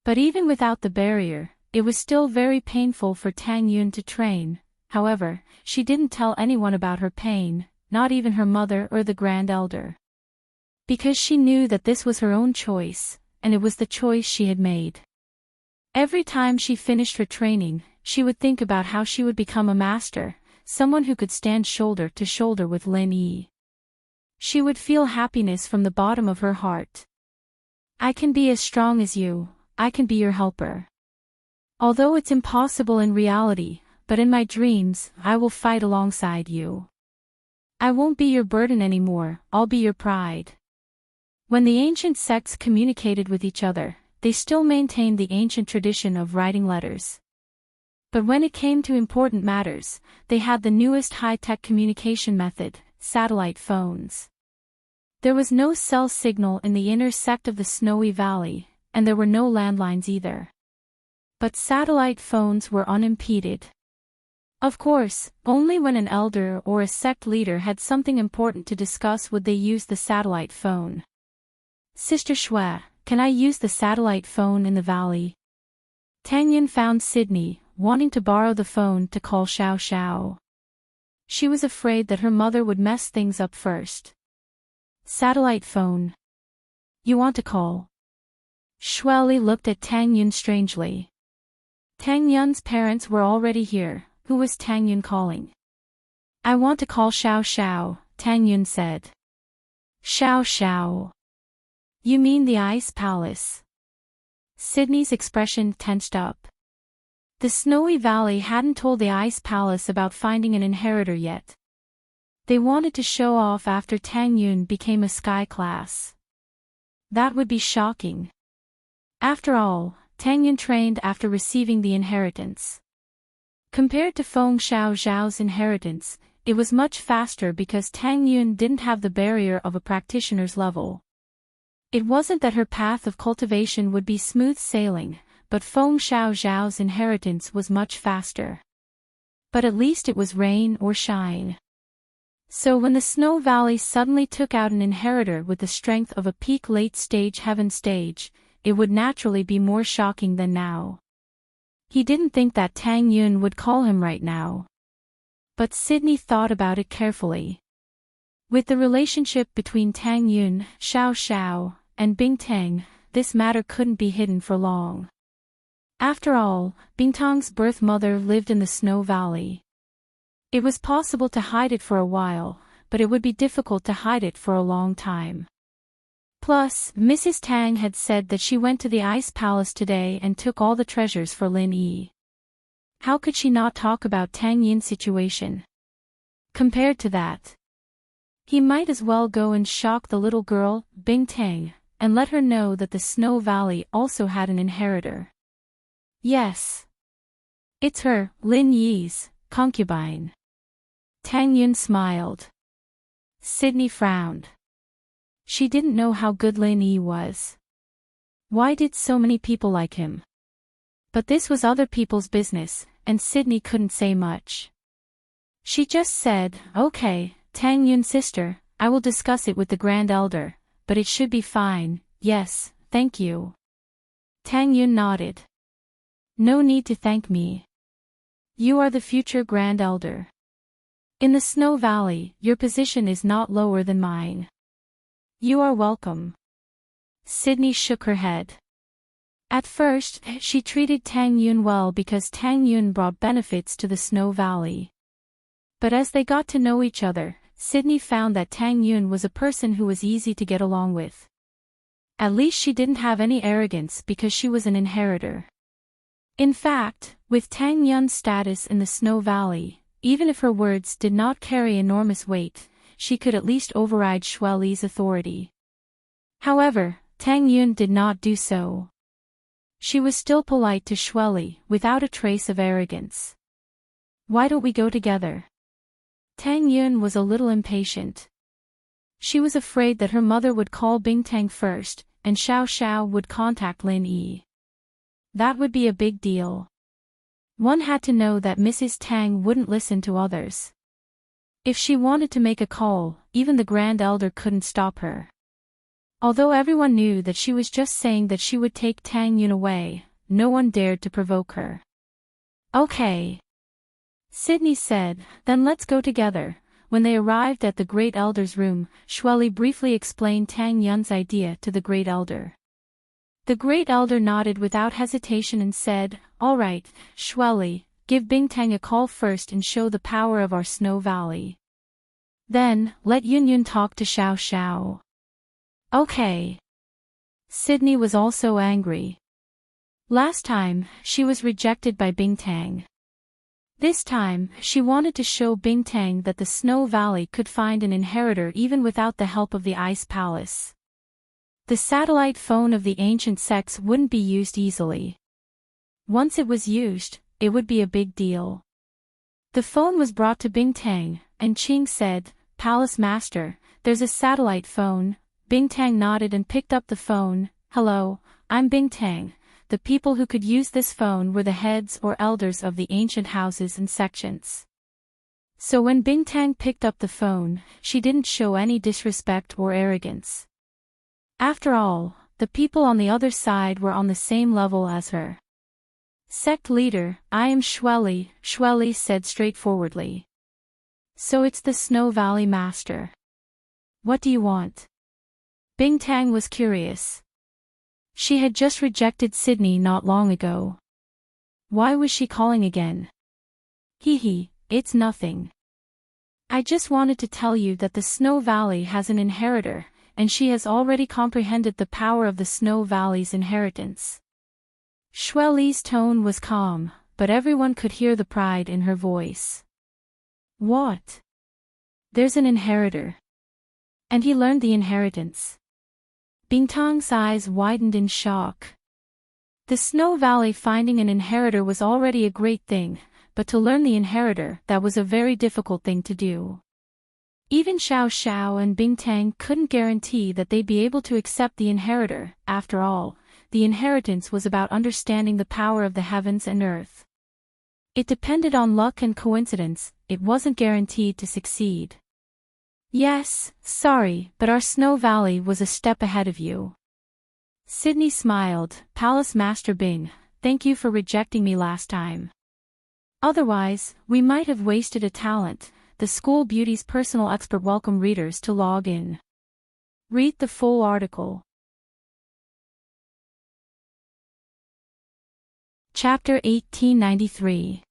But even without the barrier, it was still very painful for Tang Yun to train. However, she didn't tell anyone about her pain, not even her mother or the Grand Elder. Because she knew that this was her own choice, and it was the choice she had made. Every time she finished her training, she would think about how she would become a master, someone who could stand shoulder to shoulder with Lin Yi. She would feel happiness from the bottom of her heart. I can be as strong as you, I can be your helper. Although it's impossible in reality, but in my dreams, I will fight alongside you. I won't be your burden anymore, I'll be your pride. When the ancient sects communicated with each other, they still maintained the ancient tradition of writing letters. But when it came to important matters, they had the newest high-tech communication method, satellite phones. There was no cell signal in the inner sect of the Snowy Valley, and there were no landlines either. But satellite phones were unimpeded. Of course, only when an elder or a sect leader had something important to discuss would they use the satellite phone. Sister Shui, can I use the satellite phone in the valley? Tang Yun found Sydney, wanting to borrow the phone to call Xiao Xiao. She was afraid that her mother would mess things up first. Satellite phone. You want to call? Shueli looked at Tang Yun strangely. Tang Yun's parents were already here. Who was Tang Yun calling? I want to call Xiao Xiao, Tang Yun said. Xiao Xiao. You mean the Ice Palace? Sydney's expression tensed up. The Snowy Valley hadn't told the Ice Palace about finding an inheritor yet. They wanted to show off after Tang Yun became a sky class. That would be shocking. After all, Tang Yun trained after receiving the inheritance. Compared to Feng Xiao Zhao's inheritance, it was much faster because Tang Yun didn't have the barrier of a practitioner's level. It wasn't that her path of cultivation would be smooth sailing, but Feng Xiao Zhao's inheritance was much faster. But at least it was rain or shine. So when the Snow Valley suddenly took out an inheritor with the strength of a peak late-stage heaven stage, it would naturally be more shocking than now. He didn't think that Tang Yun would call him right now. But Sydney thought about it carefully. With the relationship between Tang Yun, Xiao Xiao, and Bingtang, this matter couldn't be hidden for long. After all, Bingtang's birth mother lived in the Snow Valley. It was possible to hide it for a while, but it would be difficult to hide it for a long time. Plus, Mrs. Tang had said that she went to the Ice Palace today and took all the treasures for Lin Yi. How could she not talk about Tang Yin's situation? Compared to that, he might as well go and shock the little girl, Bingtang, and let her know that the Snow Valley also had an inheritor. Yes. It's her, Lin Yi's, concubine. Tang Yun smiled. Sydney frowned. She didn't know how good Lin Yi was. Why did so many people like him? But this was other people's business, and Sydney couldn't say much. She just said, "Okay, Tang Yun's sister, I will discuss it with the Grand Elder, but it should be fine, yes, thank you." Tang Yun nodded. "No need to thank me. You are the future Grand Elder. In the Snow Valley, your position is not lower than mine. You are welcome." Sydney shook her head. At first, she treated Tang Yun well because Tang Yun brought benefits to the Snow Valley. But as they got to know each other, Sydney found that Tang Yun was a person who was easy to get along with. At least she didn't have any arrogance because she was an inheritor. In fact, with Tang Yun's status in the Snow Valley, even if her words did not carry enormous weight, she could at least override Xue Li's authority. However, Tang Yun did not do so. She was still polite to Xue Li, without a trace of arrogance. "Why don't we go together?" Tang Yun was a little impatient. She was afraid that her mother would call Bingtang first, and Xiao Xiao would contact Lin Yi. That would be a big deal. One had to know that Mrs. Tang wouldn't listen to others. If she wanted to make a call, even the Grand Elder couldn't stop her. Although everyone knew that she was just saying that she would take Tang Yun away, no one dared to provoke her. "Okay," Sydney said, "then let's go together." When they arrived at the Great Elder's room, Xue Li briefly explained Tang Yun's idea to the Great Elder. The Great Elder nodded without hesitation and said, "All right, Xue Li, give Bingtang a call first and show the power of our Snow Valley. Then, let Yun talk to Xiao Xiao." "Okay." Sydney was also angry. Last time, she was rejected by Bingtang. This time, she wanted to show Bingtang that the Snow Valley could find an inheritor even without the help of the Ice Palace. The satellite phone of the ancient sex wouldn't be used easily. Once it was used, it would be a big deal. The phone was brought to Bingtang, and Qing said, "Palace Master, there's a satellite phone." Bingtang nodded and picked up the phone. "Hello, I'm Bingtang." The people who could use this phone were the heads or elders of the ancient houses and sections. So when Bingtang picked up the phone, she didn't show any disrespect or arrogance. After all, the people on the other side were on the same level as her. "Sect leader, I am Xue Li," Xue Li said straightforwardly. "So it's the Snow Valley Master. What do you want?" Bingtang was curious. She had just rejected Sydney not long ago. Why was she calling again? "Hee, it's nothing. I just wanted to tell you that the Snow Valley has an inheritor, and she has already comprehended the power of the Snow Valley's inheritance." Xue Li's tone was calm, but everyone could hear the pride in her voice. "What? There's an inheritor. And he learned the inheritance." Bingtang's eyes widened in shock. The Snow Valley finding an inheritor was already a great thing, but to learn the inheritor, that was a very difficult thing to do. Even Xiao Xiao and Bingtang couldn't guarantee that they'd be able to accept the inheritor. After all, the inheritance was about understanding the power of the heavens and earth. It depended on luck and coincidence, it wasn't guaranteed to succeed. Yes, sorry, but our Snow Valley was a step ahead of you. Sydney smiled. Palace Master Bing, thank you for rejecting me last time. Otherwise, we might have wasted a talent. The School Beauty's personal expert welcome readers to log in. Read the full article. Chapter 1893.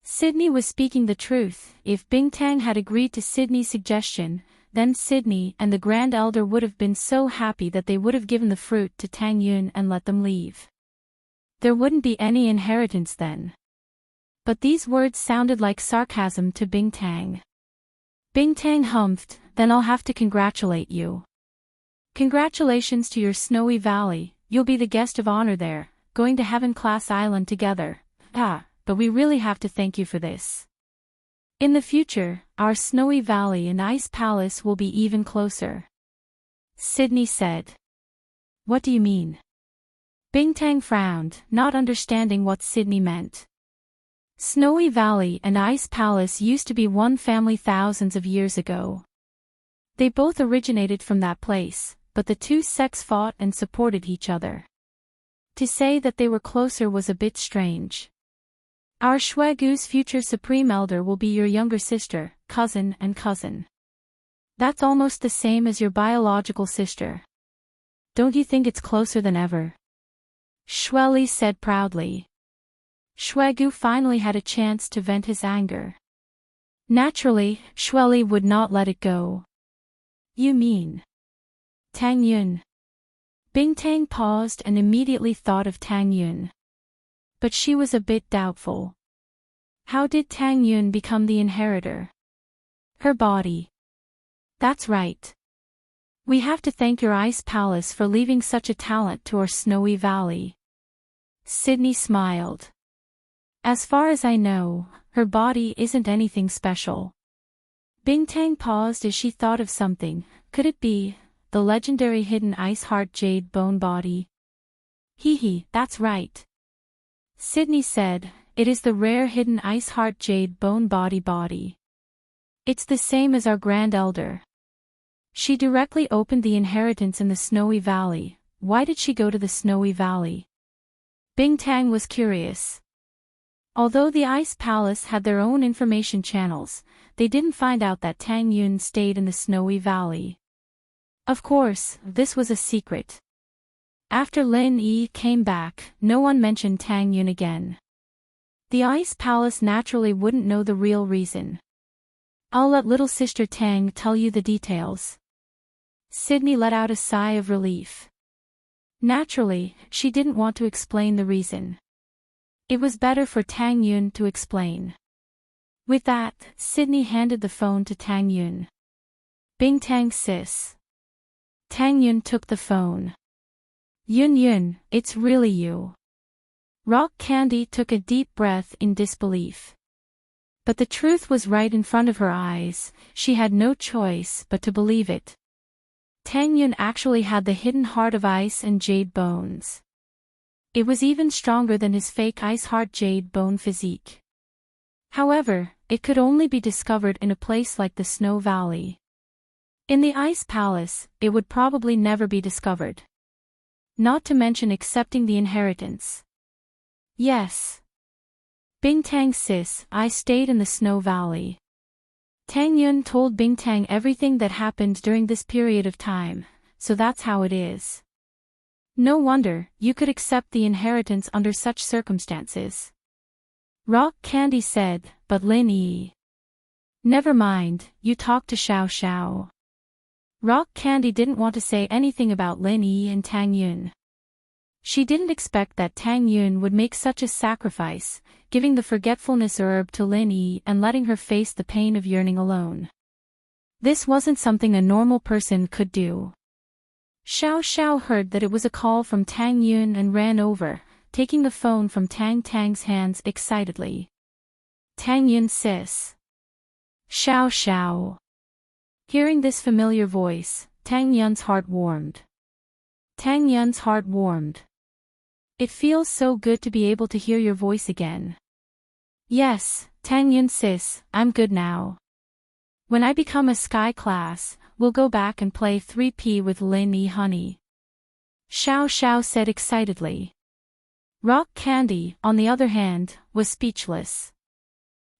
Sydney was speaking the truth. If Bingtang had agreed to Sydney's suggestion, then Sydney and the Grand Elder would have been so happy that they would have given the fruit to Tang Yun and let them leave. There wouldn't be any inheritance then. But these words sounded like sarcasm to Bingtang. Bingtang humphed, then I'll have to congratulate you. Congratulations to your Snowy Valley, you'll be the guest of honor there, going to Heaven Class Island together. But we really have to thank you for this. In the future, our Snowy Valley and Ice Palace will be even closer. Sydney said. What do you mean? Bingtang frowned, not understanding what Sydney meant. Snowy Valley and Ice Palace used to be one family thousands of years ago. They both originated from that place, but the two sects fought and supported each other. To say that they were closer was a bit strange. Our Shuegu's future Supreme Elder will be your younger sister, cousin and cousin. That's almost the same as your biological sister. Don't you think it's closer than ever? Shueli said proudly. Shuegu finally had a chance to vent his anger. Naturally, Shueli would not let it go. You mean Tang Yun? Bingtang paused and immediately thought of Tang Yun. But she was a bit doubtful. How did Tang Yun become the inheritor? Her body. That's right. We have to thank your Ice Palace for leaving such a talent to our Snowy Valley. Sydney smiled. As far as I know, her body isn't anything special. Bingtang paused as she thought of something. Could it be the legendary hidden ice heart jade bone body? That's right. Sydney said, it is the rare hidden ice heart jade bone body. It's the same as our Grand Elder. She directly opened the inheritance in the Snowy Valley. Why did she go to the Snowy Valley? Bingtang was curious. Although the Ice Palace had their own information channels, they didn't find out that Tang Yun stayed in the Snowy Valley. Of course, this was a secret. After Lin Yi came back, no one mentioned Tang Yun again. The Ice Palace naturally wouldn't know the real reason. I'll let little sister Tang tell you the details. Sydney let out a sigh of relief. Naturally, she didn't want to explain the reason. It was better for Tang Yun to explain. With that, Sydney handed the phone to Tang Yun. Bingtang sis. Tang Yun took the phone. Yun, it's really you. Rock Candy took a deep breath in disbelief. But the truth was right in front of her eyes, she had no choice but to believe it. Tang Yun actually had the hidden heart of ice and jade bones. It was even stronger than his fake ice heart jade bone physique. However, it could only be discovered in a place like the Snow Valley. In the Ice Palace, it would probably never be discovered. Not to mention accepting the inheritance. Yes. Bingtang sis, I stayed in the Snow Valley. Tang Yun told Bingtang everything that happened during this period of time, so that's how it is. No wonder you could accept the inheritance under such circumstances. Rock Candy said, but Lin Yi. Never mind, you talk to Xiao Xiao. Rock Candy didn't want to say anything about Lin Yi and Tang Yun. She didn't expect that Tang Yun would make such a sacrifice, giving the forgetfulness herb to Lin Yi and letting her face the pain of yearning alone. This wasn't something a normal person could do. Xiao Xiao heard that it was a call from Tang Yun and ran over, taking the phone from Tang Tang's hands excitedly. Tang Yun sis. Xiao Xiao. Hearing this familiar voice, Tang Yun's heart warmed. Tang Yun's heart warmed. It feels so good to be able to hear your voice again. Yes, Tang Yun sis, I'm good now. When I become a Sky class, we'll go back and play 3P with Lin Yi honey. Xiao Xiao said excitedly. Rock Candy, on the other hand, was speechless.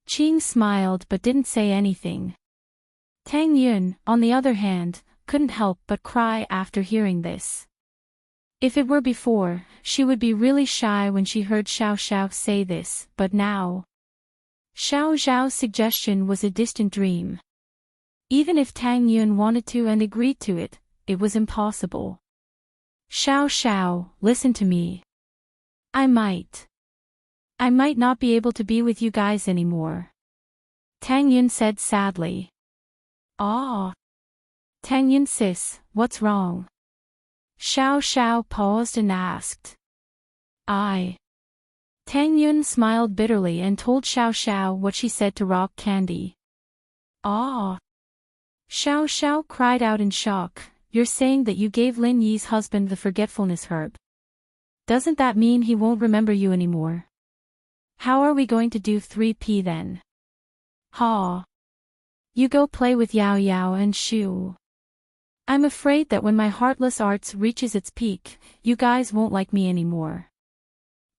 Qing smiled but didn't say anything. Tang Yun, on the other hand, couldn't help but cry after hearing this. If it were before, she would be really shy when she heard Xiao Xiao say this, but now. Xiao Xiao's suggestion was a distant dream. Even if Tang Yun wanted to and agreed to it, it was impossible. Xiao Xiao, listen to me. I might not be able to be with you guys anymore. Tang Yun said sadly. Ah. Tang Yun sis, what's wrong? Xiao Xiao paused and asked. Tang Yun smiled bitterly and told Xiao Xiao what she said to Rock Candy. Ah. Xiao Xiao cried out in shock, you're saying that you gave Lin Yi's husband the forgetfulness herb. Doesn't that mean he won't remember you anymore? How are we going to do 3P then? Ha. You go play with Yao Yao and Shu. I'm afraid that when my heartless arts reaches its peak, you guys won't like me anymore.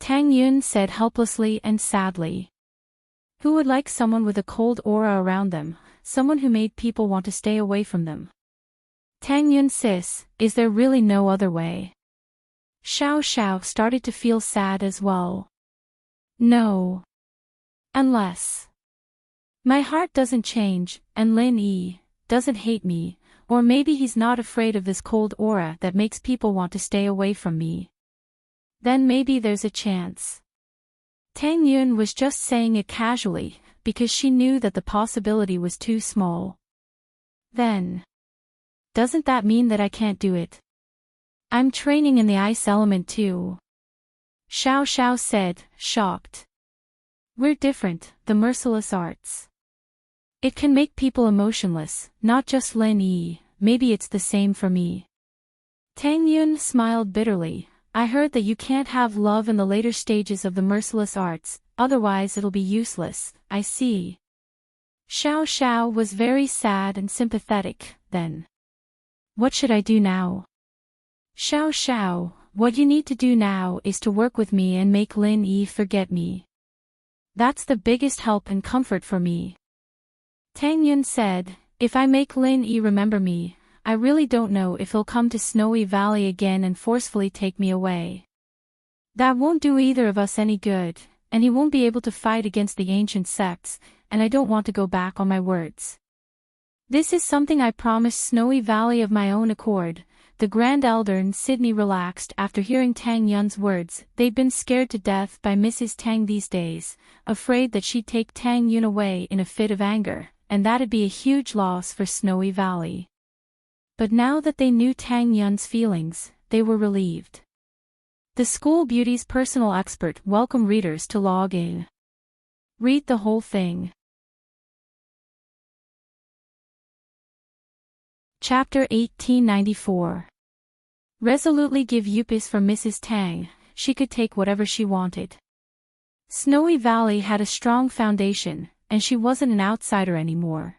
Tang Yun said helplessly and sadly. Who would like someone with a cold aura around them, someone who made people want to stay away from them? Tang Yun sis, is there really no other way? Xiao Xiao started to feel sad as well. No. Unless my heart doesn't change, and Lin Yi doesn't hate me, or maybe he's not afraid of this cold aura that makes people want to stay away from me. Then maybe there's a chance. Tang Yun was just saying it casually, because she knew that the possibility was too small. Then. Doesn't that mean that I can't do it? I'm training in the ice element too. Xiao Xiao said, shocked. We're different, the merciless arts. It can make people emotionless, not just Lin Yi, maybe it's the same for me. Tang Yun smiled bitterly, I heard that you can't have love in the later stages of the merciless arts, otherwise it'll be useless, I see. Xiao Xiao was very sad and sympathetic, then. What should I do now? Xiao Xiao, what you need to do now is to work with me and make Lin Yi forget me. That's the biggest help and comfort for me. Tang Yun said, if I make Lin Yi remember me, I really don't know if he'll come to Snowy Valley again and forcefully take me away. That won't do either of us any good, and he won't be able to fight against the ancient sects, and I don't want to go back on my words. This is something I promised Snowy Valley of my own accord. The Grand Elder and Sydney relaxed after hearing Tang Yun's words. They'd been scared to death by Mrs. Tang these days, afraid that she'd take Tang Yun away in a fit of anger, and that'd be a huge loss for Snowy Valley. But now that they knew Tang Yun's feelings, they were relieved. The School Beauty's personal expert welcomed readers to log in. Read the whole thing. Chapter 1894. Resolutely give Yuppies for Mrs. Tang, she could take whatever she wanted. Snowy Valley had a strong foundation, and she wasn't an outsider anymore.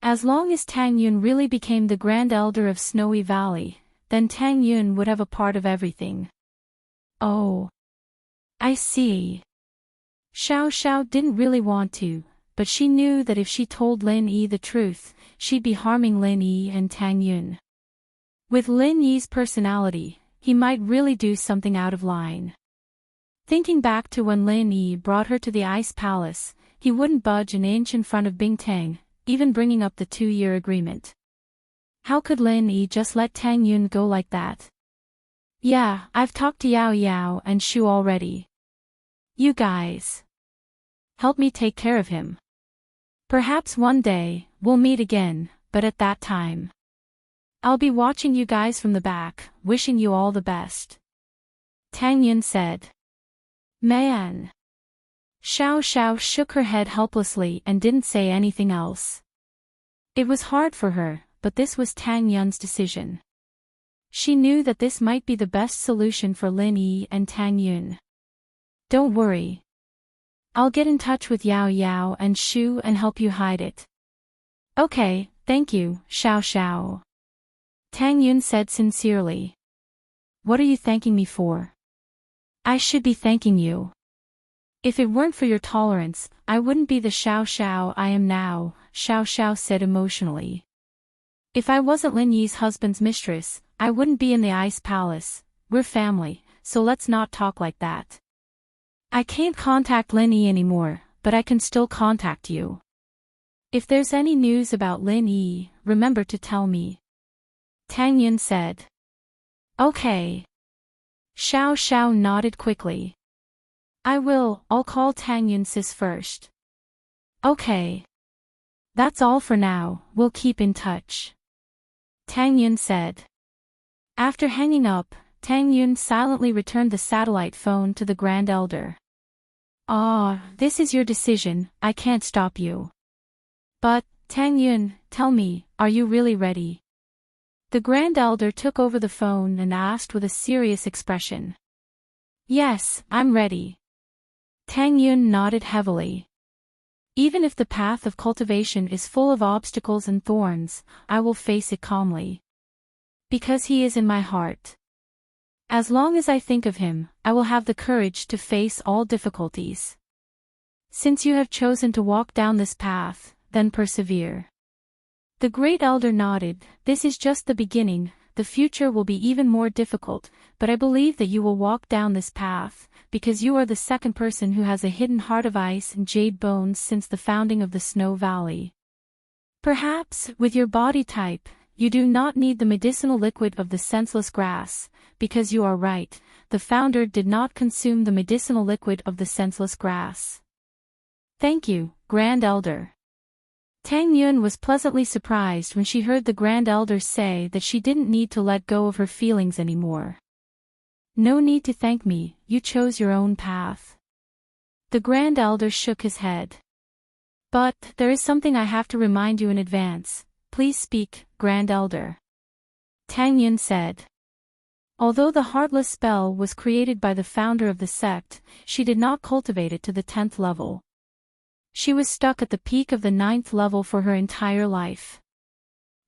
As long as Tang Yun really became the Grand Elder of Snowy Valley, then Tang Yun would have a part of everything. Oh. I see. Xiao Xiao didn't really want to, but she knew that if she told Lin Yi the truth, she'd be harming Lin Yi and Tang Yun. With Lin Yi's personality, he might really do something out of line. Thinking back to when Lin Yi brought her to the Ice Palace, he wouldn't budge an inch in front of Bing Tang, even bringing up the 2-year agreement. How could Lin Yi just let Tang Yun go like that? Yeah, I've talked to Yao Yao and Shu already. You guys. Help me take care of him. Perhaps one day, we'll meet again, but at that time. I'll be watching you guys from the back, wishing you all the best. Tang Yun said. Man. Xiao Xiao shook her head helplessly and didn't say anything else. It was hard for her, but this was Tang Yun's decision. She knew that this might be the best solution for Lin Yi and Tang Yun. Don't worry. I'll get in touch with Yao Yao and Shu and help you hide it. Okay, thank you, Xiao Xiao. Tang Yun said sincerely. What are you thanking me for? I should be thanking you. If it weren't for your tolerance, I wouldn't be the Xiao Xiao I am now, Xiao Xiao said emotionally. If I wasn't Lin Yi's husband's mistress, I wouldn't be in the ice palace. We're family, so let's not talk like that. I can't contact Lin Yi anymore, but I can still contact you. If there's any news about Lin Yi, remember to tell me. Tang Yun said. Okay. Xiao Xiao nodded quickly. I will, I'll call Tang Yun sis first. Okay. That's all for now, we'll keep in touch. Tang Yun said. After hanging up, Tang Yun silently returned the satellite phone to the Grand Elder. This is your decision, I can't stop you. But, Tang Yun, tell me, are you really ready? The Grand Elder took over the phone and asked with a serious expression. Yes, I'm ready. Tang Yun nodded heavily. Even if the path of cultivation is full of obstacles and thorns, I will face it calmly. Because he is in my heart. As long as I think of him, I will have the courage to face all difficulties. Since you have chosen to walk down this path, then persevere. The Great Elder nodded. This is just the beginning, the future will be even more difficult, but I believe that you will walk down this path, because you are the second person who has a hidden heart of ice and jade bones since the founding of the Snow Valley. Perhaps, with your body type, you do not need the medicinal liquid of the senseless grass, because you are right, the founder did not consume the medicinal liquid of the senseless grass. Thank you, Grand Elder. Tang Yun was pleasantly surprised when she heard the Grand Elder say that she didn't need to let go of her feelings anymore. No need to thank me, you chose your own path. The Grand Elder shook his head. But, there is something I have to remind you in advance. Please speak, Grand Elder. Tang Yun said. Although the Heartless spell was created by the founder of the sect, she did not cultivate it to the 10th level. She was stuck at the peak of the 9th level for her entire life.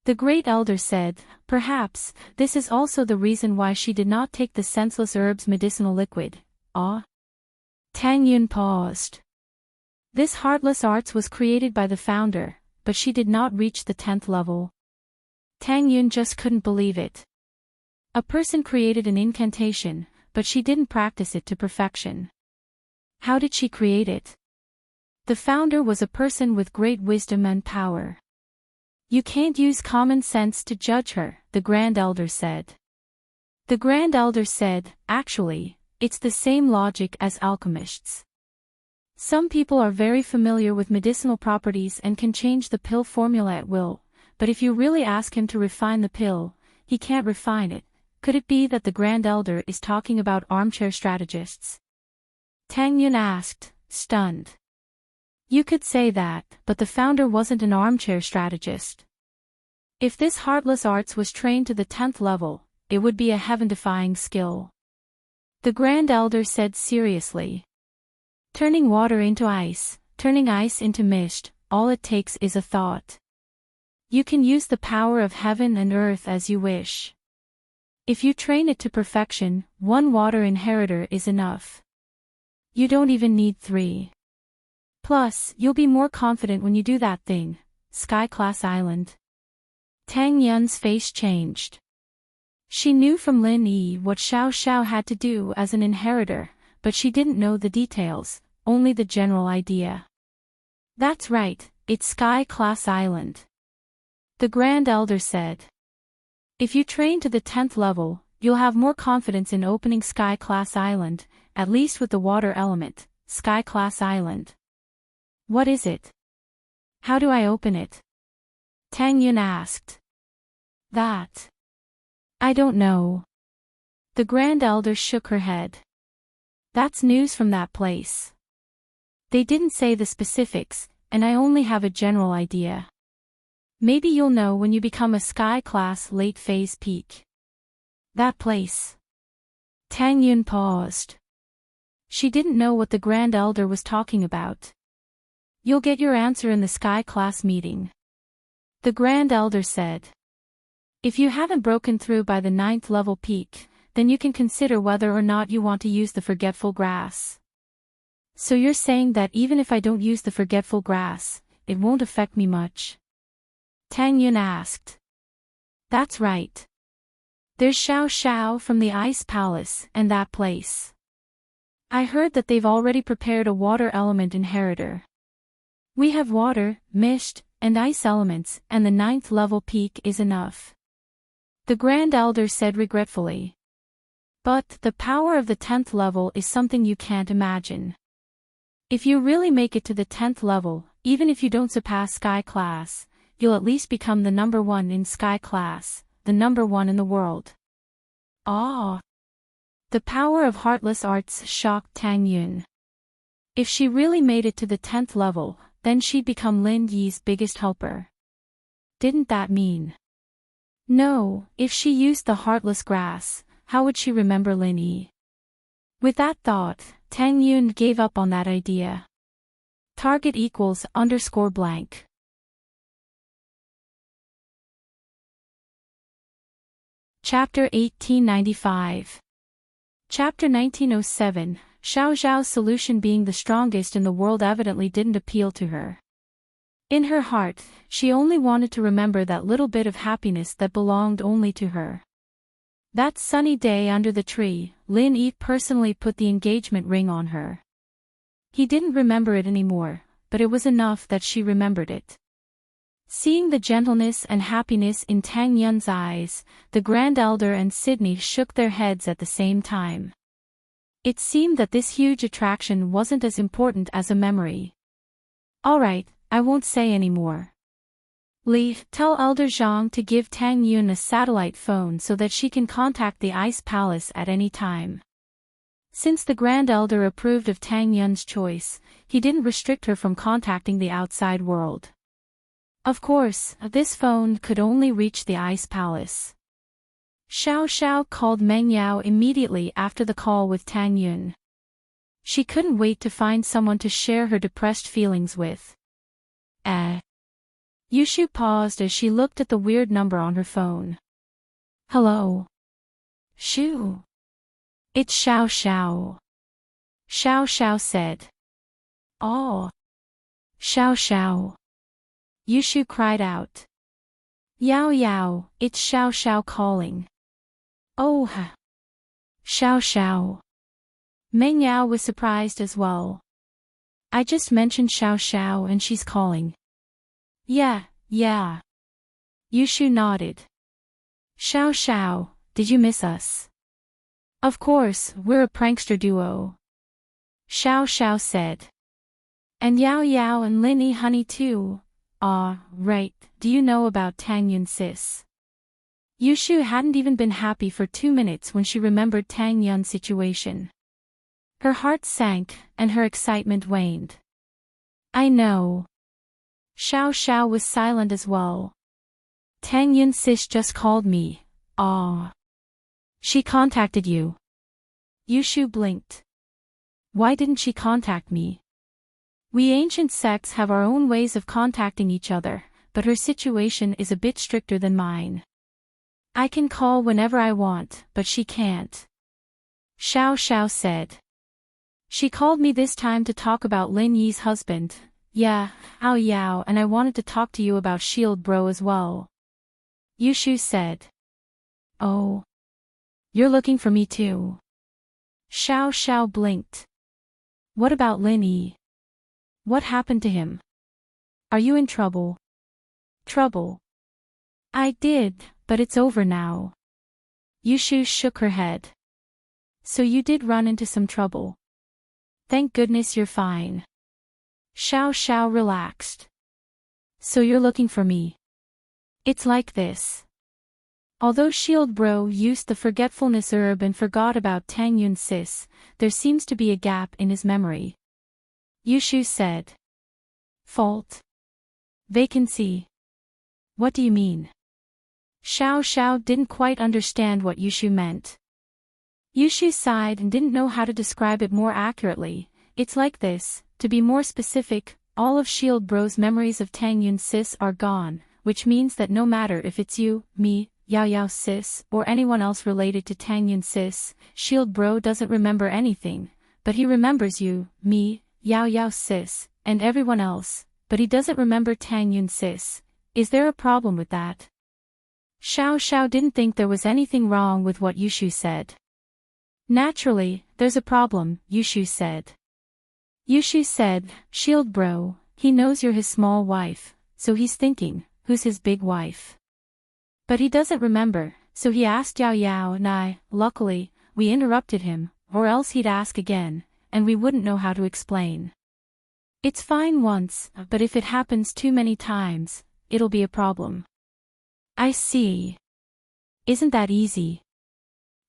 The Great Elder said, perhaps, this is also the reason why she did not take the senseless herb's medicinal liquid. Tang Yun paused. This Heartless arts was created by the founder, but she did not reach the 10th level. Tang Yun just couldn't believe it. A person created an incantation, but she didn't practice it to perfection. How did she create it? The founder was a person with great wisdom and power. You can't use common sense to judge her, the Grand Elder said. The Grand Elder said, actually, it's the same logic as alchemists. Some people are very familiar with medicinal properties and can change the pill formula at will, but if you really ask him to refine the pill, he can't refine it. Could it be that the Grand Elder is talking about armchair strategists? Tang Yun asked, stunned. You could say that, but the founder wasn't an armchair strategist. If this Heartless Arts was trained to the 10th level, it would be a heaven-defying skill. The Grand Elder said seriously. Turning water into ice, turning ice into mist, all it takes is a thought. You can use the power of heaven and earth as you wish. If you train it to perfection, 1 water inheritor is enough. You don't even need 3. Plus, you'll be more confident when you do that thing, Sky-class Island. Tang Yun's face changed. She knew from Lin Yi what Xiao Xiao had to do as an inheritor, but she didn't know the details, only the general idea. That's right, it's Sky-class Island. The Grand Elder said. If you train to the 10th level, you'll have more confidence in opening Sky-class Island, at least with the water element, Sky-class Island. What is it? How do I open it? Tang Yun asked. That. I don't know. The Grand Elder shook her head. That's news from that place. They didn't say the specifics, and I only have a general idea. Maybe you'll know when you become a Sky-class late-phase peak. That place. Tang Yun paused. She didn't know what the Grand Elder was talking about. You'll get your answer in the Sky-class meeting. The Grand Elder said. If you haven't broken through by the 9th level peak, then you can consider whether or not you want to use the Forgetful Grass. So you're saying that even if I don't use the Forgetful Grass, it won't affect me much? Tang Yun asked. That's right. There's Xiao Xiao from the Ice Palace and that place. I heard that they've already prepared a water element inheritor. We have water, mist, and ice elements, and the 9th level peak is enough. The Grand Elder said regretfully. But the power of the 10th level is something you can't imagine. If you really make it to the 10th level, even if you don't surpass Sky Class, you'll at least become the number 1 in Sky Class, the number 1 in the world. Ah! The power of Heartless Arts shocked Tang Yun. If she really made it to the 10th level, then she'd become Lin Yi's biggest helper. Didn't that mean? No, if she used the Heartless Grass, how would she remember Lin Yi? With that thought, Tang Yun gave up on that idea. Target equals _blank. Chapter 1895. Chapter 1907, Xiao Zhao's solution being the strongest in the world evidently didn't appeal to her. In her heart, she only wanted to remember that little bit of happiness that belonged only to her. That sunny day under the tree, Lin Yi personally put the engagement ring on her. He didn't remember it anymore, but it was enough that she remembered it. Seeing the gentleness and happiness in Tang Yun's eyes, the Grand Elder and Sydney shook their heads at the same time. It seemed that this huge attraction wasn't as important as a memory. All right, I won't say any more. Li, tell Elder Zhang to give Tang Yun a satellite phone so that she can contact the Ice Palace at any time. Since the Grand Elder approved of Tang Yun's choice, he didn't restrict her from contacting the outside world. Of course, this phone could only reach the Ice Palace. Xiao Xiao called Meng Yao immediately after the call with Tang Yun. She couldn't wait to find someone to share her depressed feelings with. Yushu paused as she looked at the weird number on her phone. Hello. Shu. It's Xiao Xiao. Xiao Xiao said. Oh. Xiao Xiao. Yushu cried out. Yao Yao, it's Xiao Xiao calling. Oh. Xiao Xiao. Meng Yao was surprised as well. I just mentioned Xiao Xiao and she's calling. Yeah. Yushu nodded. Xiao Xiao, did you miss us? Of course, we're a prankster duo. Xiao Xiao said. And Yao Yao and Lin Yi honey too. Ah, right, do you know about Tang Yun sis? Yushu hadn't even been happy for 2 minutes when she remembered Tang Yun's situation. Her heart sank, and her excitement waned. I know. Xiao Xiao was silent as well. Tang Yun sis just called me. Ah. She contacted you. Yushu blinked. Why didn't she contact me? We ancient sects have our own ways of contacting each other, but her situation is a bit stricter than mine. I can call whenever I want, but she can't. Xiao Xiao said. She called me this time to talk about Lin Yi's husband. Yeah, Ao Yao, and I wanted to talk to you about Shield Bro as well. Yushu said. Oh. You're looking for me too. Xiao Xiao blinked. What about Lin Yi? What happened to him? Are you in trouble? Trouble? I did, but it's over now. Yushu shook her head. So you did run into some trouble. Thank goodness you're fine. Xiao Xiao relaxed. So you're looking for me. It's like this. Although Shield Bro used the forgetfulness herb and forgot about Tang Yun sis, there seems to be a gap in his memory. Yushu said. Fault? Vacancy? What do you mean? Xiao Xiao didn't quite understand what Yushu meant. Yushu sighed and didn't know how to describe it more accurately. It's like this, to be more specific, all of Shield Bro's memories of Tang Yun Sis are gone, which means that no matter if it's you, me, Yao Yao Sis, or anyone else related to Tang Yun Sis, Shield Bro doesn't remember anything, but he remembers you, me, Yao Yao Sis, and everyone else, but he doesn't remember Tang Yun Sis. Is there a problem with that? Xiao Xiao didn't think there was anything wrong with what Yushu said. Naturally, there's a problem, Yushu said. Yushu said, Shield Bro, he knows you're his small wife, so he's thinking, who's his big wife? But he doesn't remember, so he asked Yao Yao and I. Luckily, we interrupted him, or else he'd ask again, and we wouldn't know how to explain. It's fine once, but if it happens too many times, it'll be a problem. I see. Isn't that easy?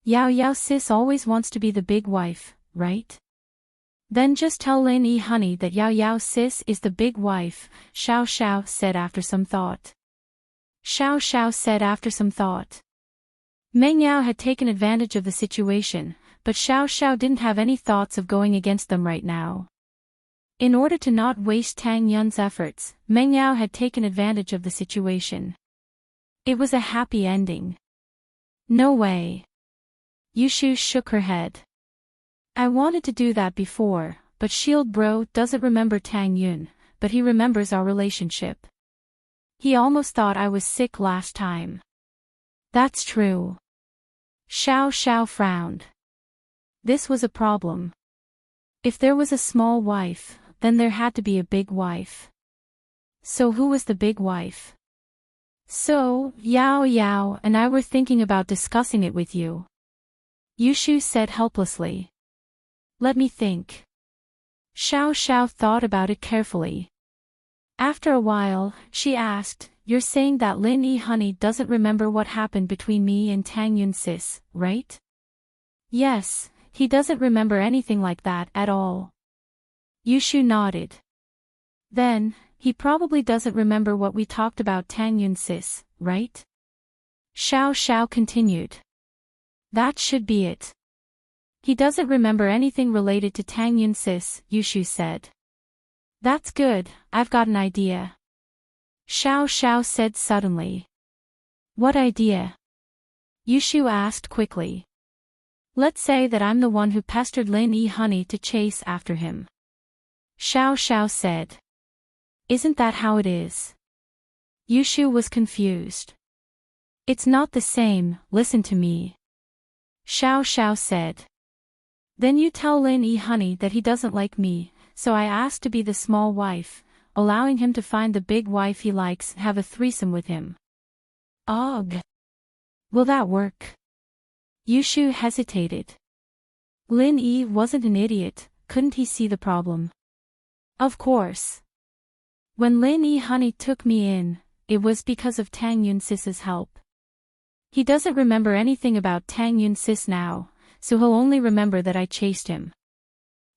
Yao Yao Sis always wants to be the big wife, right? Then just tell Lin Yi honey that Yao Yao Sis is the big wife, Xiao Xiao said after some thought. Xiao Xiao said after some thought. Meng Yao had taken advantage of the situation, but Xiao Xiao didn't have any thoughts of going against them right now. In order to not waste Tang Yun's efforts, Meng Yao had taken advantage of the situation. It was a happy ending. No way. Yushu shook her head. I wanted to do that before, but Shield Bro doesn't remember Tang Yun, but he remembers our relationship. He almost thought I was sick last time. That's true. Xiao Xiao frowned. This was a problem. If there was a small wife, then there had to be a big wife. So who was the big wife? So, Yao Yao and I were thinking about discussing it with you. Yushu said helplessly. Let me think. Xiao Xiao thought about it carefully. After a while, she asked, You're saying that Lin Yi honey doesn't remember what happened between me and Tang Yun Sis, right? Yes, he doesn't remember anything like that at all. Yushu nodded. Then, he probably doesn't remember what we talked about Tang Yun Sis, right? Xiao Xiao continued. That should be it. He doesn't remember anything related to Tang Yun Sis, Yushu said. That's good, I've got an idea. Xiao Xiao said suddenly. What idea? Yushu asked quickly. Let's say that I'm the one who pestered Lin Yi honey to chase after him. Xiao Xiao said. Isn't that how it is? Yushu was confused. It's not the same, listen to me. Xiao Xiao said. Then you tell Lin Yi honey that he doesn't like me, so I asked to be the small wife, allowing him to find the big wife he likes, have a threesome with him. Ugh. Will that work? Yushu hesitated. Lin Yi wasn't an idiot, couldn't he see the problem? Of course. When Lin Yi honey took me in, it was because of Tang Yun Sis's help. He doesn't remember anything about Tang Yun Sis now, so he'll only remember that I chased him.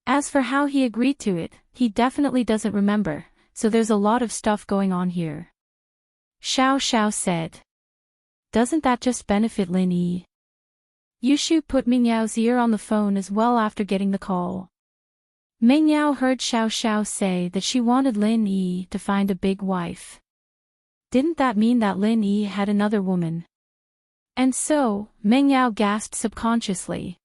As for how he agreed to it, he definitely doesn't remember, so there's a lot of stuff going on here. Xiao Xiao said. Doesn't that just benefit Lin Yi? Yushu put Ming Yao's ear on the phone as well after getting the call. Ming Yao heard Xiao Xiao say that she wanted Lin Yi to find a big wife. Didn't that mean that Lin Yi had another woman? And so, Meng Yao gasped subconsciously.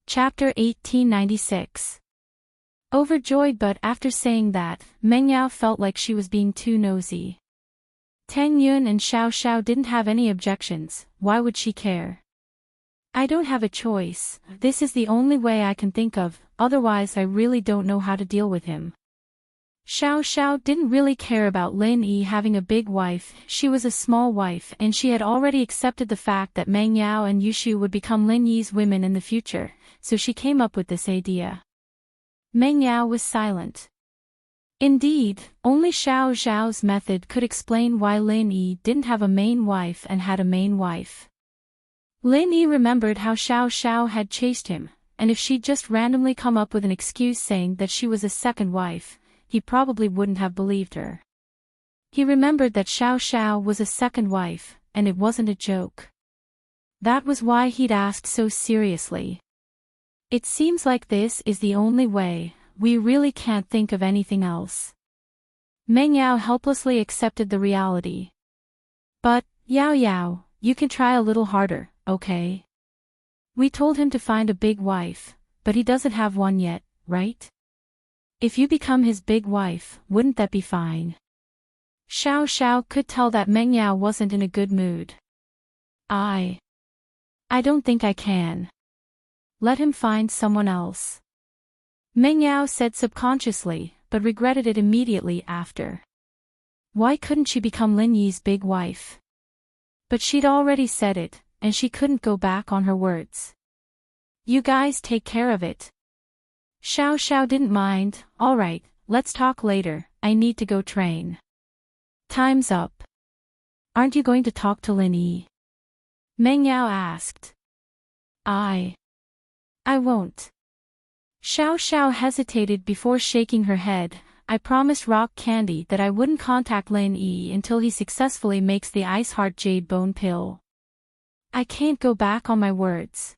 Chapter 1896. Overjoyed, but after saying that, Meng Yao felt like she was being too nosy. Tang Yun and Xiao Xiao didn't have any objections, why would she care? I don't have a choice, this is the only way I can think of, otherwise I really don't know how to deal with him. Xiao Xiao didn't really care about Lin Yi having a big wife, she was a small wife and she had already accepted the fact that Meng Yao and Yushu would become Lin Yi's women in the future, so she came up with this idea. Meng Yao was silent. Indeed, only Xiao Xiao's method could explain why Lin Yi didn't have a main wife and had a main wife. Lin Yi remembered how Xiao Xiao had chased him, and if she'd just randomly come up with an excuse saying that she was a second wife, he probably wouldn't have believed her. He remembered that Xiao Xiao was a second wife, and it wasn't a joke. That was why he'd asked so seriously. It seems like this is the only way, we really can't think of anything else. Meng Yao helplessly accepted the reality. But, Yao Yao, you can try a little harder, okay? We told him to find a big wife, but he doesn't have one yet, right? If you become his big wife, wouldn't that be fine? Xiao Xiao could tell that Meng Yao wasn't in a good mood. I don't think I can. Let him find someone else. Meng Yao said subconsciously, but regretted it immediately after. Why couldn't she become Lin Yi's big wife? But she'd already said it, and she couldn't go back on her words. You guys take care of it. Xiao Xiao didn't mind. Alright, let's talk later, I need to go train. Time's up. Aren't you going to talk to Lin Yi? Meng Yao asked. I won't. Xiao Xiao hesitated before shaking her head. I promised Rock Candy that I wouldn't contact Lin Yi until he successfully makes the Ice Heart Jade Bone Pill. I can't go back on my words.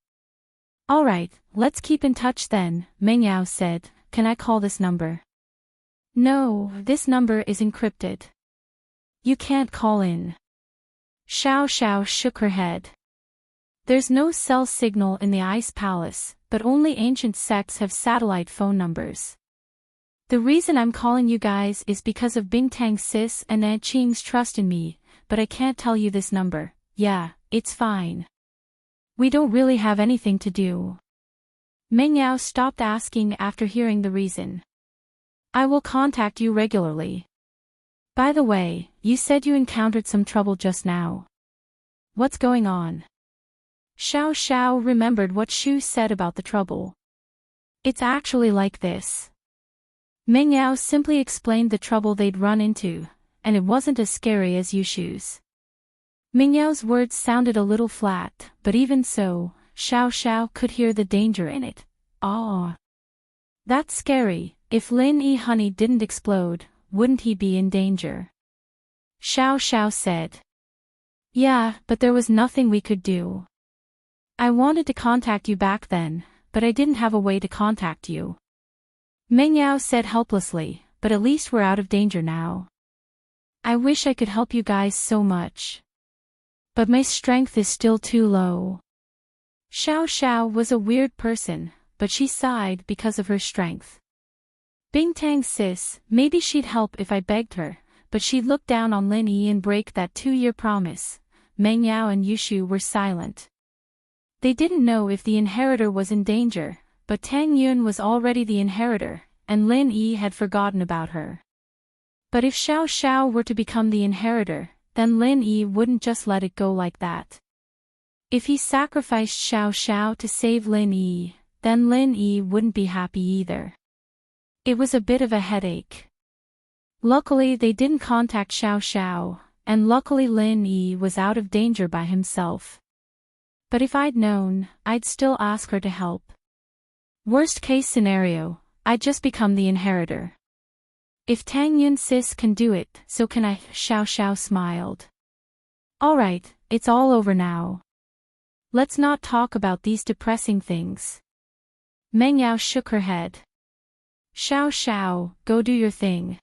Alright, let's keep in touch then, Meng Yao said. Can I call this number? No, this number is encrypted. You can't call in. Xiao Xiao shook her head. There's no cell signal in the Ice Palace, but only ancient sects have satellite phone numbers. The reason I'm calling you guys is because of Bingtang Sis and Aunt Qing's trust in me, but I can't tell you this number. Yeah, it's fine. We don't really have anything to do. Meng Yao stopped asking after hearing the reason. I will contact you regularly. By the way, you said you encountered some trouble just now. What's going on? Xiao Xiao remembered what Shu said about the trouble. It's actually like this. Meng Yao simply explained the trouble they'd run into, and it wasn't as scary as Yushu's. Meng Yao's words sounded a little flat, but even so, Xiao Xiao could hear the danger in it. Ah. That's scary. If Lin Yi honey didn't explode, wouldn't he be in danger? Xiao Xiao said. Yeah, but there was nothing we could do. I wanted to contact you back then, but I didn't have a way to contact you. Meng Yao said helplessly, but at least we're out of danger now. I wish I could help you guys so much. But my strength is still too low. Xiao Xiao was a weird person, but she sighed because of her strength. Bingtang Sis, maybe she'd help if I begged her, but she'd look down on Lin Yi and break that 2-year promise. Meng Yao and Yushu were silent. They didn't know if the inheritor was in danger, but Tang Yun was already the inheritor, and Lin Yi had forgotten about her. But if Xiao Xiao were to become the inheritor, then Lin Yi wouldn't just let it go like that. If he sacrificed Xiao Xiao to save Lin Yi, then Lin Yi wouldn't be happy either. It was a bit of a headache. Luckily they didn't contact Xiao Xiao, and luckily Lin Yi was out of danger by himself. But if I'd known, I'd still ask her to help. Worst case scenario, I'd just become the inheritor. If Tang Yun Sis can do it, so can I. Xiao Xiao smiled. Alright, it's all over now. Let's not talk about these depressing things. Meng Yao shook her head. Xiao Xiao, go do your thing.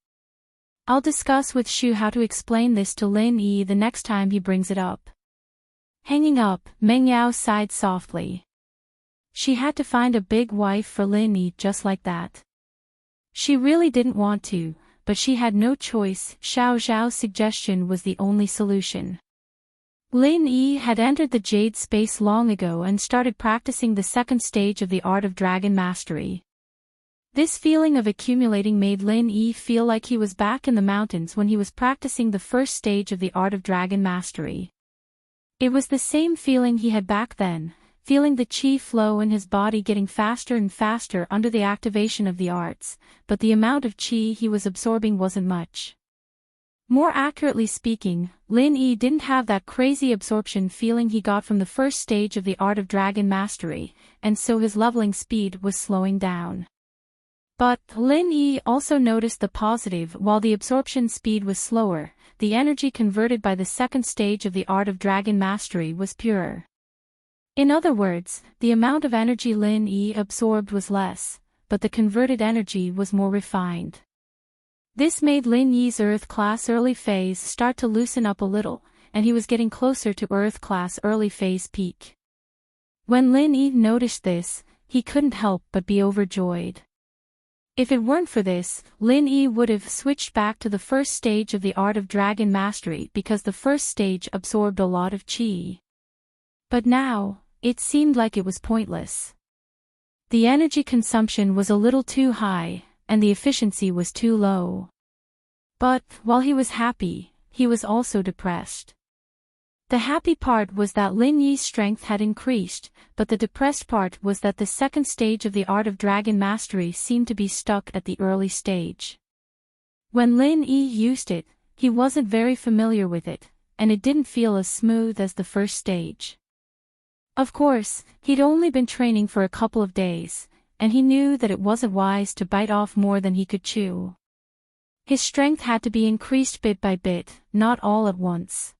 I'll discuss with Shu how to explain this to Lin Yi the next time he brings it up. Hanging up, Meng Yao sighed softly. She had to find a big wife for Lin Yi just like that. She really didn't want to, but she had no choice. Xiao Xiao's suggestion was the only solution. Lin Yi had entered the Jade space long ago and started practicing the second stage of the art of dragon mastery. This feeling of accumulating made Lin Yi feel like he was back in the mountains when he was practicing the first stage of the art of dragon mastery. It was the same feeling he had back then, feeling the qi flow in his body getting faster and faster under the activation of the arts, but the amount of qi he was absorbing wasn't much. More accurately speaking, Lin Yi didn't have that crazy absorption feeling he got from the first stage of the Art of Dragon Mastery, and so his leveling speed was slowing down. But Lin Yi also noticed the positive. While the absorption speed was slower, the energy converted by the second stage of the Art of Dragon Mastery was purer. In other words, the amount of energy Lin Yi absorbed was less, but the converted energy was more refined. This made Lin Yi's Earth Class Early Phase start to loosen up a little, and he was getting closer to Earth Class Early Phase peak. When Lin Yi noticed this, he couldn't help but be overjoyed. If it weren't for this, Lin Yi would have switched back to the first stage of the Art of Dragon Mastery because the first stage absorbed a lot of chi. But now, it seemed like it was pointless. The energy consumption was a little too high, and the efficiency was too low. But, while he was happy, he was also depressed. The happy part was that Lin Yi's strength had increased, but the depressed part was that the second stage of the Art of Dragon Mastery seemed to be stuck at the early stage. When Lin Yi used it, he wasn't very familiar with it, and it didn't feel as smooth as the first stage. Of course, he'd only been training for a couple of days, and he knew that it wasn't wise to bite off more than he could chew. His strength had to be increased bit by bit, not all at once.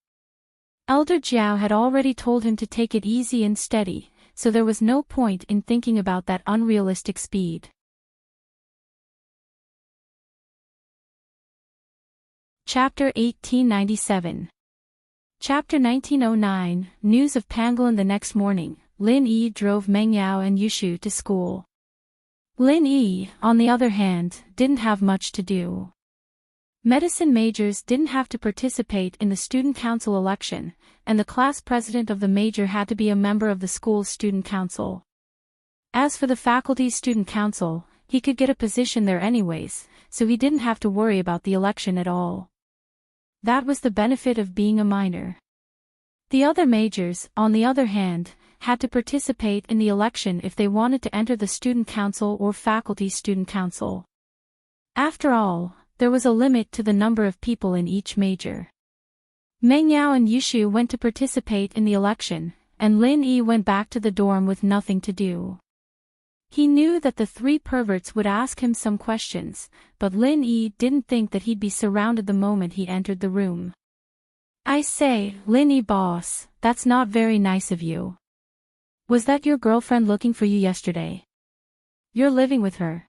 Elder Jiao had already told him to take it easy and steady, so there was no point in thinking about that unrealistic speed. Chapter 1897. Chapter 1909, News of Pangolin. The next morning, Lin Yi drove Meng Yao and Yushu to school. Lin Yi, on the other hand, didn't have much to do. Medicine majors didn't have to participate in the student council election, and the class president of the major had to be a member of the school's student council. As for the faculty's student council, he could get a position there anyways, so he didn't have to worry about the election at all. That was the benefit of being a minor. The other majors, on the other hand, had to participate in the election if they wanted to enter the student council or faculty student council. After all, there was a limit to the number of people in each major. Meng Yao and Yushu went to participate in the election, and Lin Yi went back to the dorm with nothing to do. He knew that the three perverts would ask him some questions, but Lin Yi didn't think that he'd be surrounded the moment he entered the room. "I say, Lin Yi boss, that's not very nice of you. Was that your girlfriend looking for you yesterday? You're living with her.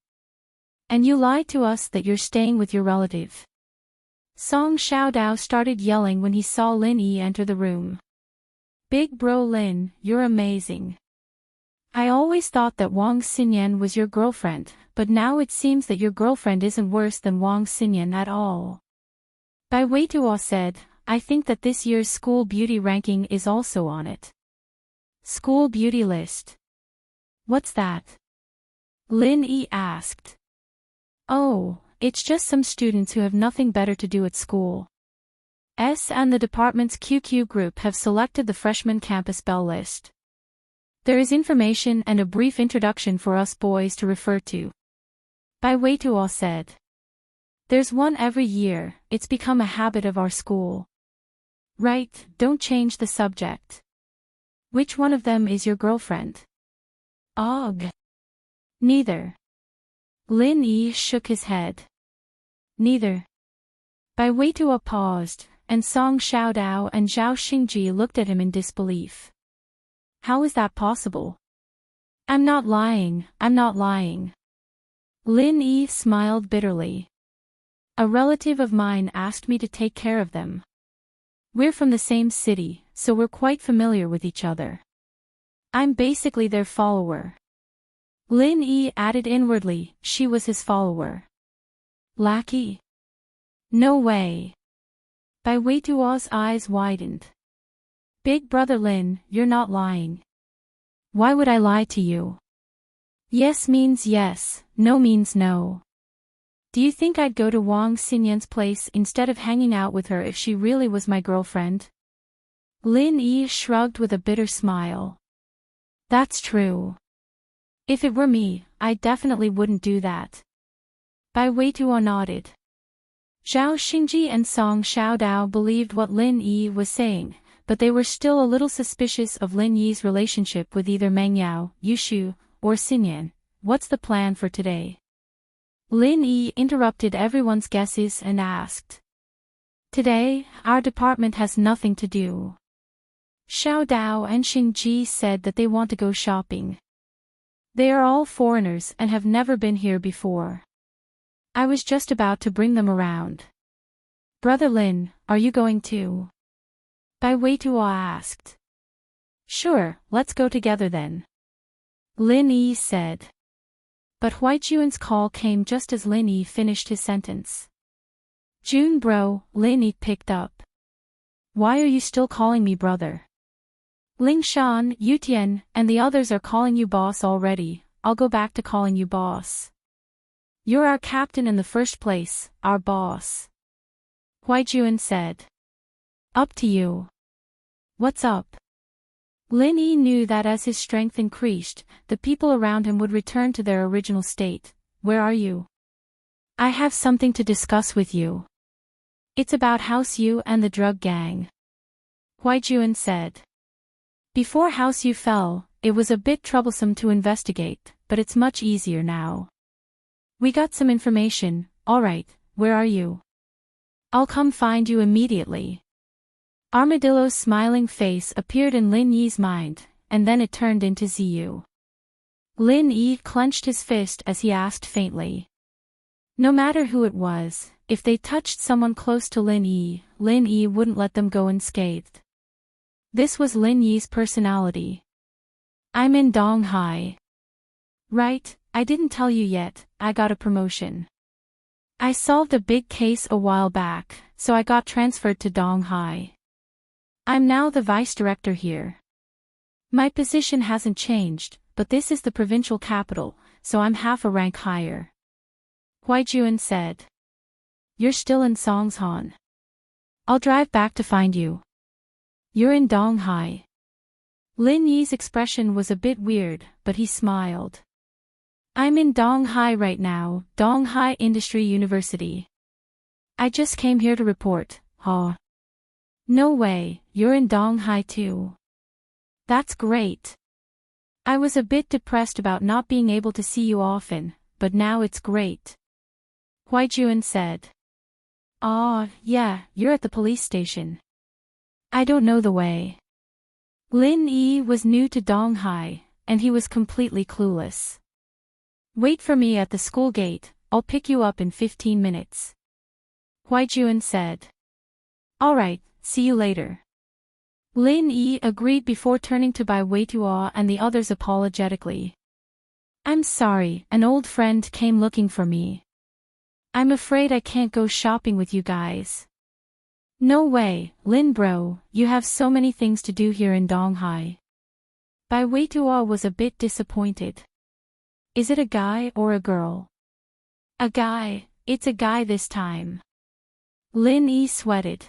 And you lied to us that you're staying with your relative." Song Xiaodao started yelling when he saw Lin Yi enter the room. "Big bro Lin, you're amazing. I always thought that Wang Xinyan was your girlfriend, but now it seems that your girlfriend isn't worse than Wang Xinyan at all." Bai Weituo said, "I think that this year's school beauty ranking is also on it." "School beauty list? What's that?" Lin Yi asked. "Oh, it's just some students who have nothing better to do at school. And the department's QQ group have selected the freshman campus bell list. There is information and a brief introduction for us boys to refer to." Bai Weituo said. "There's one every year, it's become a habit of our school." "Right, don't change the subject. Which one of them is your girlfriend?" "Ugh. Neither." Lin Yi shook his head. "Neither." Bai Weituo paused, and Song Xiaodao and Zhao Xingji looked at him in disbelief. "How is that possible?" I'm not lying. Lin Yi smiled bitterly. "A relative of mine asked me to take care of them. We're from the same city, so we're quite familiar with each other. I'm basically their follower." Lin Yi added inwardly, she was his follower. "Lackey? No way." Bai Weituo's eyes widened. "Big brother Lin, you're not lying." "Why would I lie to you?" "Yes means yes, no means no. Do you think I'd go to Wang Xinyan's place instead of hanging out with her if she really was my girlfriend?" Lin Yi shrugged with a bitter smile. "That's true. If it were me, I definitely wouldn't do that." Bai Weituo nodded. Zhao Xingji and Song Xiaodao believed what Lin Yi was saying, but they were still a little suspicious of Lin Yi's relationship with either Meng Yao, Yushu, or Xinyan. What's the plan for today? Lin Yi interrupted everyone's guesses and asked. Today, our department has nothing to do. Xiaodao and Xingji said that they want to go shopping. They are all foreigners and have never been here before. I was just about to bring them around. Brother Lin, are you going too? Bai Weituo asked. Sure, let's go together then. Lin Yi said. But Huaijuan's call came just as Lin Yi finished his sentence. Jun bro, Lin Yi picked up. Why are you still calling me brother? Ling Shan, Yutian, and the others are calling you boss already. I'll go back to calling you boss. You're our captain in the first place, our boss. Huaijuan said. Up to you. What's up? Lin Yi knew that as his strength increased, the people around him would return to their original state. Where are you? I have something to discuss with you. It's about House Yu and the drug gang. Huaijuan said. Before House Yu fell, it was a bit troublesome to investigate, but it's much easier now. We got some information, alright, where are you? I'll come find you immediately. Armadillo's smiling face appeared in Lin Yi's mind, and then it turned into Ziyu. Lin Yi clenched his fist as he asked faintly. No matter who it was, if they touched someone close to Lin Yi wouldn't let them go unscathed. This was Lin Yi's personality. I'm in Donghai. Right, I didn't tell you yet, I got a promotion. I solved a big case a while back, so I got transferred to Donghai. I'm now the vice director here. My position hasn't changed, but this is the provincial capital, so I'm half a rank higher. Huaijuan said. You're still in Songshan. I'll drive back to find you. You're in Donghai. Lin Yi's expression was a bit weird, but he smiled. I'm in Donghai right now, Donghai Industry University. I just came here to report, huh? No way, you're in Donghai too. That's great. I was a bit depressed about not being able to see you often, but now it's great. Huaijuan said. Yeah, you're at the police station. I don't know the way. Lin Yi was new to Donghai, and he was completely clueless. Wait for me at the school gate, I'll pick you up in 15 minutes. Huaijuan said. Alright, see you later. Lin Yi agreed before turning to Bai Weituo and the others apologetically. I'm sorry, an old friend came looking for me. I'm afraid I can't go shopping with you guys. No way, Lin bro, you have so many things to do here in Donghai. Bai Weituo was a bit disappointed. Is it a guy or a girl? A guy, it's a guy this time. Lin Yi sweated.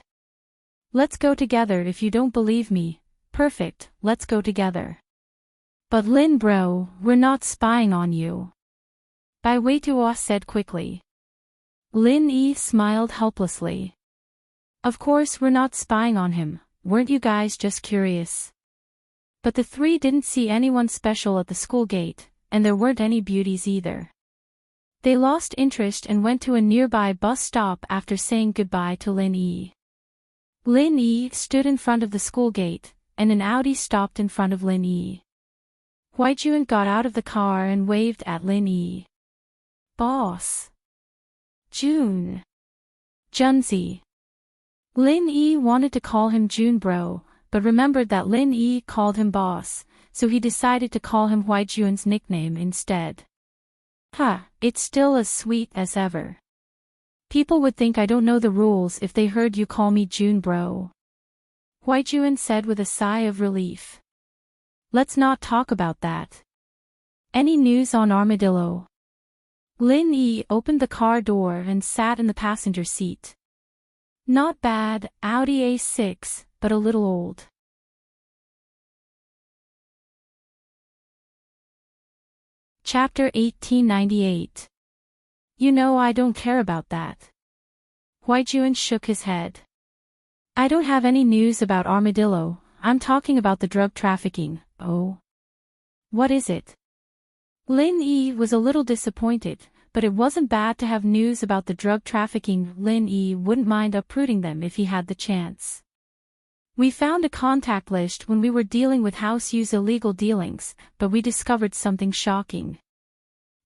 Let's go together if you don't believe me. Perfect, let's go together. But Lin bro, we're not spying on you. Bai Weituo said quickly. Lin Yi smiled helplessly. Of course we're not spying on him, weren't you guys just curious? But the three didn't see anyone special at the school gate, and there weren't any beauties either. They lost interest and went to a nearby bus stop after saying goodbye to Lin Yi. Lin Yi stood in front of the school gate, and an Audi stopped in front of Lin Yi. Huaijuan got out of the car and waved at Lin Yi. Boss. Jun. Junzi. Lin Yi wanted to call him Jun bro, but remembered that Lin Yi called him boss, so he decided to call him Huaijuan's nickname instead. It's still as sweet as ever. People would think I don't know the rules if they heard you call me Jun bro. Huaijuan said with a sigh of relief. Let's not talk about that. Any news on Armadillo? Lin Yi opened the car door and sat in the passenger seat. Not bad, Audi A6, but a little old. Chapter 1898. You know I don't care about that. Huijuan shook his head. I don't have any news about Armadillo, I'm talking about the drug trafficking. Oh. What is it? Lin Yi was a little disappointed, but it wasn't bad to have news about the drug trafficking. Lin Yi wouldn't mind uprooting them if he had the chance. We found a contact list when we were dealing with House Yu's illegal dealings, but we discovered something shocking.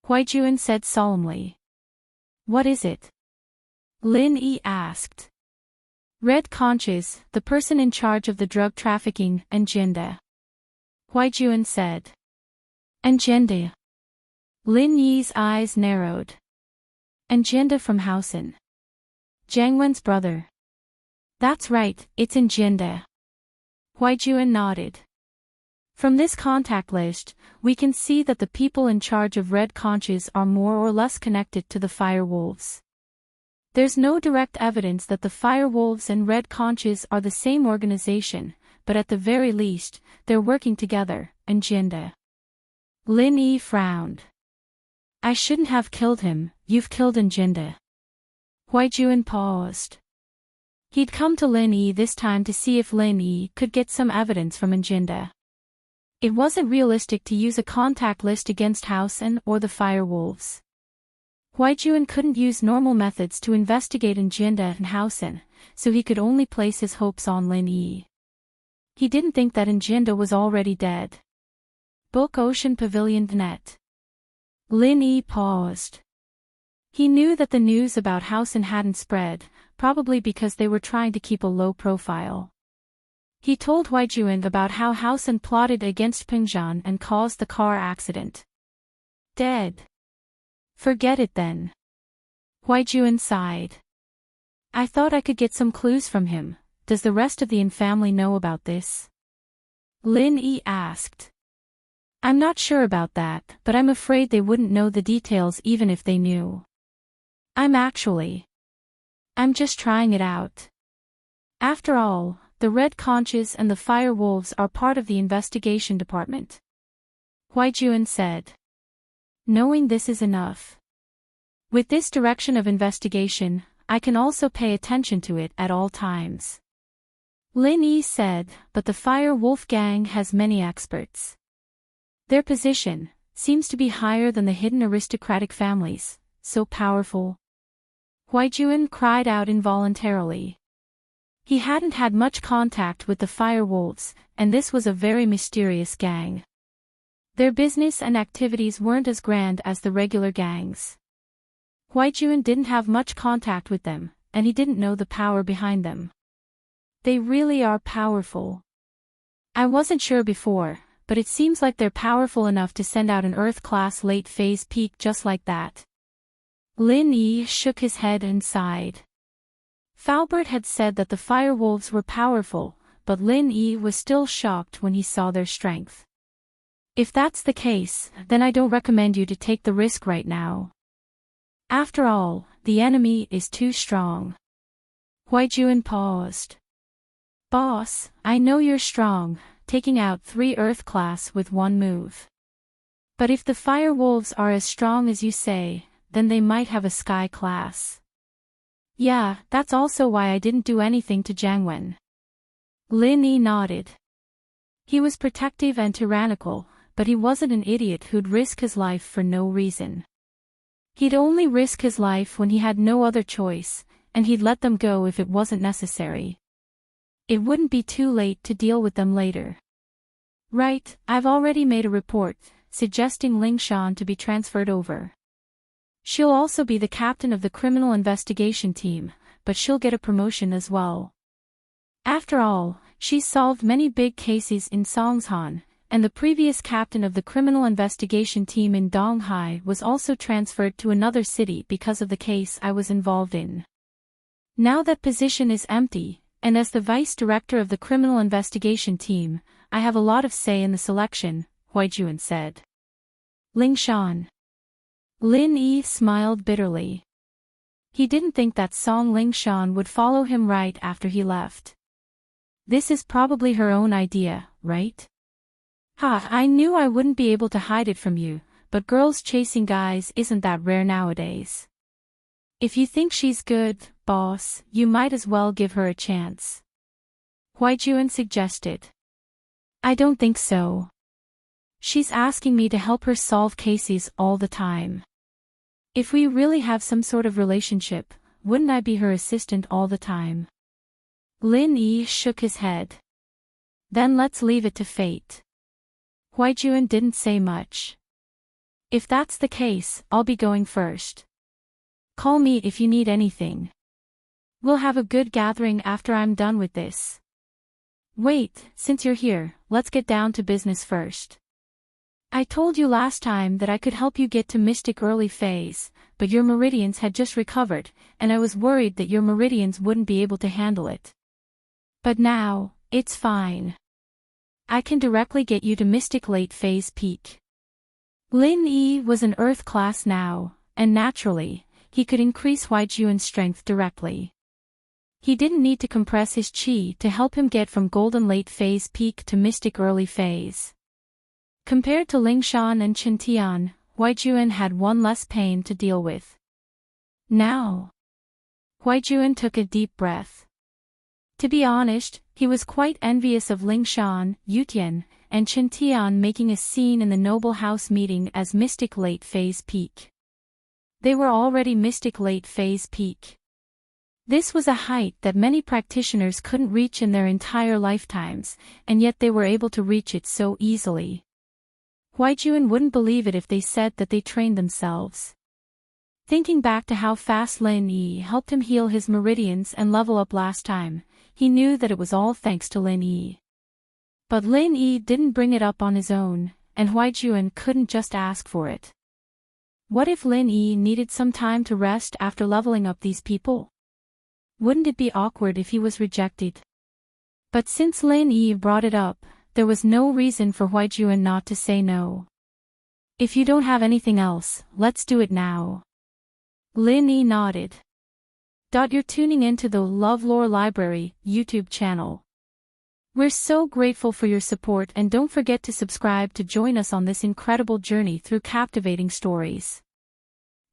Huijuan said solemnly. What is it? Lin Yi asked. Red Conches, the person in charge of the drug trafficking, Enjinda. Huijuan said. Enjinda. Lin Yi's eyes narrowed. Enjinda from Housen. Jiang Wen's brother. That's right, it's Enjinda. Huijuan nodded. From this contact list, we can see that the people in charge of Red Conches are more or less connected to the Firewolves. There's no direct evidence that the Firewolves and Red Conches are the same organization, but at the very least, they're working together. Enjinda. Lin Yi frowned. I shouldn't have killed him, you've killed Enjinda. Huijuan paused. He'd come to Lin Yi this time to see if Lin Yi could get some evidence from Enjinda. It wasn't realistic to use a contact list against Housen or the Firewolves. Huijuan couldn't use normal methods to investigate Enjinda and Housen, so he could only place his hopes on Lin Yi. He didn't think that Enjinda was already dead. Book Ocean Pavilion Net. Lin Yi paused. He knew that the news about Housen hadn't spread, probably because they were trying to keep a low profile. He told Huijuan about how Housen plotted against Pingzhan and caused the car accident. Dead. Forget it then. Huijuan sighed. I thought I could get some clues from him. Does the rest of the Yin family know about this? Lin Yi asked. I'm not sure about that, but I'm afraid they wouldn't know the details even if they knew. I'm just trying it out. After all, the Red Conches and the Firewolves are part of the investigation department. Huijuan said. Knowing this is enough. With this direction of investigation, I can also pay attention to it at all times. Lin Yi said, but the Fire Wolf Gang has many experts. Their position seems to be higher than the hidden aristocratic families, so powerful. Huijuan cried out involuntarily. He hadn't had much contact with the Firewolves, and this was a very mysterious gang. Their business and activities weren't as grand as the regular gangs. Huijuan didn't have much contact with them, and he didn't know the power behind them. They really are powerful. I wasn't sure before, but it seems like they're powerful enough to send out an Earth-class late-phase peak just like that. Lin Yi shook his head and sighed. Falbert had said that the Firewolves were powerful, but Lin Yi was still shocked when he saw their strength. If that's the case, then I don't recommend you to take the risk right now. After all, the enemy is too strong. Huijuan paused. Boss, I know you're strong, taking out 3 Earth-class with one move. But if the Firewolves are as strong as you say, then they might have a Sky-class. Yeah, that's also why I didn't do anything to Jiang Wen. Lin Yi nodded. He was protective and tyrannical, but he wasn't an idiot who'd risk his life for no reason. He'd only risk his life when he had no other choice, and he'd let them go if it wasn't necessary. It wouldn't be too late to deal with them later. Right, I've already made a report, suggesting Ling Shan to be transferred over. She'll also be the captain of the criminal investigation team, but she'll get a promotion as well. After all, she's solved many big cases in Songshan, and the previous captain of the criminal investigation team in Donghai was also transferred to another city because of the case I was involved in. Now that position is empty, and as the vice director of the criminal investigation team, I have a lot of say in the selection, Huijuan said. Ling Shan. Lin Yi smiled bitterly. He didn't think that Song Ling Shan would follow him right after he left. This is probably her own idea, right? Ha, I knew I wouldn't be able to hide it from you, but girls chasing guys isn't that rare nowadays. If you think she's good, boss, you might as well give her a chance. Huijuan suggested. I don't think so. She's asking me to help her solve cases all the time. If we really have some sort of relationship, wouldn't I be her assistant all the time? Lin Yi shook his head. Then let's leave it to fate. Huijuan didn't say much. If that's the case, I'll be going first. Call me if you need anything. We'll have a good gathering after I'm done with this. Wait, since you're here, let's get down to business first. I told you last time that I could help you get to Mystic Early Phase, but your meridians had just recovered, and I was worried that your meridians wouldn't be able to handle it. But now, it's fine. I can directly get you to Mystic Late Phase Peak. Lin Yi was an Earth class now, and naturally, he could increase Huijuan's strength directly. He didn't need to compress his chi to help him get from Golden Late Phase Peak to Mystic Early Phase. Compared to Lingshan and Qintian, Huijuan had one less pain to deal with. Now. Huijuan took a deep breath. To be honest, he was quite envious of Lingshan, Yutian, and Qintian making a scene in the Noble House meeting as Mystic Late Phase Peak. They were already Mystic Late Phase Peak. This was a height that many practitioners couldn't reach in their entire lifetimes, and yet they were able to reach it so easily. Huijuan wouldn't believe it if they said that they trained themselves. Thinking back to how fast Lin Yi helped him heal his meridians and level up last time, he knew that it was all thanks to Lin Yi. But Lin Yi didn't bring it up on his own, and Huijuan couldn't just ask for it. What if Lin Yi needed some time to rest after leveling up these people? Wouldn't it be awkward if he was rejected? But since Lin Yi brought it up, there was no reason for Huijuan not to say no. If you don't have anything else, let's do it now. Lin Yi nodded. You're tuning into the LoveLore Library YouTube channel. We're so grateful for your support, and don't forget to subscribe to join us on this incredible journey through captivating stories.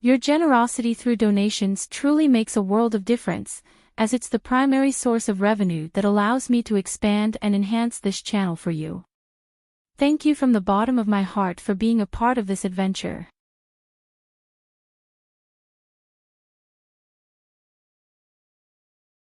Your generosity through donations truly makes a world of difference, as it's the primary source of revenue that allows me to expand and enhance this channel for you. Thank you from the bottom of my heart for being a part of this adventure.